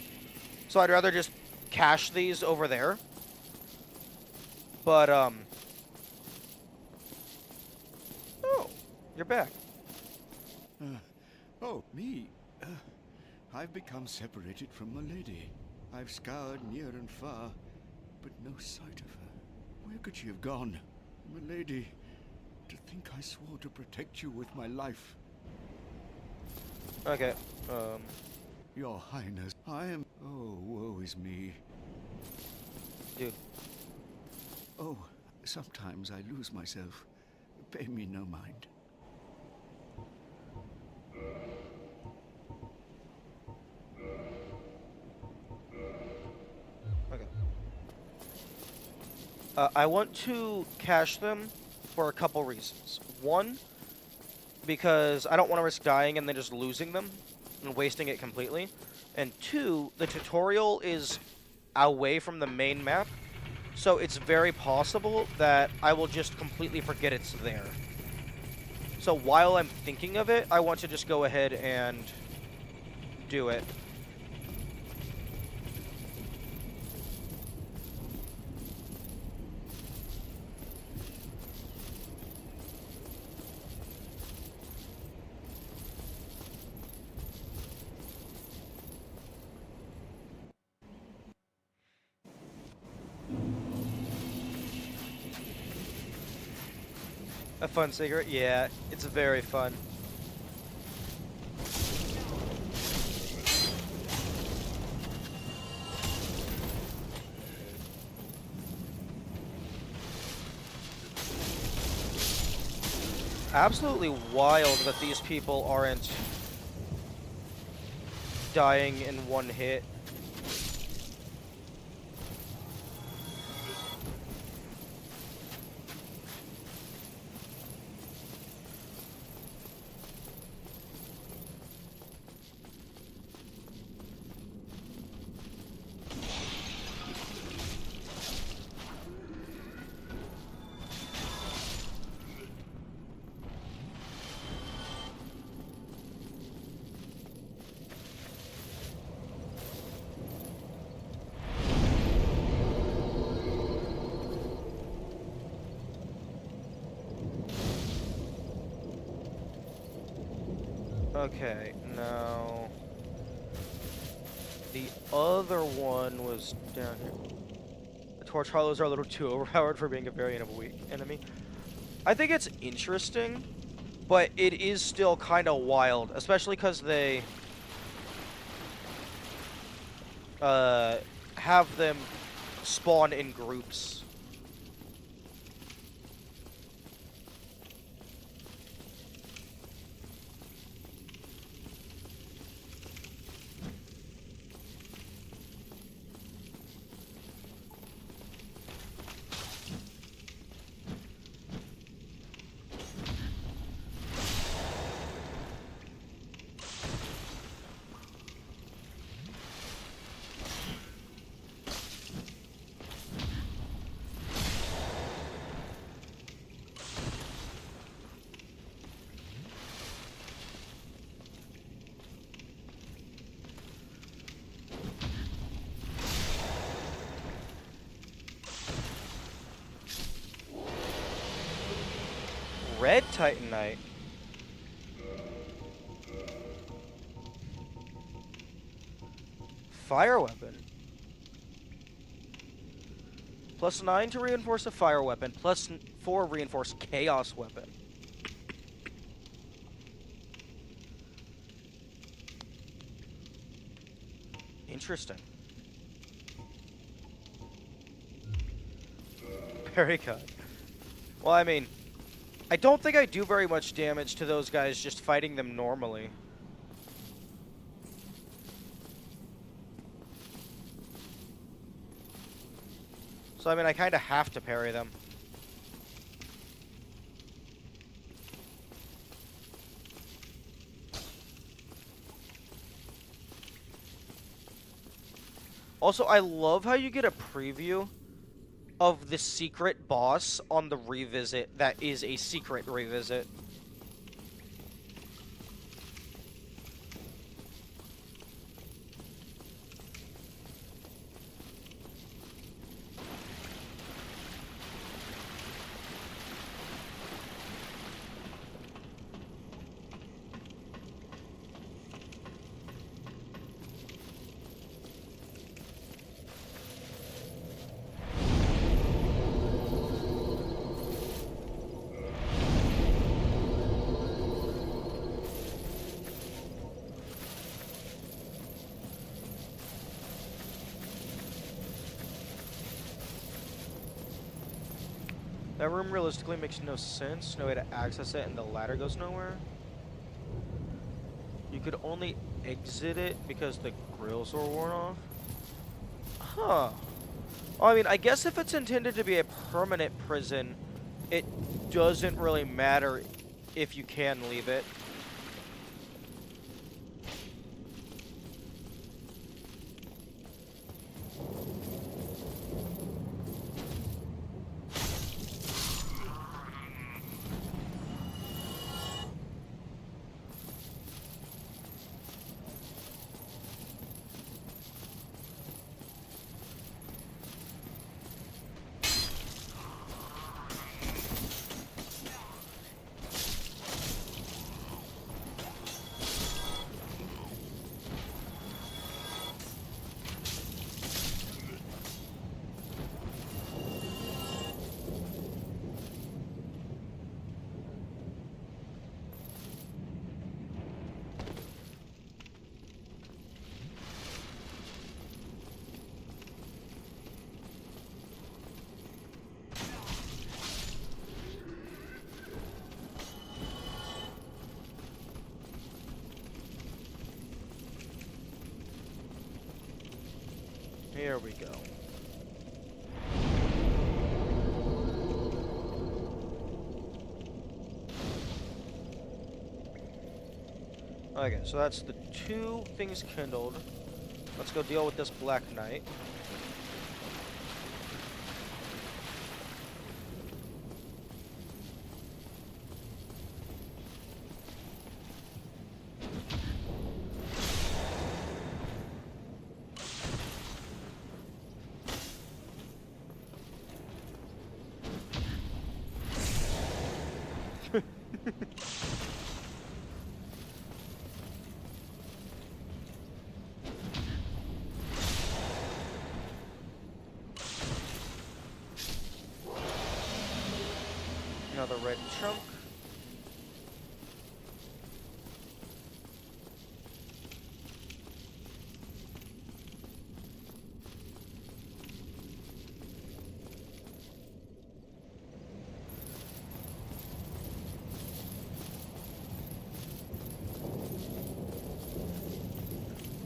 Speaker 1: So I'd rather just cache these over there. But, oh, you're back.
Speaker 3: Oh, me? I've become separated from my lady. I've scoured near and far, but no sight of her. Where could she have gone? My lady, to think I swore to protect you with my life.
Speaker 1: Okay,
Speaker 3: Your Highness, I am... Oh, woe is me.
Speaker 1: dude.
Speaker 3: Oh, sometimes I lose myself. Pay me no mind.
Speaker 1: I want to cache them for a couple reasons. One, because I don't want to risk dying and then just losing them and wasting it completely. And two, the tutorial is away from the main map, so it's very possible that I will just completely forget it's there. So while I'm thinking of it, I want to just go ahead and do it. A fun cigarette? Yeah, it's very fun. Absolutely wild that these people aren't dying in one hit. Okay, now the other one was down here. The Torch Hollows are a little too overpowered for being a variant of a weak enemy. I think it's interesting, but it is still kind of wild, especially because they have them spawn in groups. Red Titanite. Fire weapon. +9 to reinforce a fire weapon, +4 reinforce chaos weapon. Interesting. Very good. Well, I mean, I don't think I do very much damage to those guys just fighting them normally. So, I mean, I kind of have to parry them. Also, I love how you get a preview of the secret boss on the revisit that is a secret revisit. That room realistically makes no sense. No way to access it, and the ladder goes nowhere. You could only exit it because the grills were worn off. Huh. I mean, I guess if it's intended to be a permanent prison, it doesn't really matter if you can leave it. Here we go. Okay, so that's the 2 things kindled. Let's go deal with this Black Knight. Another red chunk.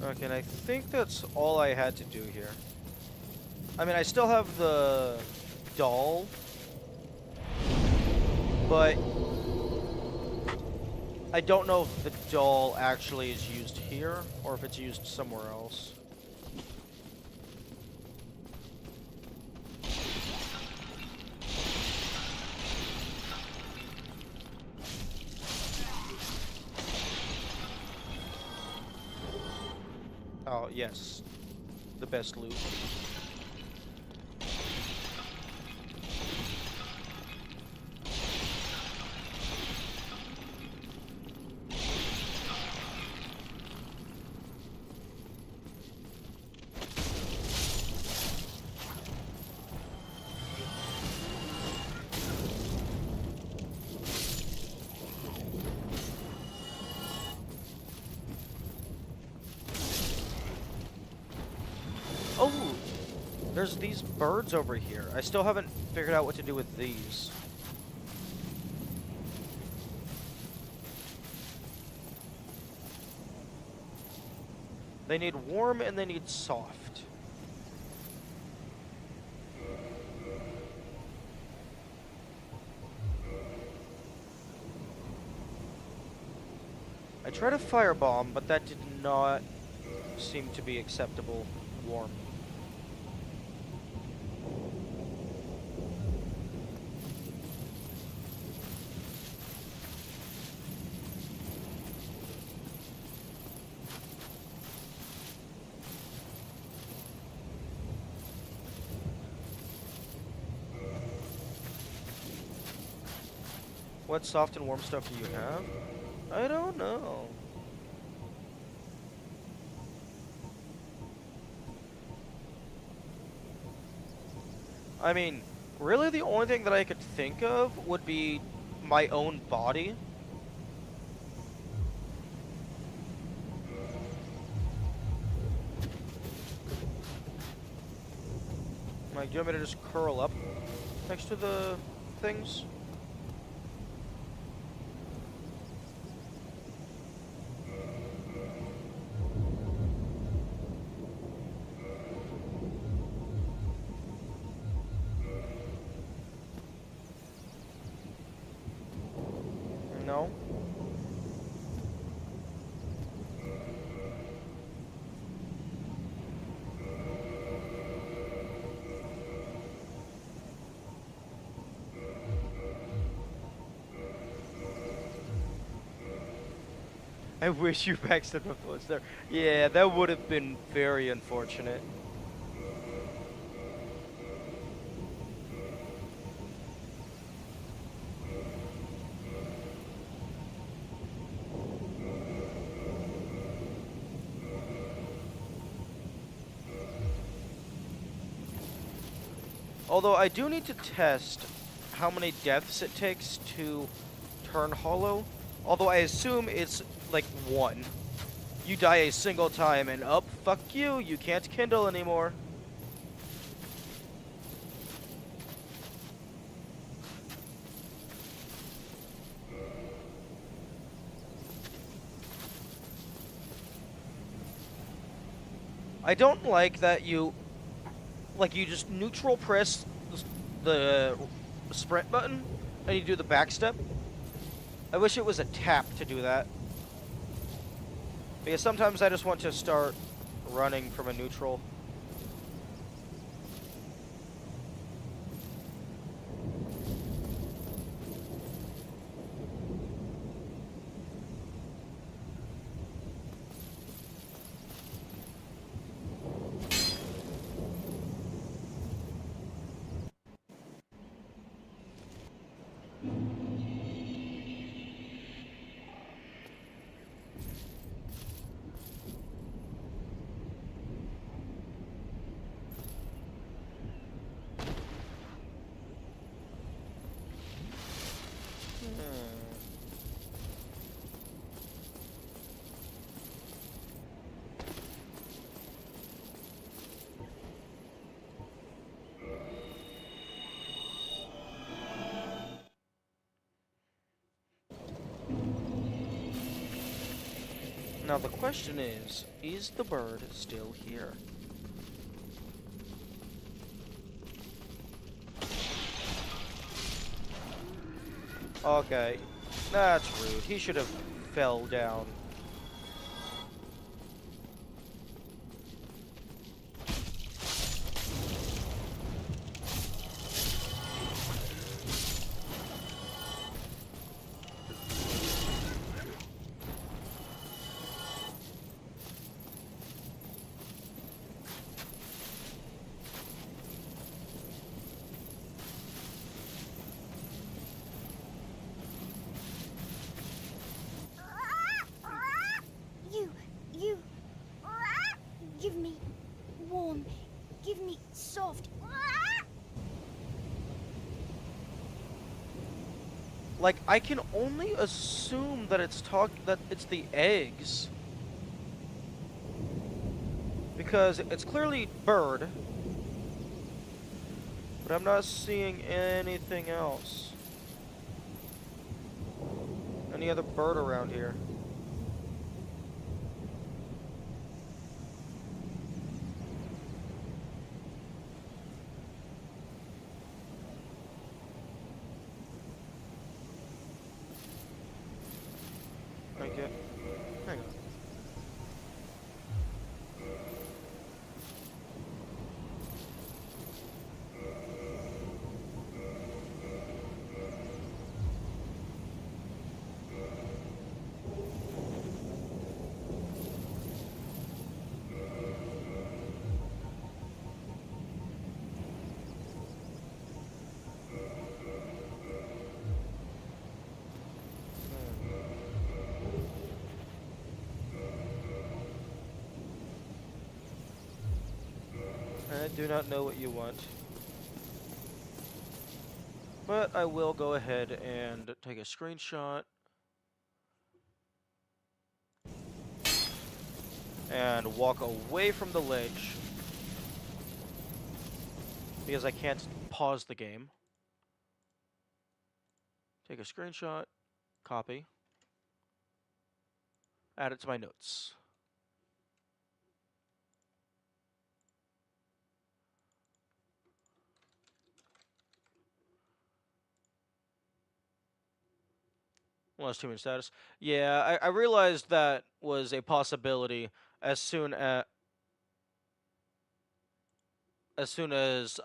Speaker 1: Okay, and I think that's all I had to do here. I mean, I still have the doll, but I don't know if the doll actually is used here or if it's used somewhere else. Oh, yes. The best loot. Oh, there's these birds over here. I still haven't figured out what to do with these. They need warm and they need soft. I tried a firebomb, but that did not seem to be acceptable warm. What soft and warm stuff do you have? I don't know. I mean, really the only thing that I could think of would be my own body. Like, do you want me to just curl up next to the things? No? I wish you backstabbed my bullets there. Yeah, that would have been very unfortunate. Although I do need to test how many deaths it takes to turn hollow. Although I assume it's like 1. You die a single time and up, fuck you, you can't kindle anymore. I don't like that you just neutral press the sprint button and you do the back step. I wish it was a tap to do that. Because sometimes I just want to start running from a neutral. Now the question is the bird still here? Okay, that's rude. He should have fell down.
Speaker 8: You. Give me warm. Give me soft.
Speaker 1: Like, I can only assume that it's the eggs. Because it's clearly bird. But I'm not seeing anything else. Any other bird around here? Okay. Hang on. I do not know what you want. But I will go ahead and take a screenshot. And walk away from the ledge. Because I can't pause the game. Take a screenshot. Copy. Add it to my notes. Lost human status. Yeah, I realized that was a possibility as soon as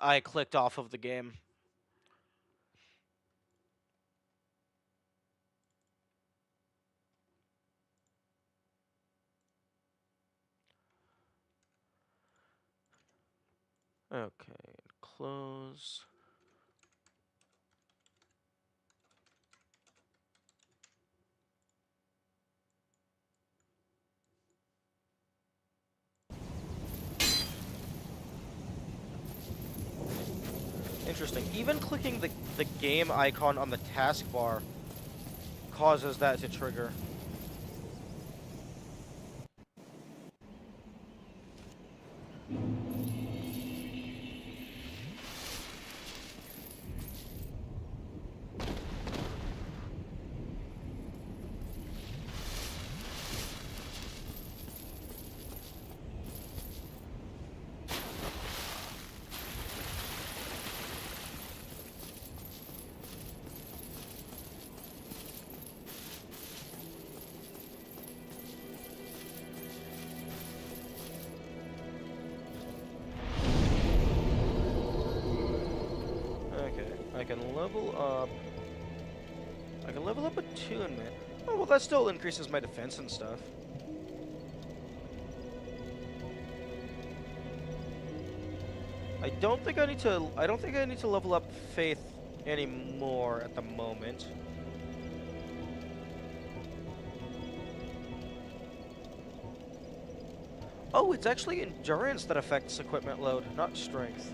Speaker 1: I clicked off of the game. Okay, close. Interesting. Even clicking the game icon on the taskbar causes that to trigger. I can level up. I can level up attunement. Oh well, that still increases my defense and stuff. I don't think I need to. I don't think I need to level up faith anymore at the moment. Oh, it's actually endurance that affects equipment load, not strength.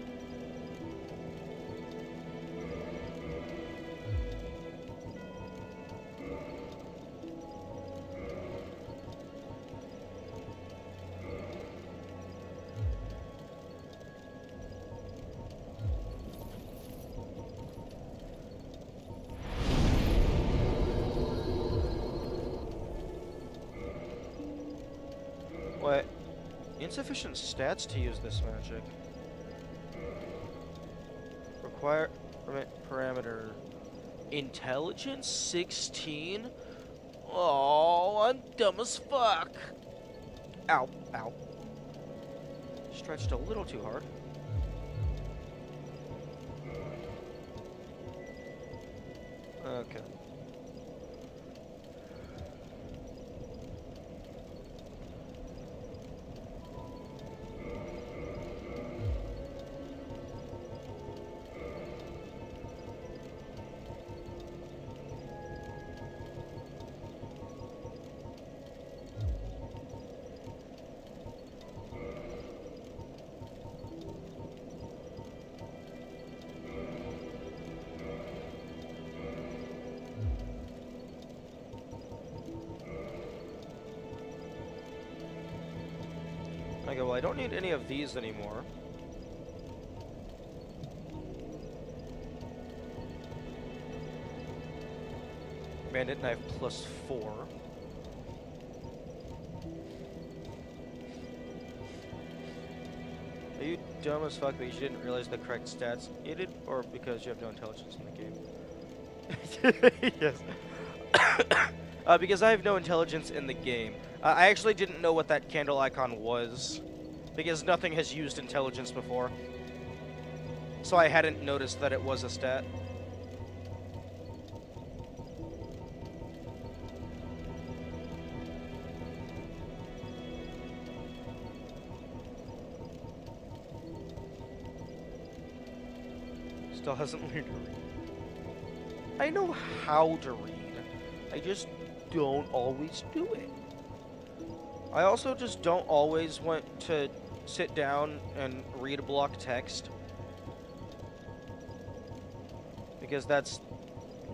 Speaker 1: What? Insufficient stats to use this magic. Require parameter. Intelligence 16? Oh, I'm dumb as fuck. Ow, ow. Stretched a little too hard. Okay. Okay, well, I don't need any of these anymore. Bandit knife +4. Are you dumb as fuck that you didn't realize the correct stats needed, or because you have no intelligence in the game? Yes. Because I have no intelligence in the game. I actually didn't know what that candle icon was, because nothing has used intelligence before. So I hadn't noticed that it was a stat. Still hasn't learned to read. I know how to read. I just don't always do it. I also just don't always want to sit down and read a block text, because that's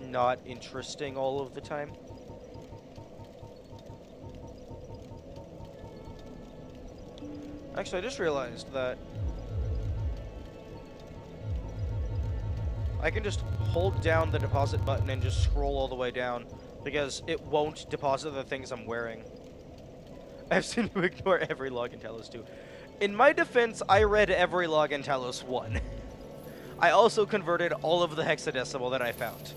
Speaker 1: not interesting all of the time. Actually, I just realized that I can just hold down the deposit button and just scroll all the way down, because it won't deposit the things I'm wearing. I've seen you ignore every log in Talos 2. In my defense, I read every log in Talos 1. I also converted all of the hexadecimal that I found.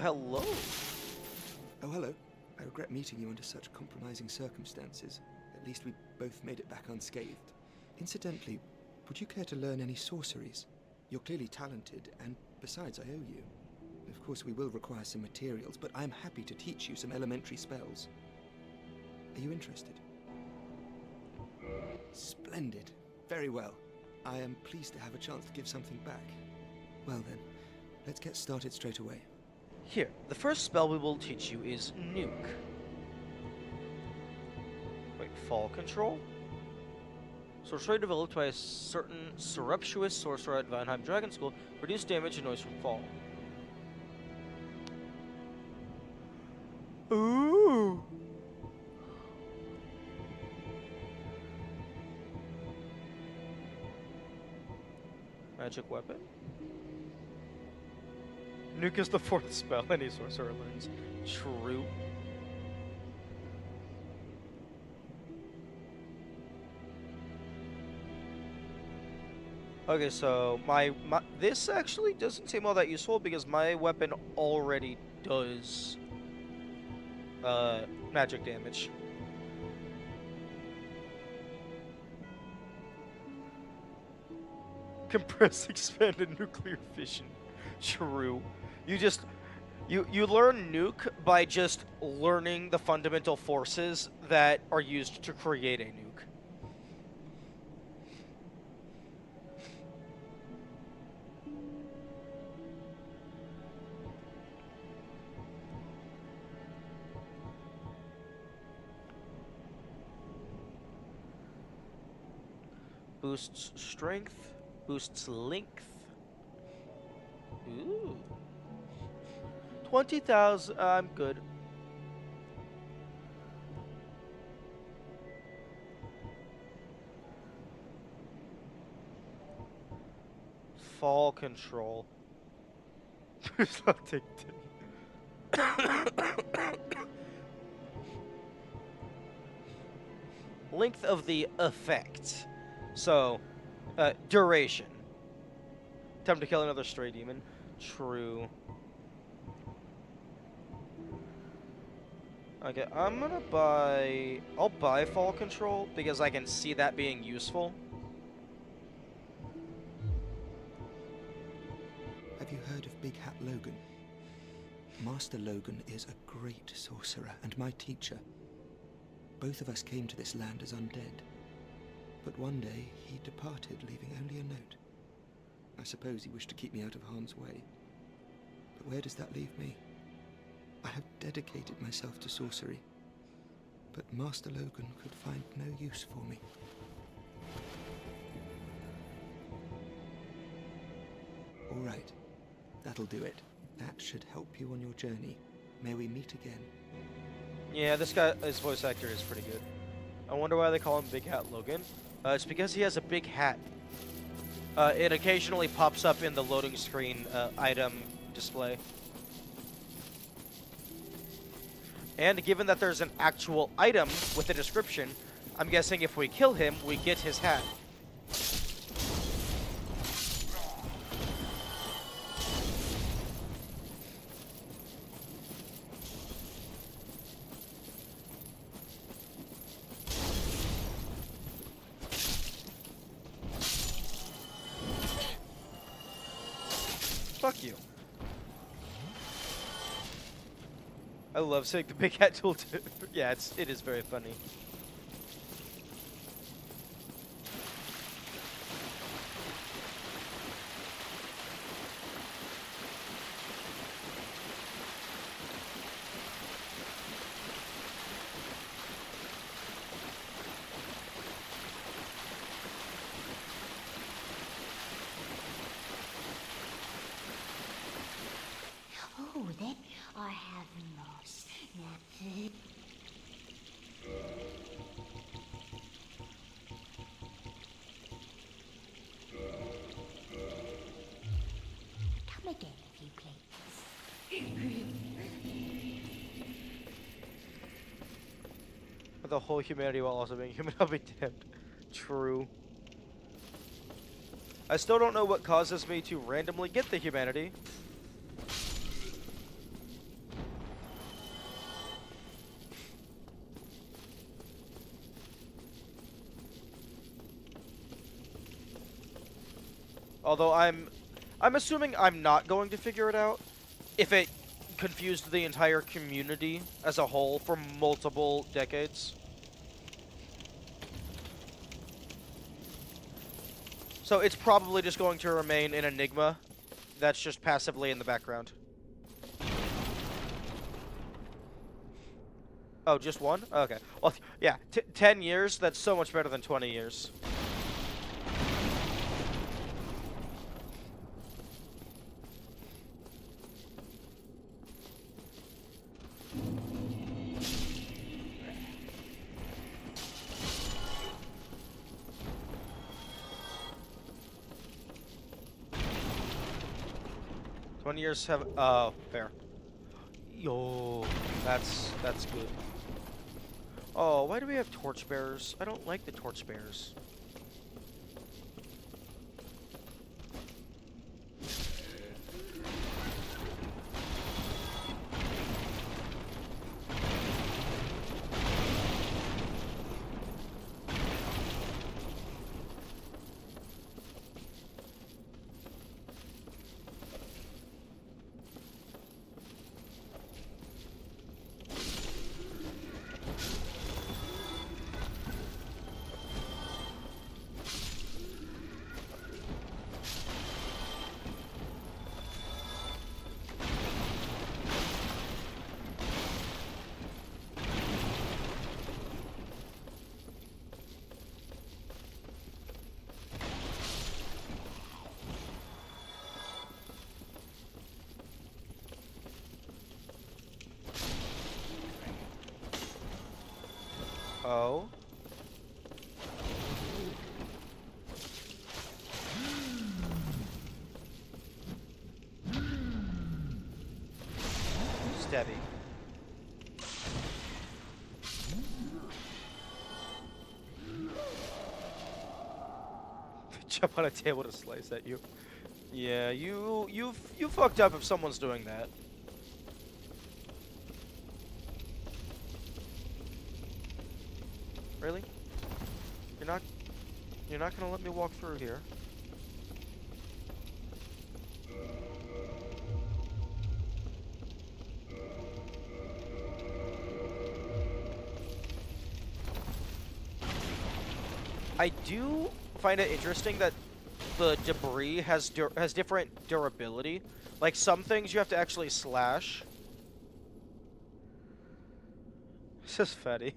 Speaker 1: hello.
Speaker 5: Oh, hello. I regret meeting you under such compromising circumstances. At least we both made it back unscathed. Incidentally, would you care to learn any sorceries? You're clearly talented, and besides, I owe you. Of course, we will require some materials, but I'm happy to teach you some elementary spells. Are you interested? Splendid. Very well. I am pleased to have a chance to give something back. Well then, let's get started straight away.
Speaker 1: Here, the first spell we will teach you is Nuke. Wait, Fall Control? Sorcery developed by a certain surreptitious sorcerer at Valheim Dragon School. Reduce damage and noise from fall. Ooh! Magic weapon? Nuke is the fourth spell any sorcerer learns. True. Okay, so my this actually doesn't seem all that useful because my weapon already does magic damage. Compress, expanded nuclear fission. True. You learn nuke by just learning the fundamental forces that are used to create a nuke. Boosts strength, boosts length. Ooh. 20,000, I'm good. Fall control. I'll take 10. Length of the effect. So, duration. Time to kill another stray demon. True. Okay, I'm gonna buy... I'll buy Fall Control because I can see that being useful.
Speaker 5: Have you heard of Big Hat Logan? Master Logan is a great sorcerer and my teacher. Both of us came to this land as undead. But one day, he departed, leaving only a note. I suppose he wished to keep me out of harm's way. But where does that leave me? I have dedicated myself to sorcery. But Master Logan could find no use for me. All right. That'll do it. That should help you on your journey. May we meet again.
Speaker 1: Yeah, this voice actor is pretty good. I wonder why they call him Big Hat Logan. It's because he has a big hat. It occasionally pops up in the loading screen item display. And given that there's an actual item with a description, I'm guessing if we kill him, we get his hat. Fuck you. I love saying the big hat tool too. Yeah, it is very funny.
Speaker 6: Oh, then I have lost nothing. Come again, if you please.
Speaker 1: The whole humanity while also being human, I'll be damned. True. I still don't know what causes me to randomly get the humanity. Although I'm assuming I'm not going to figure it out if it confused the entire community as a whole for multiple decades. So it's probably just going to remain an enigma that's just passively in the background. Oh, just one? Okay. Well, yeah, 10 years, that's so much better than 20 years. Years have fair. Yo, that's good. Oh, why do we have torchbearers? I don't like the torchbearers. Oh. Stabby. Jump on a table to slice at you. Yeah, you fucked up if someone's doing that. Really? You're not gonna let me walk through here. I do find it interesting that the debris has different durability. Like some things you have to actually slash. It's just fatty.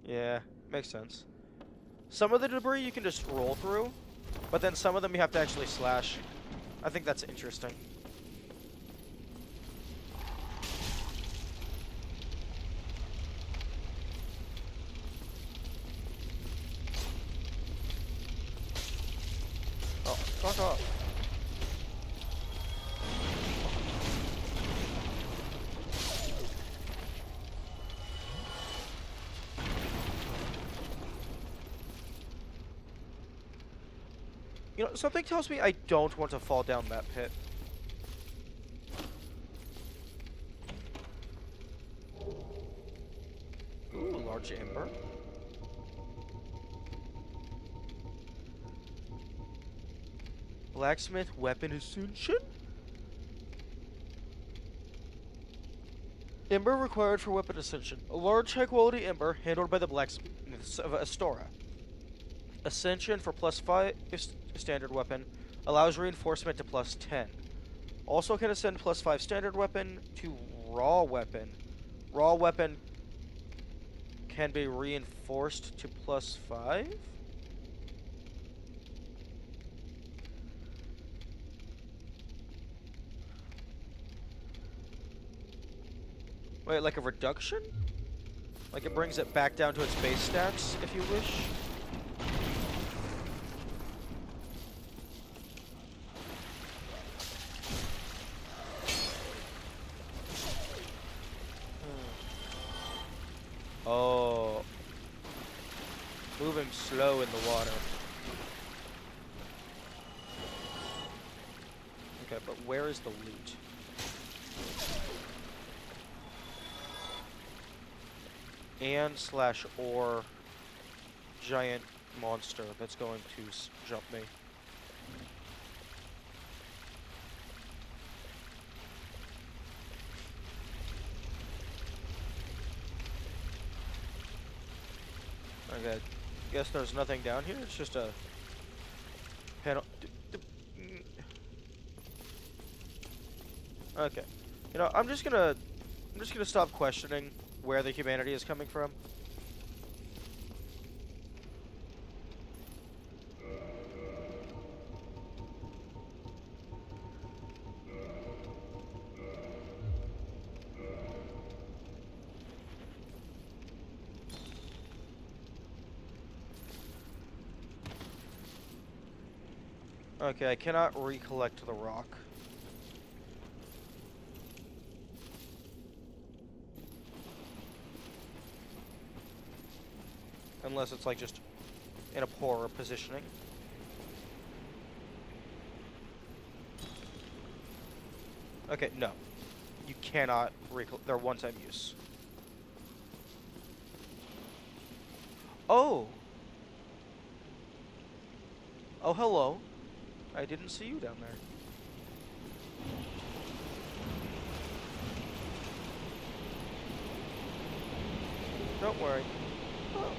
Speaker 1: Yeah, makes sense. Some of the debris you can just roll through, but then some of them you have to actually slash. I think that's interesting. Oh, fuck off. You know, something tells me I don't want to fall down that pit. Ooh, large amber. Blacksmith weapon ascension? Ember required for weapon ascension. A large high-quality ember handled by the blacksmiths of Astora. Ascension for +5 standard weapon allows reinforcement to +10. Also can ascend +5 standard weapon to raw weapon. Raw weapon can be reinforced to +5? Wait, like a reduction? Like it brings it back down to its base stats, if you wish? Oh. Moving slow in the water. Okay, but where is the loot? And/or giant monster that's going to jump me. Okay. Guess there's nothing down here. It's just a panel. Okay. You know, I'm just gonna stop questioning where the humanity is coming from. Okay, I cannot recollect the rock. Unless it's like just in a poorer positioning. Okay, no. You cannot they're one-time use. Oh! Oh, hello. I didn't see you down there. Don't worry. Oh.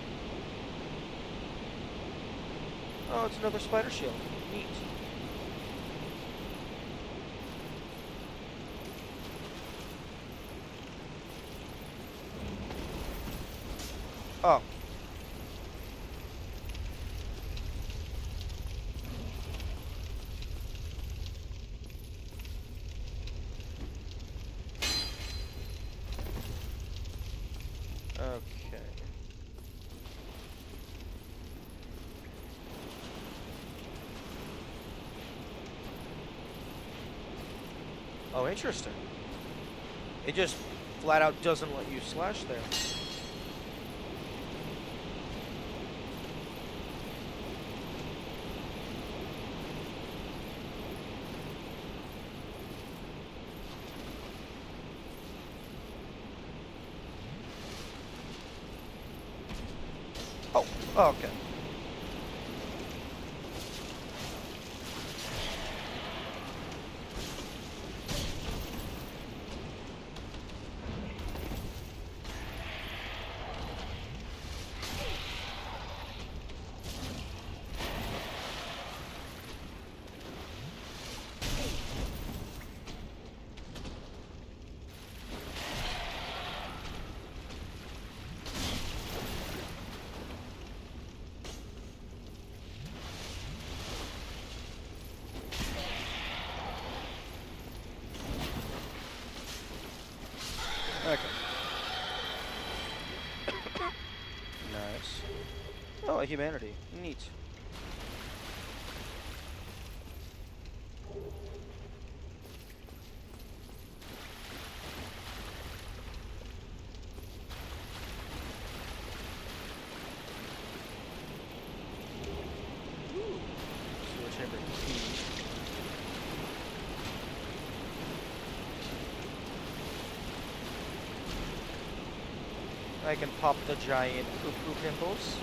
Speaker 1: Oh, it's another spider shield. Neat. Oh. Okay. Oh, interesting. It just flat out doesn't let you slash there. Oh, okay. Okay. Nice. Oh, a humanity. Neat. Sewer chamber key. I can pop the giant poo-poo pimples.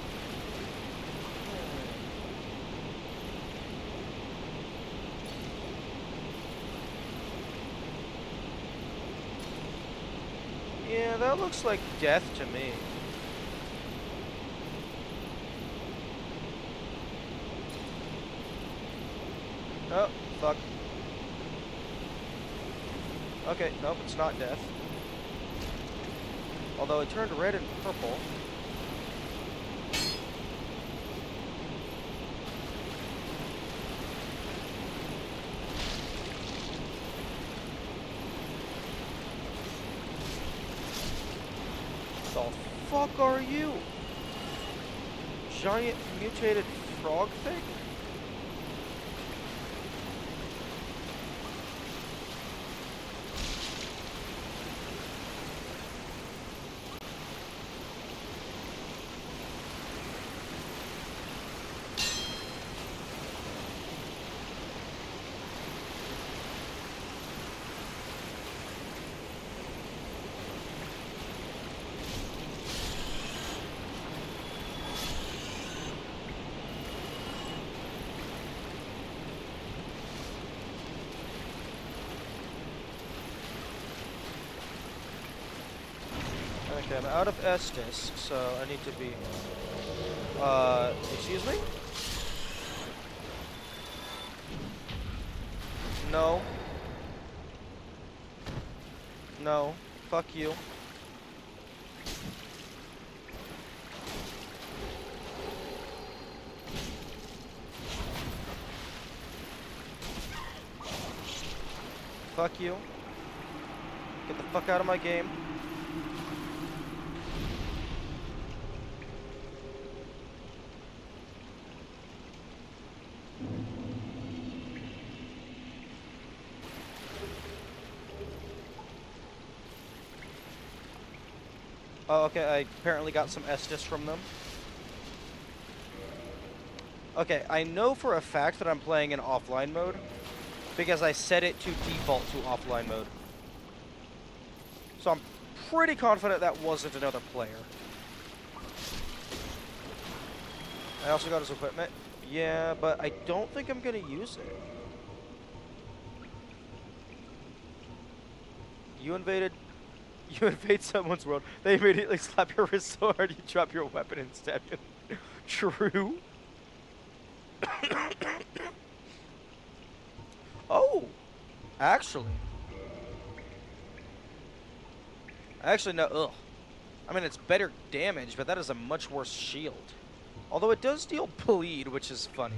Speaker 1: Yeah, that looks like death to me. Oh, fuck. Okay, nope, it's not death. Although it turned red and purple. The fuck are you? Giant mutated frog thing? Okay, I'm out of Estus, so I need to be Excuse me? No. No. Fuck you. Fuck you. Get the fuck out of my game. Oh, okay, I apparently got some Estus from them. Okay, I know for a fact that I'm playing in offline mode because I set it to default to offline mode. So I'm pretty confident that wasn't another player. I also got his equipment. Yeah, but I don't think I'm gonna use it. You invade someone's world. They immediately slap your wrist so hard you drop your weapon and stab you. True. Oh, actually, no. Ugh. I mean, it's better damage, but that is a much worse shield. Although it does deal bleed, which is funny.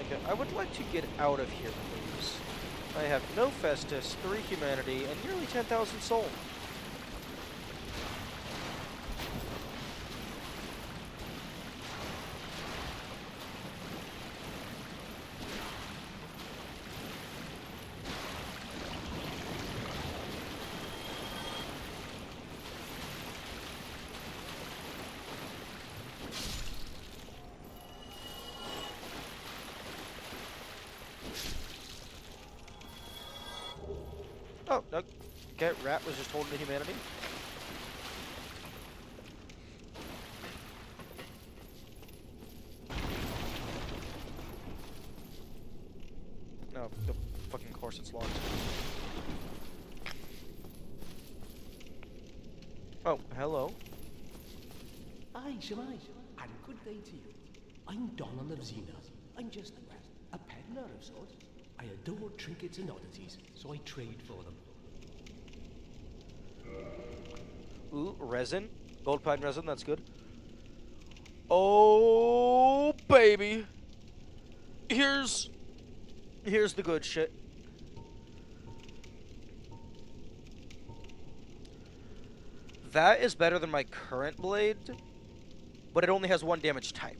Speaker 1: Okay, I would like to get out of here, please. I have no Festus, 3 humanity, and nearly 10,000 soul. Oh, no. Okay, Rat was just holding the humanity. No, the fucking course it's locked. Oh, hello.
Speaker 9: Aye, Shemai, and good day to you. I'm Donald of Xena. I'm just, well, a peddler of sorts. I adore trinkets and oddities, so I trade for them.
Speaker 1: Ooh, resin. Gold pine resin, that's good. Oh, baby. Here's the good shit. That is better than my current blade, but it only has 1 damage type.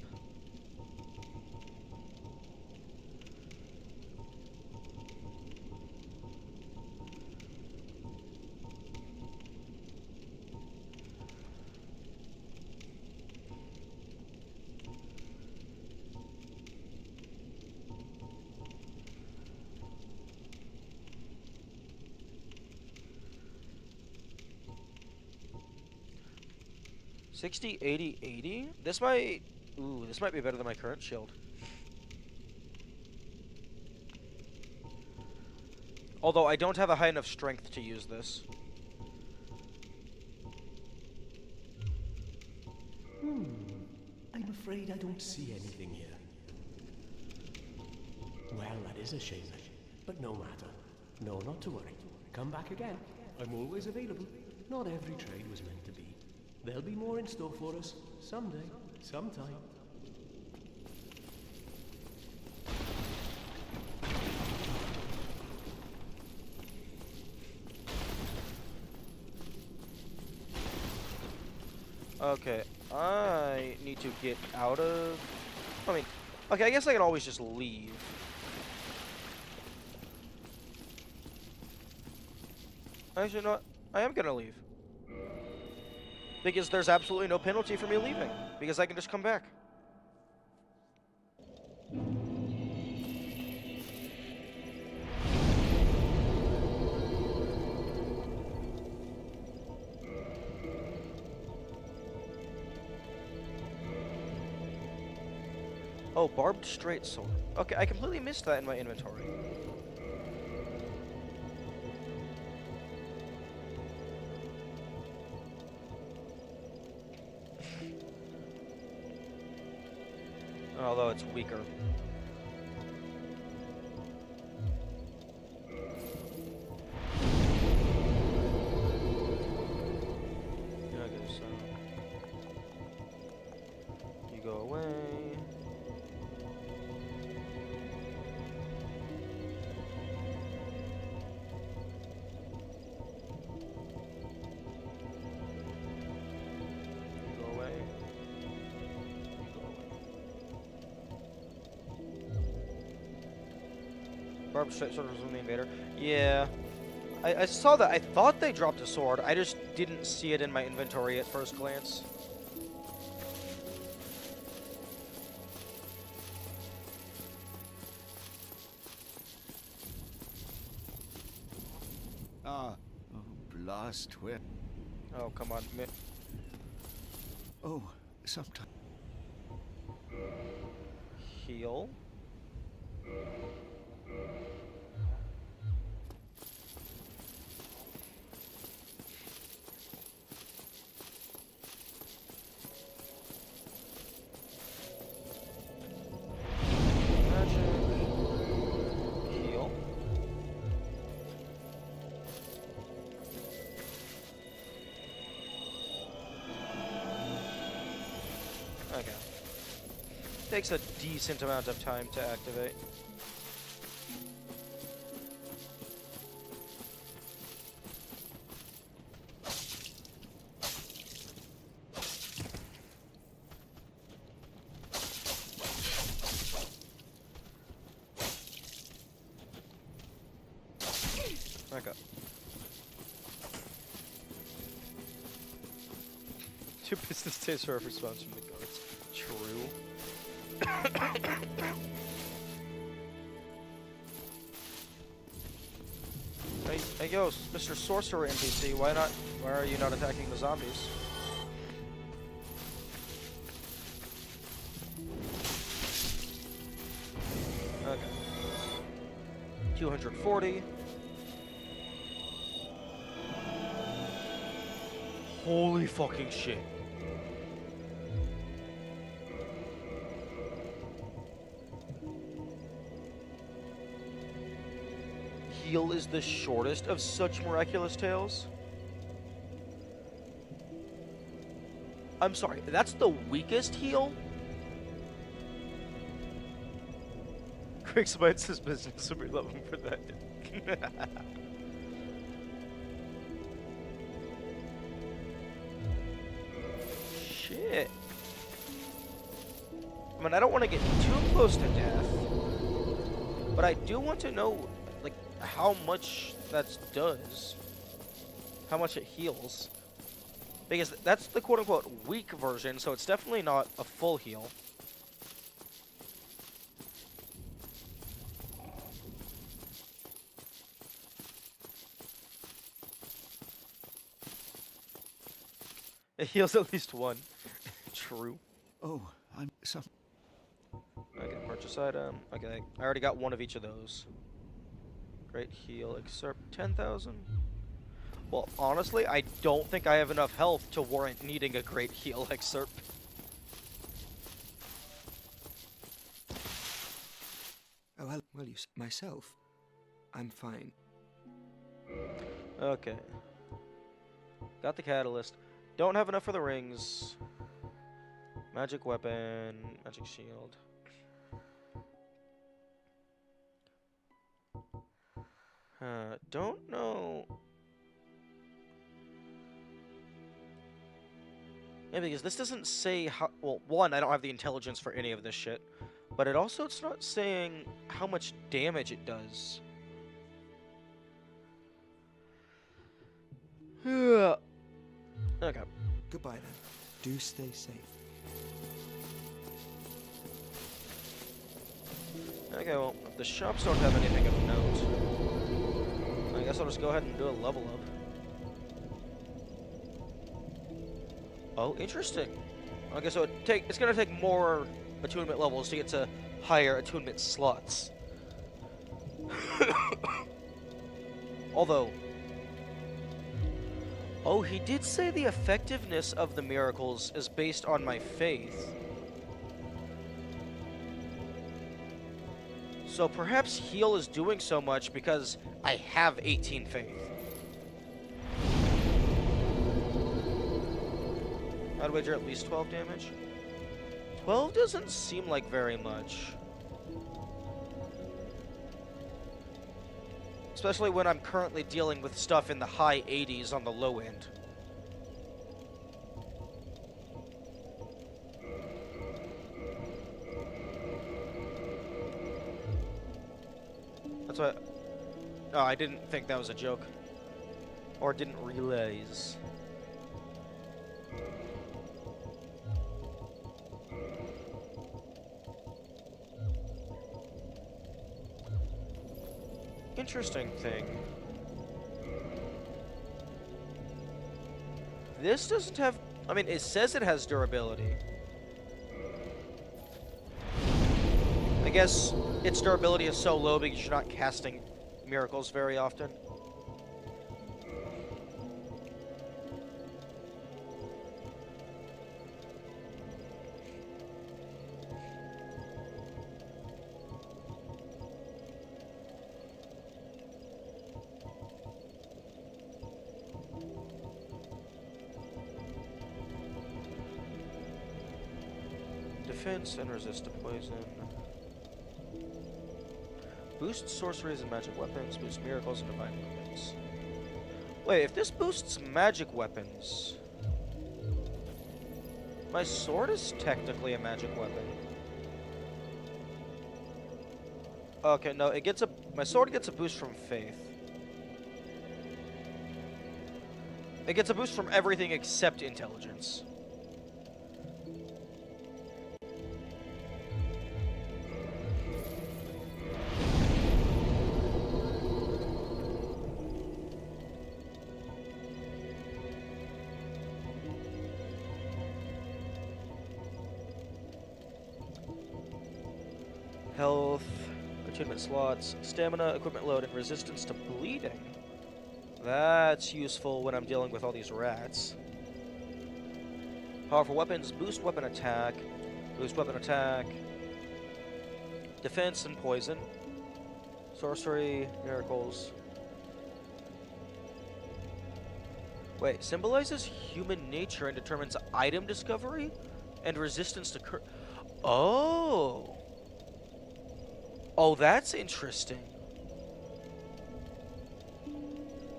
Speaker 1: $60, $80, $80? This might be better than my current shield. Although I don't have a high enough strength to use this.
Speaker 9: I'm afraid I don't see anything here. Well, that is a shame, but no matter. No, not to worry. Come back again. I'm always available. Not every trade was meant to be. There'll be more in store for us someday, sometime.
Speaker 1: Okay, I need to get out of... I mean, okay, I guess I can always just leave. Actually, no, I am gonna leave. Because there's absolutely no penalty for me leaving. Because I can just come back. Oh, barbed straight sword. Okay, I completely missed that in my inventory. Although it's weaker. Okay, so you go away. You go away. You go away. Barbed straight sword was from the invader. Yeah. I saw that. I thought they dropped a sword. I just didn't see it in my inventory at first glance.
Speaker 3: Ah, oh, blast, where?
Speaker 1: Oh, come on.
Speaker 3: Oh, sometime.
Speaker 1: Heal. Magic. Heal. Okay. Takes a decent amount of time to activate. Okay. 2 business days for every response from the guards. True. Hey, yo, Mr. Sorcerer NPC, why are you not attacking the zombies? Okay. 240. Holy fucking shit. Heal is the shortest of such miraculous tales? I'm sorry, that's the weakest heal? Craig Spites his business, so we love him for that. Shit. I mean, I don't want to get too close to death, but I do want to know, like, how much that does. How much it heals. Because that's the quote-unquote weak version, so it's definitely not a full heal. It heals at least one. True.
Speaker 3: Oh, I'm some.
Speaker 1: Okay, purchase item. Okay, I already got one of each of those. Great heal, excerpt 10,000. Well, honestly, I don't think I have enough health to warrant needing a great heal excerpt.
Speaker 5: Oh, well, myself. I'm fine.
Speaker 1: Okay. Got the catalyst. Don't have enough for the rings. Magic weapon, magic shield. Don't know. Yeah, because this doesn't say how. Well, one, I don't have the intelligence for any of this shit, but it's not saying how much damage it does. Yeah. Okay.
Speaker 5: Goodbye then. Do stay safe.
Speaker 1: Okay, well, if the shops don't have anything of note, I guess I'll just go ahead and do a level up. Oh, interesting. Okay, so it's gonna take more attunement levels to get to higher attunement slots. Although, oh, he did say the effectiveness of the miracles is based on my faith. So perhaps heal is doing so much because I have 18 faith. I'd wager at least 12 damage. 12 doesn't seem like very much. Especially when I'm currently dealing with stuff in the high 80s on the low end. That's what... Oh, I didn't think that was a joke. Or didn't realize. Interesting thing. This doesn't have... I mean, it says it has durability. I guess its durability is so low because you're not casting miracles very often. Defense and resist to poison. Boost sorceries and magic weapons. Boost miracles and divine weapons. Wait, if this boosts magic weapons... My sword is technically a magic weapon. Okay, no, it gets a... My sword gets a boost from faith. It gets a boost from everything except intelligence. Health, attunement slots, stamina, equipment load, and resistance to bleeding. That's useful when I'm dealing with all these rats. Powerful weapons, boost weapon attack, defense and poison, sorcery, miracles. Wait, symbolizes human nature and determines item discovery and resistance to Oh! Oh, that's interesting.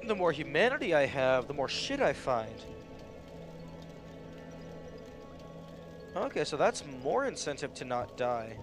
Speaker 1: The more humanity I have, the more shit I find. Okay, so that's more incentive to not die.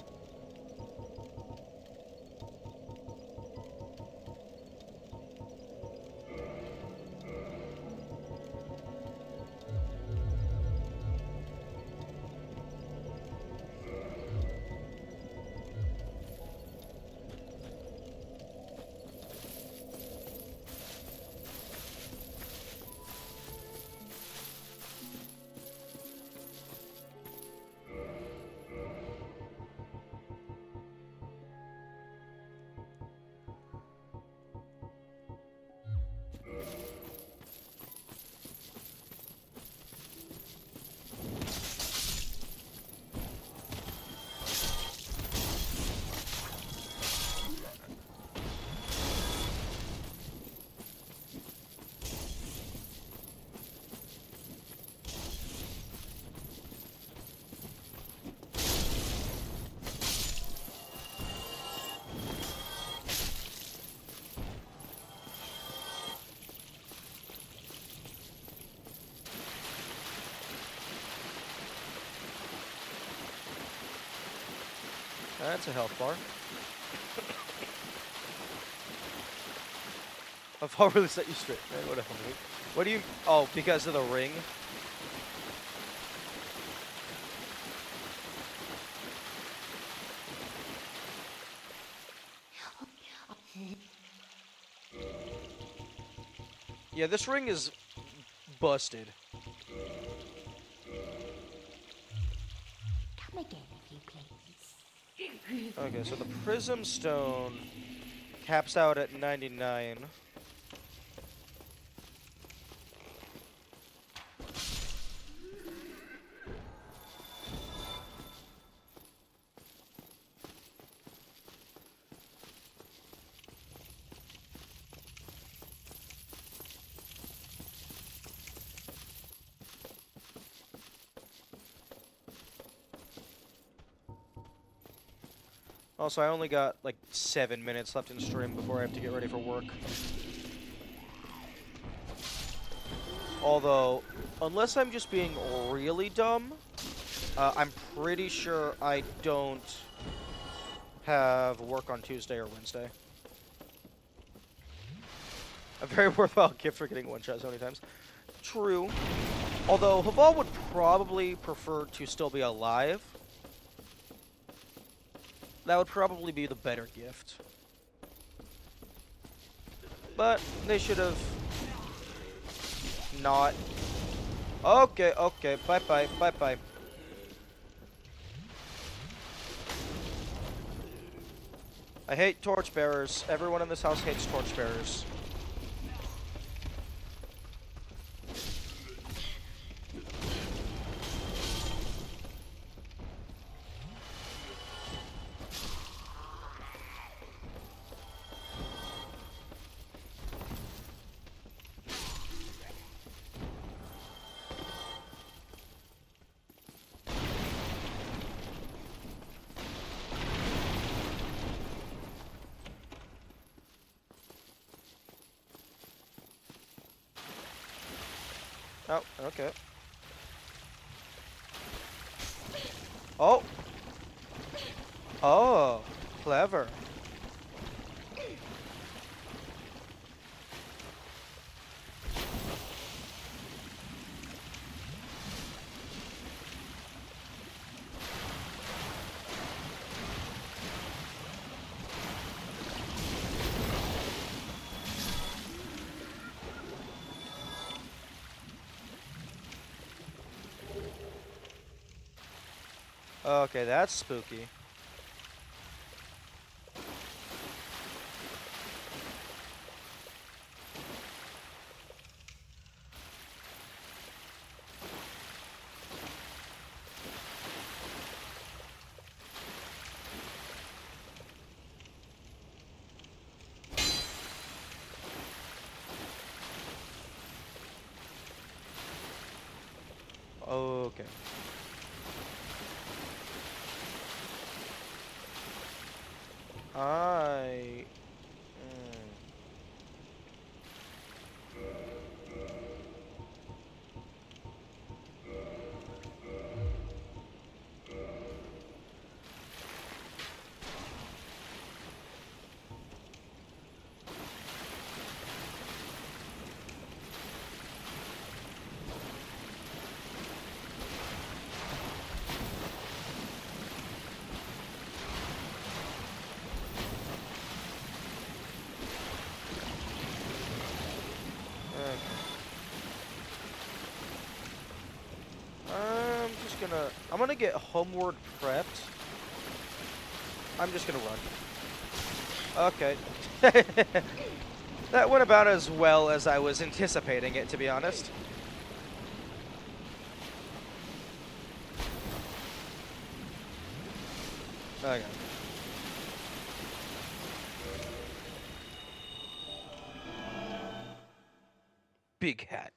Speaker 1: That's a health bar. I've already set you straight, man. Whatever. What do you... Oh, because of the ring? Yeah, this ring is busted.
Speaker 6: Come again, if you please.
Speaker 1: Okay, so the Prism Stone caps out at 99. Also, I only got like 7 minutes left in stream before I have to get ready for work. Although, unless I'm just being really dumb, I'm pretty sure I don't have work on Tuesday or Wednesday. A very worthwhile gift for getting one shot so many times. True. Although, Haval would probably prefer to still be alive. That would probably be the better gift. But they should have not. Okay, okay. Bye-bye, bye-bye. I hate torchbearers. Everyone in this house hates torchbearers. Oh, okay. Oh! Oh, clever. Okay, that's spooky. Okay. I... I'm gonna get homeward prepped. I'm just gonna run. Okay. That went about as well as I was anticipating it, to be honest. Okay. Big hat.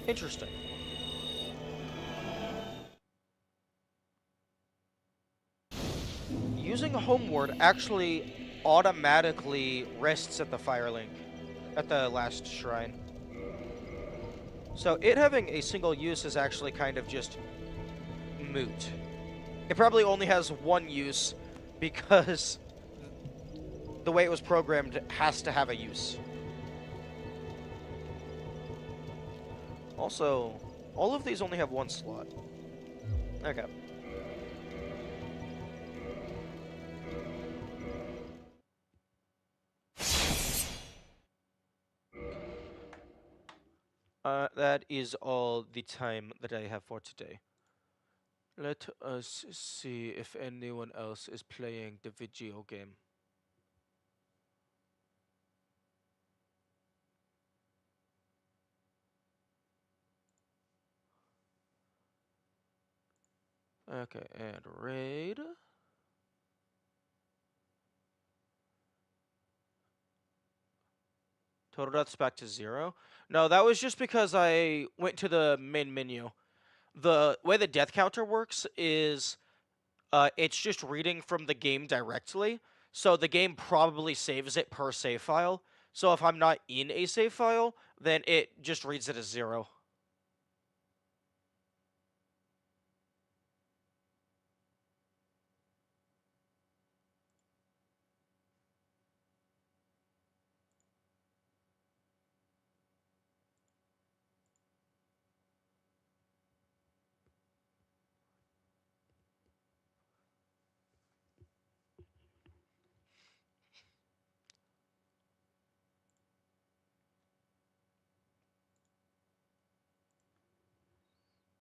Speaker 1: Interesting. homeward actually automatically rests at the Firelink, at the last shrine. So it having a single use is actually kind of just moot. It probably only has one use because the way it was programmed has to have a use. Also, all of these only have one slot. Okay. That is all the time that I have for today. Let us see if anyone else is playing the video game. Okay, and raid. Total deaths back to 0. No, that was just because I went to the main menu. The way the death counter works is it's just reading from the game directly. So the game probably saves it per save file. So if I'm not in a save file, then it just reads it as 0.